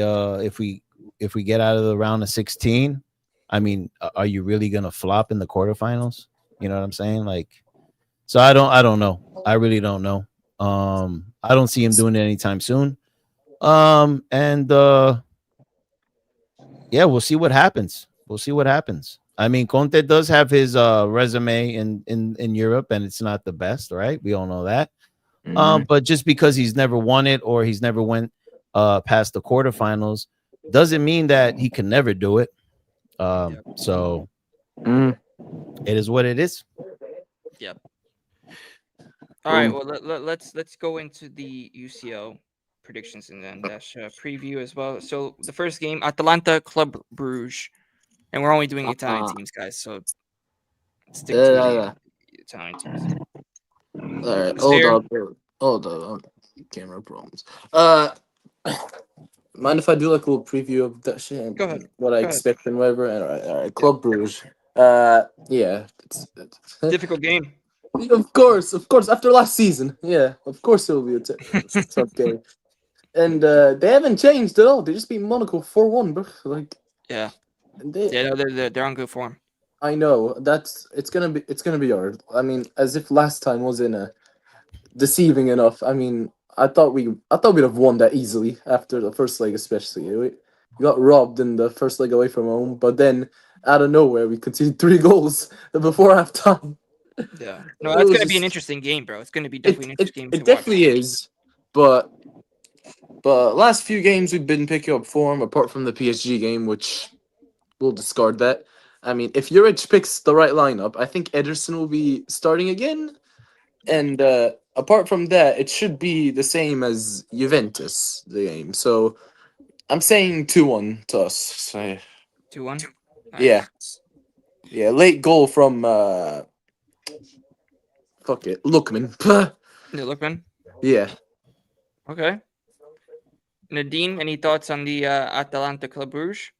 Speaker 5: get out of the round of 16. I mean, are you really gonna flop in the quarterfinals? You know what I'm saying? Like, so I don't know. I really don't know. I don't see him doing it anytime soon. Yeah, we'll see what happens. I mean, Conte does have his resume in Europe, and it's not the best, right? We all know that. But just because he's never won it or he's never went past the quarterfinals doesn't mean that he can never do it. So it is what it is.
Speaker 1: All right. Well, let's go into the UCL predictions and then dash preview as well. So the first game, Atalanta Club Brugge, and we're only doing Italian teams, guys. So stick to the Italian teams.
Speaker 3: All right.
Speaker 1: Is there-
Speaker 3: Hold up. Camera problems. Mind if I do like a little preview of that shit? And
Speaker 1: Go ahead.
Speaker 3: What I
Speaker 1: Go ahead.
Speaker 3: expect and whatever. All right. Club Brugge. Yeah. It's
Speaker 1: Difficult game.
Speaker 3: Of course. After last season, yeah, of course it will be a tough game. And they haven't changed at all. They just beat Monaco 4-1, bro. Like,
Speaker 1: Yeah.
Speaker 3: they,
Speaker 1: Yeah. No, they're on good form.
Speaker 3: I know it's gonna be hard. I mean, as if last time wasn't deceiving enough. I mean, I thought we'd have won that easily after the first leg, especially. We got robbed in the first leg away from home, but then out of nowhere we conceded 3 goals before halftime.
Speaker 1: Yeah. No,
Speaker 3: It
Speaker 1: that's
Speaker 3: was
Speaker 1: gonna be an
Speaker 3: just-
Speaker 1: interesting game, bro. It's gonna be definitely an interesting game.
Speaker 3: It definitely is, but last few games we've been picking up form apart from the PSG game, which we'll discard that. I mean, if Juric picks the right lineup, I think Ederson will be starting again, and apart from that, it should be the same as Juventus the game. So I'm saying 2-1 to us. So,
Speaker 1: 2-1.
Speaker 3: yeah, late goal from Lookman.
Speaker 1: Yeah, look, man.
Speaker 3: Yeah.
Speaker 1: Okay. Nadine, any thoughts on the Atalanta Club Brugge?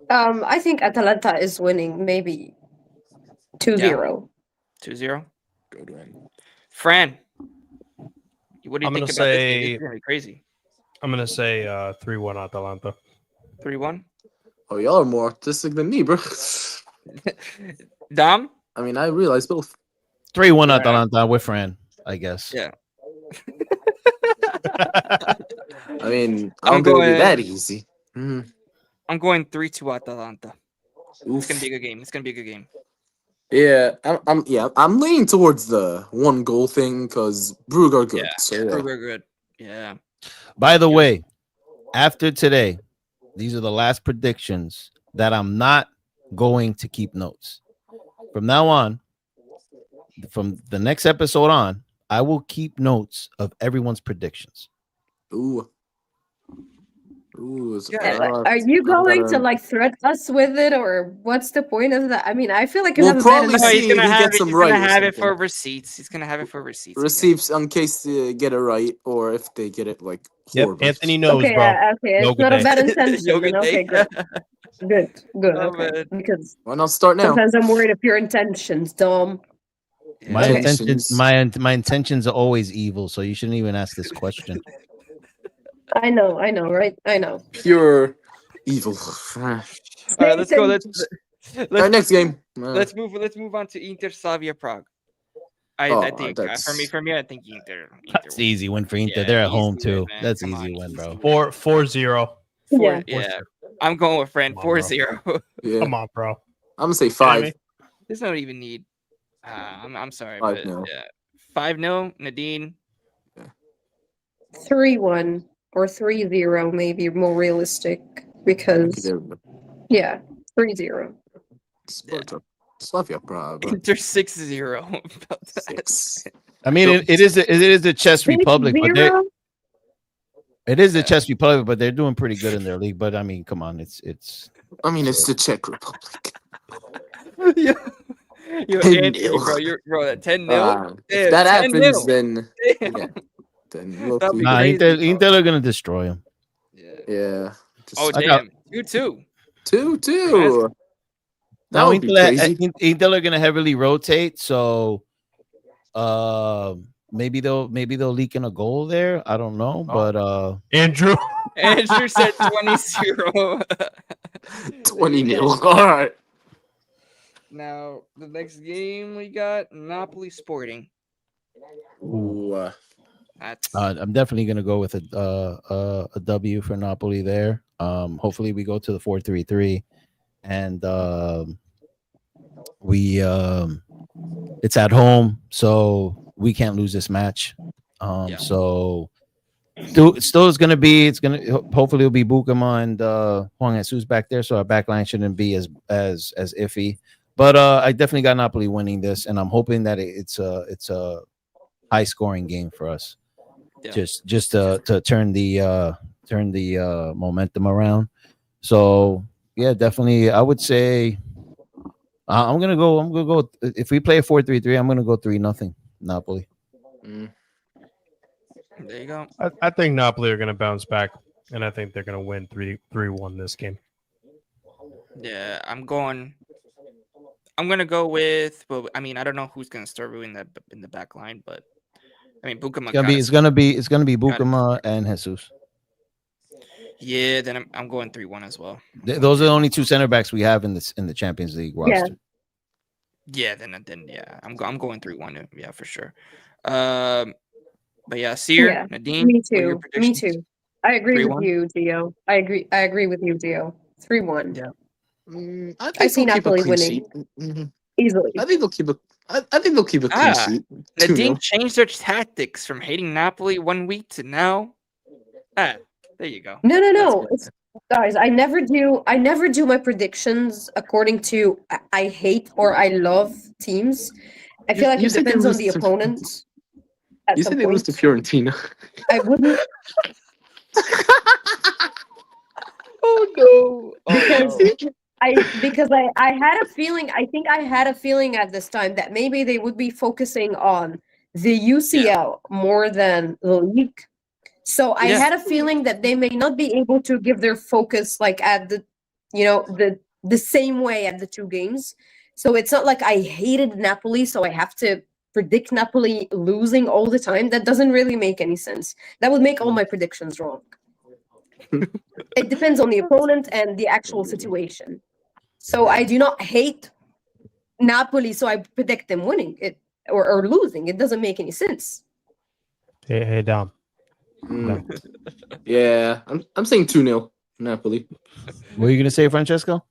Speaker 2: I think Atalanta is winning, maybe 2-0.
Speaker 1: 2-0.
Speaker 3: Good one.
Speaker 1: Fran, what do you
Speaker 6: I'm
Speaker 1: think
Speaker 6: gonna
Speaker 1: about this game?
Speaker 6: say-
Speaker 1: This is gonna be crazy.
Speaker 6: I'm gonna say 3-1 Atalanta.
Speaker 1: 3-1.
Speaker 3: Oh, y'all are more artistic than me, bro.
Speaker 1: Dom?
Speaker 3: I mean, I realize both.
Speaker 5: 3-1
Speaker 1: Yeah.
Speaker 5: Atalanta with Fran, I guess.
Speaker 1: Yeah.
Speaker 3: I mean, I
Speaker 1: I'm
Speaker 3: don't think it'll be that
Speaker 1: going-
Speaker 3: easy.
Speaker 1: I'm going 3-2 Atalanta. It's
Speaker 3: Oof.
Speaker 1: gonna be a good game.
Speaker 3: Yeah, I'm leaning towards the 1-goal thing because Brugge are good.
Speaker 1: Yeah,
Speaker 3: So yeah.
Speaker 1: Brugge are good. Yeah.
Speaker 5: By the way, after today, these are the last predictions that I'm not going to keep notes. From now on, from the next episode on, I will keep notes of everyone's predictions.
Speaker 3: Ooh.
Speaker 2: Are you going to like threat us with it, or what's the point of that? I mean, I feel like you
Speaker 3: We'll
Speaker 2: have a bad
Speaker 3: probably
Speaker 1: No,
Speaker 3: see
Speaker 1: he's
Speaker 2: intention.
Speaker 1: gonna
Speaker 3: if he
Speaker 1: have
Speaker 3: gets
Speaker 1: it.
Speaker 3: them
Speaker 1: He's
Speaker 3: right
Speaker 1: gonna
Speaker 3: or
Speaker 1: have it
Speaker 3: something.
Speaker 1: for receipts. He's gonna have it for receipts. I guess.
Speaker 3: Receipts in case they get it right, or if they get it like
Speaker 6: Yep,
Speaker 3: horrible.
Speaker 6: Anthony knows,
Speaker 2: Okay,
Speaker 6: bro.
Speaker 2: okay, it's
Speaker 6: Yoga
Speaker 2: not a
Speaker 6: day.
Speaker 2: bad intention.
Speaker 1: Yoga
Speaker 2: Then okay,
Speaker 1: day.
Speaker 2: good, good, good.
Speaker 1: Oh,
Speaker 2: Okay,
Speaker 1: man.
Speaker 2: because
Speaker 3: Why not start now?
Speaker 2: sometimes I'm worried of your intentions, Dom.
Speaker 5: My
Speaker 1: Yeah.
Speaker 5: intentions, my intentions are always evil, so you shouldn't even ask this question.
Speaker 2: I know, right? I know.
Speaker 3: Pure evil.
Speaker 1: All right, let's go.
Speaker 3: All right, next game.
Speaker 1: Let's move on to Inter Slavia Prague. I think for me, I think Inter.
Speaker 5: That's the easy win for Inter.
Speaker 1: Yeah,
Speaker 5: They're at
Speaker 1: easy
Speaker 5: home
Speaker 1: win,
Speaker 5: too.
Speaker 1: man.
Speaker 5: That's
Speaker 1: Come
Speaker 5: easy
Speaker 1: on,
Speaker 5: win, bro.
Speaker 6: 4-0.
Speaker 2: Yeah.
Speaker 1: Yeah, I'm going with Fran.
Speaker 6: Come on,
Speaker 1: 4-0.
Speaker 3: Yeah.
Speaker 6: Come on, bro.
Speaker 3: I'm gonna say
Speaker 6: Kidding
Speaker 3: 5.
Speaker 6: me?
Speaker 1: There's no even need. I'm sorry,
Speaker 3: 5-0.
Speaker 1: but yeah, 5-0. Nadine.
Speaker 2: 3-1 or 3-0, maybe more realistic because yeah, 3-0.
Speaker 3: Slavia Prague.
Speaker 1: Inter 6-0.
Speaker 3: 6.
Speaker 5: I mean, it is the Chess Republic, but
Speaker 2: 6-0?
Speaker 5: it is the Chess Republic, but they're doing pretty good in their league. But I mean, come on, it's.
Speaker 3: I mean, it's the Czech Republic.
Speaker 1: Yo,
Speaker 3: 10-0.
Speaker 1: Anthony, bro, that 10-0.
Speaker 3: If that happens,
Speaker 1: 10-0.
Speaker 3: then
Speaker 1: Damn.
Speaker 3: yeah, then we'll
Speaker 1: That'd be
Speaker 3: see.
Speaker 5: Nah,
Speaker 1: crazy, bro.
Speaker 5: Inter are gonna destroy him.
Speaker 3: Yeah.
Speaker 1: Oh
Speaker 5: I got-
Speaker 1: damn, 2-2.
Speaker 3: 2-2. That
Speaker 5: Now
Speaker 3: would be crazy.
Speaker 5: Inter are gonna heavily rotate, so maybe they'll leak in a goal there. I don't know, but
Speaker 6: Andrew.
Speaker 1: Andrew said 20-0.
Speaker 3: 20-0. All right.
Speaker 1: Now the next game we got Napoli Sporting.
Speaker 3: Ooh,
Speaker 1: That's
Speaker 5: I'm definitely gonna go with a W for Napoli there. Hopefully we go to the 4-3-3, and it's at home, so we can't lose this match. So still is gonna be hopefully it'll be Bukama and Juan Jesus back there, so our back line shouldn't be as iffy. But I definitely got Napoli winning this, and I'm hoping that it's a high scoring game for us.
Speaker 1: Yeah.
Speaker 5: Just to turn the momentum around. So yeah, definitely I would say I'm gonna go if we play a 4-3-3, I'm gonna go 3-0 Napoli.
Speaker 1: there you go.
Speaker 6: I think Napoli are going to bounce back, and I think they're going to win 3-1 this game.
Speaker 1: Yeah, I'm gonna go with. Well, I mean, I don't know who's gonna start ruining that in the back line, but I mean, Bukama.
Speaker 5: It's gonna be Bukama and Jesus.
Speaker 1: Yeah, then I'm going 3-1 as well.
Speaker 5: Those are the only two center backs we have in the Champions League roster.
Speaker 1: Yeah, then yeah, I'm going 3-1. Yeah, for sure. But yeah, Seer, Nadine.
Speaker 2: Me
Speaker 1: what are your
Speaker 2: too. Me
Speaker 1: predictions?
Speaker 2: too. I agree
Speaker 1: 3-1?
Speaker 2: with you, Dio. I agree with you, Dio. 3-1.
Speaker 1: Yeah.
Speaker 2: I see Napoli winning easily.
Speaker 3: I think they'll keep a clean sheet.
Speaker 1: Nadine
Speaker 3: 2-0.
Speaker 1: changed their tactics from hating Napoli 1 week to now. There you go.
Speaker 2: No. Guys, I never do my predictions according to I hate or I love teams. I feel like
Speaker 3: You
Speaker 2: it
Speaker 3: said they
Speaker 2: depends on
Speaker 3: lose
Speaker 2: the
Speaker 3: to-
Speaker 2: opponent. At
Speaker 3: You
Speaker 2: some
Speaker 3: said they lose to
Speaker 2: point.
Speaker 3: Fiorentina.
Speaker 2: I wouldn't
Speaker 1: Oh no.
Speaker 2: because I had a feeling. I think I had a feeling at this time that maybe they would be focusing on the UCL more than the league. So I had a feeling that they may not be able to give their focus like at the same way at the two games. So it's not like I hated Napoli, so I have to predict Napoli losing all the time. That doesn't really make any sense. That would make all my predictions wrong. It depends on the opponent and the actual situation. So I do not hate Napoli, so I predict them winning it or losing. It doesn't make any sense.
Speaker 6: Hey, Dom.
Speaker 3: Yeah, I'm saying 2-0 Napoli.
Speaker 5: What are you gonna say, Francesco?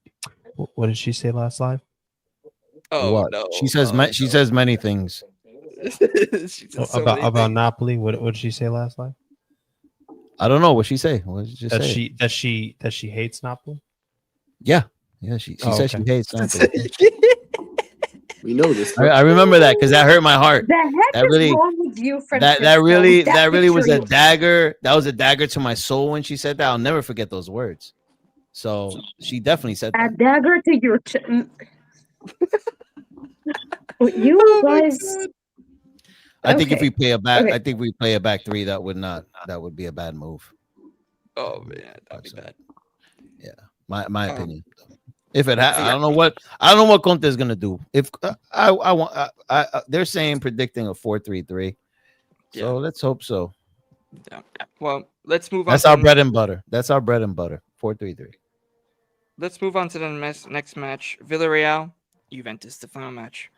Speaker 6: What did she say last live?
Speaker 1: Oh
Speaker 5: What?
Speaker 1: no.
Speaker 5: She says many things.
Speaker 1: She says so many
Speaker 6: About
Speaker 1: things.
Speaker 6: Napoli. What did she say last live?
Speaker 5: I don't know what she say. What did you say?
Speaker 6: That she hates Napoli.
Speaker 5: Yeah. She said she hates Napoli.
Speaker 3: We know this.
Speaker 5: I remember that because that hurt my heart.
Speaker 2: The heck
Speaker 5: That
Speaker 2: is
Speaker 5: really
Speaker 2: wrong with you,
Speaker 5: that
Speaker 2: Francisco?
Speaker 5: really was a
Speaker 2: picture-
Speaker 5: dagger. That was a dagger to my soul when she said that. I'll never forget those words. So she definitely said
Speaker 2: a
Speaker 5: that.
Speaker 2: dagger to your you
Speaker 1: Oh my
Speaker 2: guys.
Speaker 1: God.
Speaker 5: I think if
Speaker 2: Okay.
Speaker 5: we play a back,
Speaker 2: Okay.
Speaker 5: I think we play a back three. That would be a bad move.
Speaker 1: Oh man, that'd be bad.
Speaker 5: My
Speaker 1: Oh.
Speaker 5: opinion. If it I don't know what Conte is gonna do. If I want, they're saying predicting a 4-3-3.
Speaker 1: Yeah.
Speaker 5: So let's hope so.
Speaker 1: Yeah. Well, let's move on.
Speaker 5: That's
Speaker 1: to
Speaker 5: our
Speaker 1: the-
Speaker 5: bread and butter. That's our bread and butter. 4-3-3.
Speaker 1: Let's move on to the next match. Villarreal, Juventus, the final match.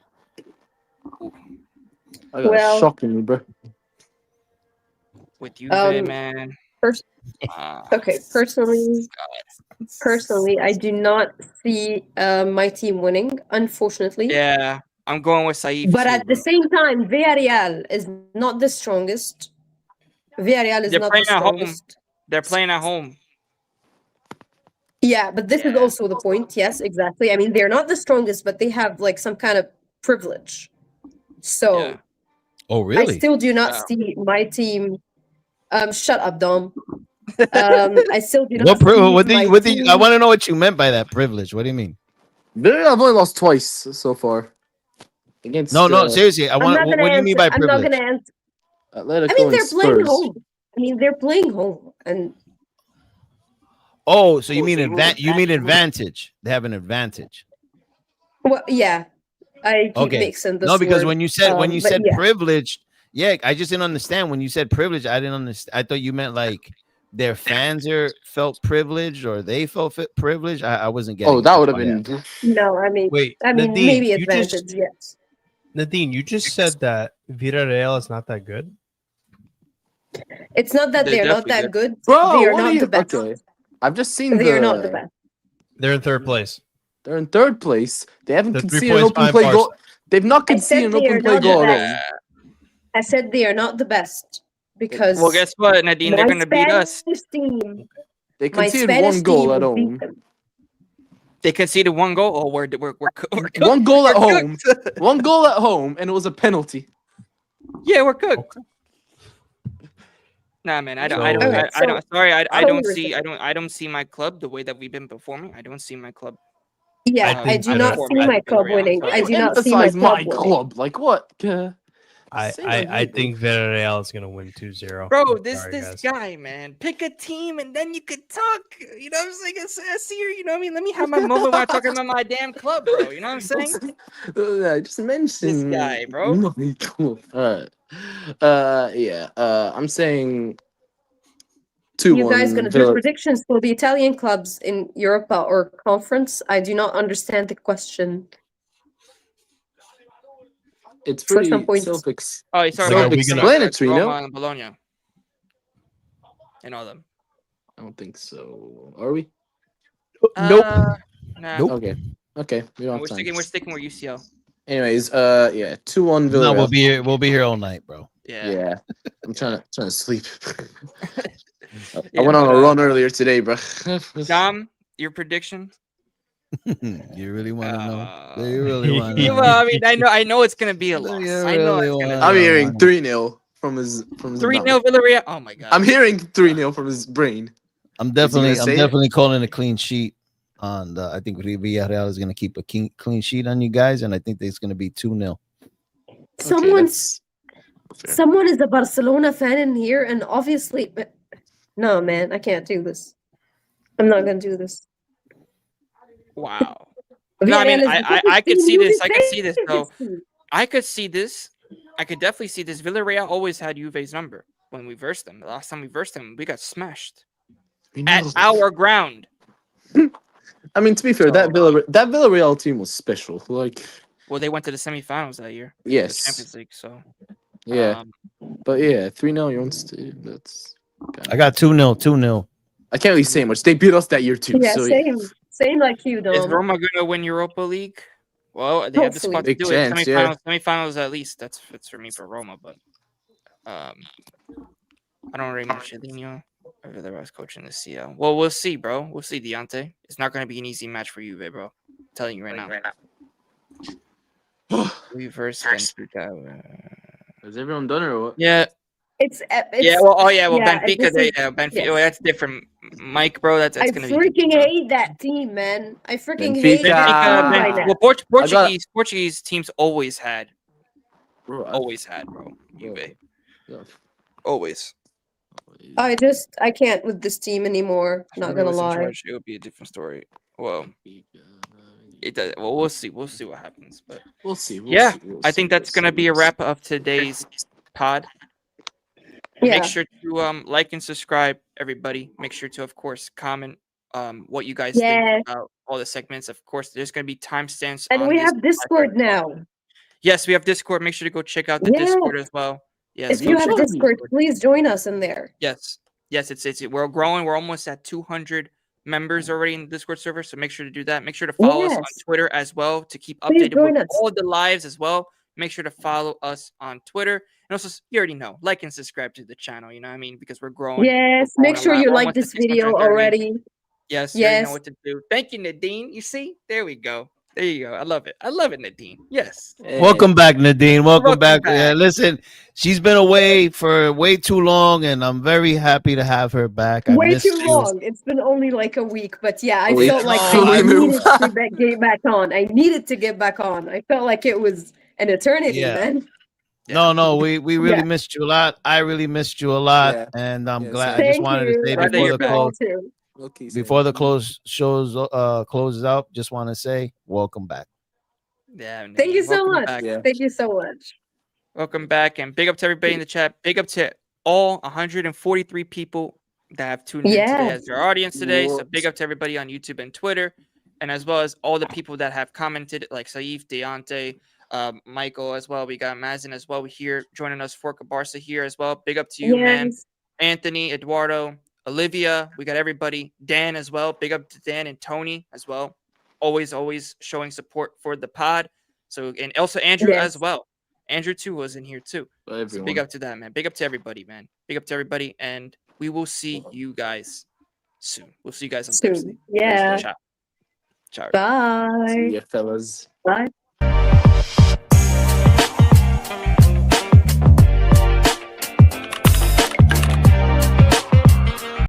Speaker 3: I got
Speaker 2: Well-
Speaker 3: shocking, bro.
Speaker 1: With Juve, man.
Speaker 2: First,
Speaker 1: Ah,
Speaker 2: okay. Personally, I do not see my team winning, unfortunately.
Speaker 1: yeah, I'm going with Saif.
Speaker 2: But
Speaker 1: too,
Speaker 2: at the
Speaker 1: bro.
Speaker 2: same time, Villarreal is not the strongest. Villarreal is
Speaker 1: They're
Speaker 2: not the
Speaker 1: playing at home.
Speaker 2: strongest.
Speaker 1: They're playing at home.
Speaker 2: Yeah, but this is
Speaker 1: Yeah.
Speaker 2: also the point. Yes, exactly. I mean, they're not the strongest, but they have like some kind of privilege. So
Speaker 1: Yeah.
Speaker 5: Oh,
Speaker 2: I
Speaker 5: really?
Speaker 2: still do not
Speaker 1: Wow.
Speaker 2: see my team. Shut up, Dom. I still do not
Speaker 5: What?
Speaker 2: see
Speaker 5: What do
Speaker 2: my
Speaker 5: you? What do you? I
Speaker 2: team-
Speaker 5: want to know what you meant by that privilege. What do you mean?
Speaker 3: Villarreal have only lost twice so far. Against
Speaker 5: No, seriously. I
Speaker 2: I'm
Speaker 5: want.
Speaker 2: not
Speaker 5: What
Speaker 2: gonna
Speaker 5: do you mean by
Speaker 2: answer. I'm not
Speaker 5: privilege?
Speaker 2: gonna answer.
Speaker 3: Atletico
Speaker 2: I mean,
Speaker 3: and
Speaker 2: they're playing
Speaker 3: Spurs.
Speaker 2: home. I mean, they're playing home, and
Speaker 5: Oh, so you
Speaker 1: Oh,
Speaker 5: mean
Speaker 1: so you want
Speaker 5: you mean
Speaker 1: that-
Speaker 5: advantage? They have an advantage.
Speaker 2: well, yeah, I keep
Speaker 5: Okay.
Speaker 2: mixing this.
Speaker 5: No, because
Speaker 2: word,
Speaker 5: when you said
Speaker 2: but yeah.
Speaker 5: privileged, yeah, I just didn't understand when you said privilege. I didn't understand. I thought you meant like their fans felt privileged or they felt privileged. I wasn't getting.
Speaker 3: Oh, that
Speaker 5: it.
Speaker 3: would have been.
Speaker 2: No, I mean,
Speaker 6: Wait, Nadine,
Speaker 2: maybe
Speaker 6: you
Speaker 2: advantage.
Speaker 6: just
Speaker 2: Yes,
Speaker 6: Nadine, you just said that Villarreal is not that good.
Speaker 2: it's not that
Speaker 1: They're
Speaker 2: they're not
Speaker 1: definitely
Speaker 2: that good.
Speaker 3: Bro,
Speaker 2: they are
Speaker 3: what
Speaker 2: not
Speaker 3: are you?
Speaker 2: the best.
Speaker 3: Okay, I've just seen
Speaker 2: They are not the best.
Speaker 6: They're in third place.
Speaker 3: They're in third place. They haven't
Speaker 6: They're 3
Speaker 3: conceded an
Speaker 6: points
Speaker 3: open
Speaker 6: behind
Speaker 3: play
Speaker 6: Barca.
Speaker 3: goal. They've not
Speaker 2: I said
Speaker 3: conceded an
Speaker 2: they are
Speaker 3: open play
Speaker 2: not the
Speaker 3: goal
Speaker 2: best.
Speaker 3: alone.
Speaker 2: I said they are not the best because
Speaker 1: Well, guess what, Nadine? They're
Speaker 2: my
Speaker 1: gonna beat us.
Speaker 2: Spanish team,
Speaker 3: They
Speaker 2: my
Speaker 3: conceded
Speaker 2: Spanish
Speaker 3: one goal
Speaker 2: team
Speaker 3: at
Speaker 2: will beat
Speaker 3: home.
Speaker 2: them.
Speaker 1: They conceded one goal. Oh, we're cooked.
Speaker 3: One goal at
Speaker 1: We're
Speaker 3: home.
Speaker 1: cooked.
Speaker 3: One goal at home, and it was a penalty.
Speaker 1: Yeah, we're cooked. Nah, man, I don't. I don't.
Speaker 2: Okay,
Speaker 1: I don't. Sorry, I
Speaker 2: so
Speaker 1: don't
Speaker 2: we're
Speaker 1: see. I don't see my club the way that we've been performing. I don't see my club.
Speaker 2: Yeah,
Speaker 6: I
Speaker 2: I
Speaker 6: think
Speaker 2: do not
Speaker 6: Villarreal-
Speaker 2: see my club
Speaker 1: Villarreal,
Speaker 2: winning.
Speaker 1: sorry.
Speaker 2: I do not see
Speaker 3: Emphasize
Speaker 2: my
Speaker 3: my
Speaker 2: club winning.
Speaker 3: club. Like what?
Speaker 6: I
Speaker 3: Say my name.
Speaker 6: think Villarreal is gonna win 2-0.
Speaker 1: Bro, this
Speaker 6: Sorry,
Speaker 1: this
Speaker 6: guys.
Speaker 1: guy, man. Pick a team and then you could talk. You know what I'm saying? I see you. You know what I mean? Let me have my moment when I'm talking about my damn club, bro. You know what I'm saying?
Speaker 3: I just mentioned
Speaker 1: This guy, bro.
Speaker 3: my club. All right. Yeah. I'm saying 2-1.
Speaker 2: You guys gonna do
Speaker 3: Villa.
Speaker 2: predictions for the Italian clubs in Europa or conference? I do not understand the question.
Speaker 3: It's
Speaker 2: For some
Speaker 3: pretty
Speaker 2: points.
Speaker 3: self-ex.
Speaker 1: Oh, he's talking
Speaker 6: Like,
Speaker 1: about
Speaker 6: are we gonna-
Speaker 3: Self-explanatory,
Speaker 1: Roma
Speaker 3: no?
Speaker 1: and Bologna. And all them.
Speaker 3: I don't think so. Are we?
Speaker 6: Nope.
Speaker 1: Nah.
Speaker 5: Nope.
Speaker 3: Okay. Okay. We don't
Speaker 1: We're
Speaker 3: have time.
Speaker 1: sticking. We're sticking with UCL.
Speaker 3: Anyways, yeah, 2-1 Villa.
Speaker 5: No, we'll be here. We'll be here all night, bro.
Speaker 1: Yeah.
Speaker 3: Yeah. I'm trying to sleep. I
Speaker 1: Yeah,
Speaker 3: went on
Speaker 1: but,
Speaker 3: a run earlier today, bro.
Speaker 1: Dom, your prediction?
Speaker 5: You really want to know?
Speaker 1: Uh,
Speaker 5: Do you really want to
Speaker 1: Yeah,
Speaker 5: know?
Speaker 1: well, I mean, I know it's gonna be a
Speaker 5: Do
Speaker 1: loss.
Speaker 5: you
Speaker 1: I know
Speaker 5: really
Speaker 1: it's gonna
Speaker 5: wanna
Speaker 3: I'm
Speaker 1: be a
Speaker 3: hearing
Speaker 1: loss.
Speaker 3: 3-0 from his
Speaker 1: 3-0 Villarreal. Oh my god.
Speaker 3: I'm hearing 3-0 from his brain.
Speaker 5: I'm
Speaker 3: gonna say it?
Speaker 5: definitely calling a clean sheet on the. I think Villarreal is going to keep a clean sheet on you guys, and I think it's going to be 2-0.
Speaker 2: Someone is a Barcelona fan in here, and obviously, no, man, I can't do this. I'm not gonna do this.
Speaker 1: Wow. No, I mean,
Speaker 2: Villarreal is the
Speaker 1: I could
Speaker 2: biggest
Speaker 1: see
Speaker 2: team
Speaker 1: this.
Speaker 2: in
Speaker 1: I could see this,
Speaker 2: the
Speaker 1: though.
Speaker 2: team.
Speaker 1: I could see this. I could definitely see this. Villarreal always had Juve's number when we versed them. The last time we versed them, we got smashed at our ground.
Speaker 3: I mean, to be fair, that Villarreal team was special. Like,
Speaker 1: Well, they went to the semifinals that year. The
Speaker 3: yes,
Speaker 1: Champions League. So
Speaker 3: yeah, but yeah, 3-0. You want that's.
Speaker 5: I got 2-0. 2-0.
Speaker 3: I can't really say much. They beat us that year too.
Speaker 2: Yeah,
Speaker 3: so
Speaker 2: same like you,
Speaker 1: is
Speaker 2: Dom.
Speaker 1: Roma gonna win Europa League? Well, they have the
Speaker 2: Hopefully.
Speaker 1: squad to
Speaker 3: Big
Speaker 1: do
Speaker 3: chance,
Speaker 1: it.
Speaker 3: yeah.
Speaker 1: Semifinals at least. That's for me for Roma, but I don't really know Chiellini. Otherwise, coaching the CL. Well, we'll see, bro. We'll see, Deontay. It's not going to be an easy match for Juve, bro. I'm telling you right now. We versus Benfica.
Speaker 3: Is everyone done or what?
Speaker 1: Yeah.
Speaker 2: It's
Speaker 1: Yeah. Well. Oh yeah. Well,
Speaker 2: yeah,
Speaker 1: Benfica.
Speaker 2: this is-
Speaker 1: Benfica.
Speaker 2: yes.
Speaker 1: Well, that's different. Mike, bro. That's
Speaker 2: I
Speaker 1: going to be.
Speaker 2: freaking
Speaker 1: different, bro.
Speaker 2: hate that team, man. I freaking
Speaker 3: Benfica.
Speaker 2: hate that team
Speaker 3: Ben-
Speaker 2: right now.
Speaker 1: Well, Portuguese teams always had,
Speaker 3: Bro,
Speaker 1: bro. Juve. Always.
Speaker 2: I can't with this team anymore.
Speaker 1: If
Speaker 2: Not
Speaker 1: Juve
Speaker 2: gonna
Speaker 1: was in
Speaker 2: lie.
Speaker 1: charge, it would be a different story. Well, it does. Well, we'll see. We'll see what happens. But
Speaker 3: We'll see.
Speaker 1: yeah, I think that's gonna be a wrap of today's pod.
Speaker 2: Yeah.
Speaker 1: Make sure to like and subscribe, everybody. Make sure to, of course, comment what you guys
Speaker 2: Yes.
Speaker 1: think about all the segments. Of course, there's gonna be timestamps.
Speaker 2: And
Speaker 1: on
Speaker 2: we
Speaker 1: this
Speaker 2: have Discord
Speaker 1: podcast.
Speaker 2: now.
Speaker 1: Yes, we have Discord. Make sure to go check out the Discord as well. Yes,
Speaker 2: If you
Speaker 1: go
Speaker 2: have
Speaker 1: check out
Speaker 2: Discord, please join us in there.
Speaker 1: Yes, it's we're growing. We're almost at 200 members already in the Discord server. So make sure to do that. Make sure to follow us on
Speaker 2: Yes.
Speaker 1: Twitter as well to keep
Speaker 2: Please
Speaker 1: updated
Speaker 2: join
Speaker 1: with
Speaker 2: us.
Speaker 1: all the lives as well. Make sure to follow us on Twitter. And also, you already know, like and subscribe to the channel. You know what I mean? Because we're growing.
Speaker 2: Yes,
Speaker 1: We're
Speaker 2: make
Speaker 1: growing a
Speaker 2: sure
Speaker 1: lot.
Speaker 2: you
Speaker 1: We're
Speaker 2: like
Speaker 1: almost at
Speaker 2: this video
Speaker 1: 630.
Speaker 2: already.
Speaker 1: Yes, you already know
Speaker 2: Yes.
Speaker 1: what to do. Thank you, Nadine. You see? There we go. There you go. I love it. I love it, Nadine. Yes.
Speaker 5: Welcome back, Nadine. Welcome back.
Speaker 1: back.
Speaker 5: Yeah, listen, she's been away for way too long, and I'm very happy to have her back. I
Speaker 2: Way
Speaker 5: missed
Speaker 2: too
Speaker 5: you.
Speaker 2: long. It's been only like a week, but yeah, I
Speaker 3: Wait,
Speaker 2: felt like
Speaker 5: no,
Speaker 2: I
Speaker 5: I
Speaker 2: needed to get back on. I needed to get back on. I felt like it was an eternity,
Speaker 5: Yeah.
Speaker 2: man.
Speaker 5: No, we really
Speaker 2: Yeah.
Speaker 5: missed you a lot. I really missed you a lot,
Speaker 3: Yeah.
Speaker 5: and I'm
Speaker 3: Yeah,
Speaker 5: glad. I
Speaker 3: same.
Speaker 5: just
Speaker 2: Thank
Speaker 5: wanted
Speaker 2: you.
Speaker 5: to say
Speaker 1: Glad that
Speaker 5: before
Speaker 1: you're
Speaker 5: the
Speaker 1: back.
Speaker 5: close,
Speaker 2: Too.
Speaker 3: Okay,
Speaker 5: before the close shows closes out, just want to say welcome back.
Speaker 1: Yeah.
Speaker 2: Thank
Speaker 1: Nadine,
Speaker 2: you so
Speaker 1: welcome
Speaker 2: much.
Speaker 1: back.
Speaker 3: Yeah.
Speaker 2: Thank you so much.
Speaker 1: Welcome back, and big up to everybody in the chat. Big up to all 143 people that have tuned in today
Speaker 2: Yes.
Speaker 1: as our audience today. So
Speaker 3: What?
Speaker 1: big up to everybody on YouTube and Twitter, and as well as all the people that have commented, like Saif, Deontay, Michael as well. We got Mazin as well here joining us. Forca Barca here as well. Big up to you, man.
Speaker 2: Yes.
Speaker 1: Anthony, Eduardo, Olivia. We got everybody. Dan as well. Big up to Dan and Tony as well. Always showing support for the pod. So, and also Andrew
Speaker 2: Yes.
Speaker 1: as well. Andrew too was in here too. So
Speaker 3: Everyone.
Speaker 1: big up to that, man. Big up to everybody, man. Big up to everybody, and we will see you guys soon. We'll see you guys on Thursday.
Speaker 2: Soon. Yeah.
Speaker 1: Ciao. Ciao.
Speaker 2: Bye.
Speaker 3: See ya, fellas.
Speaker 2: Bye.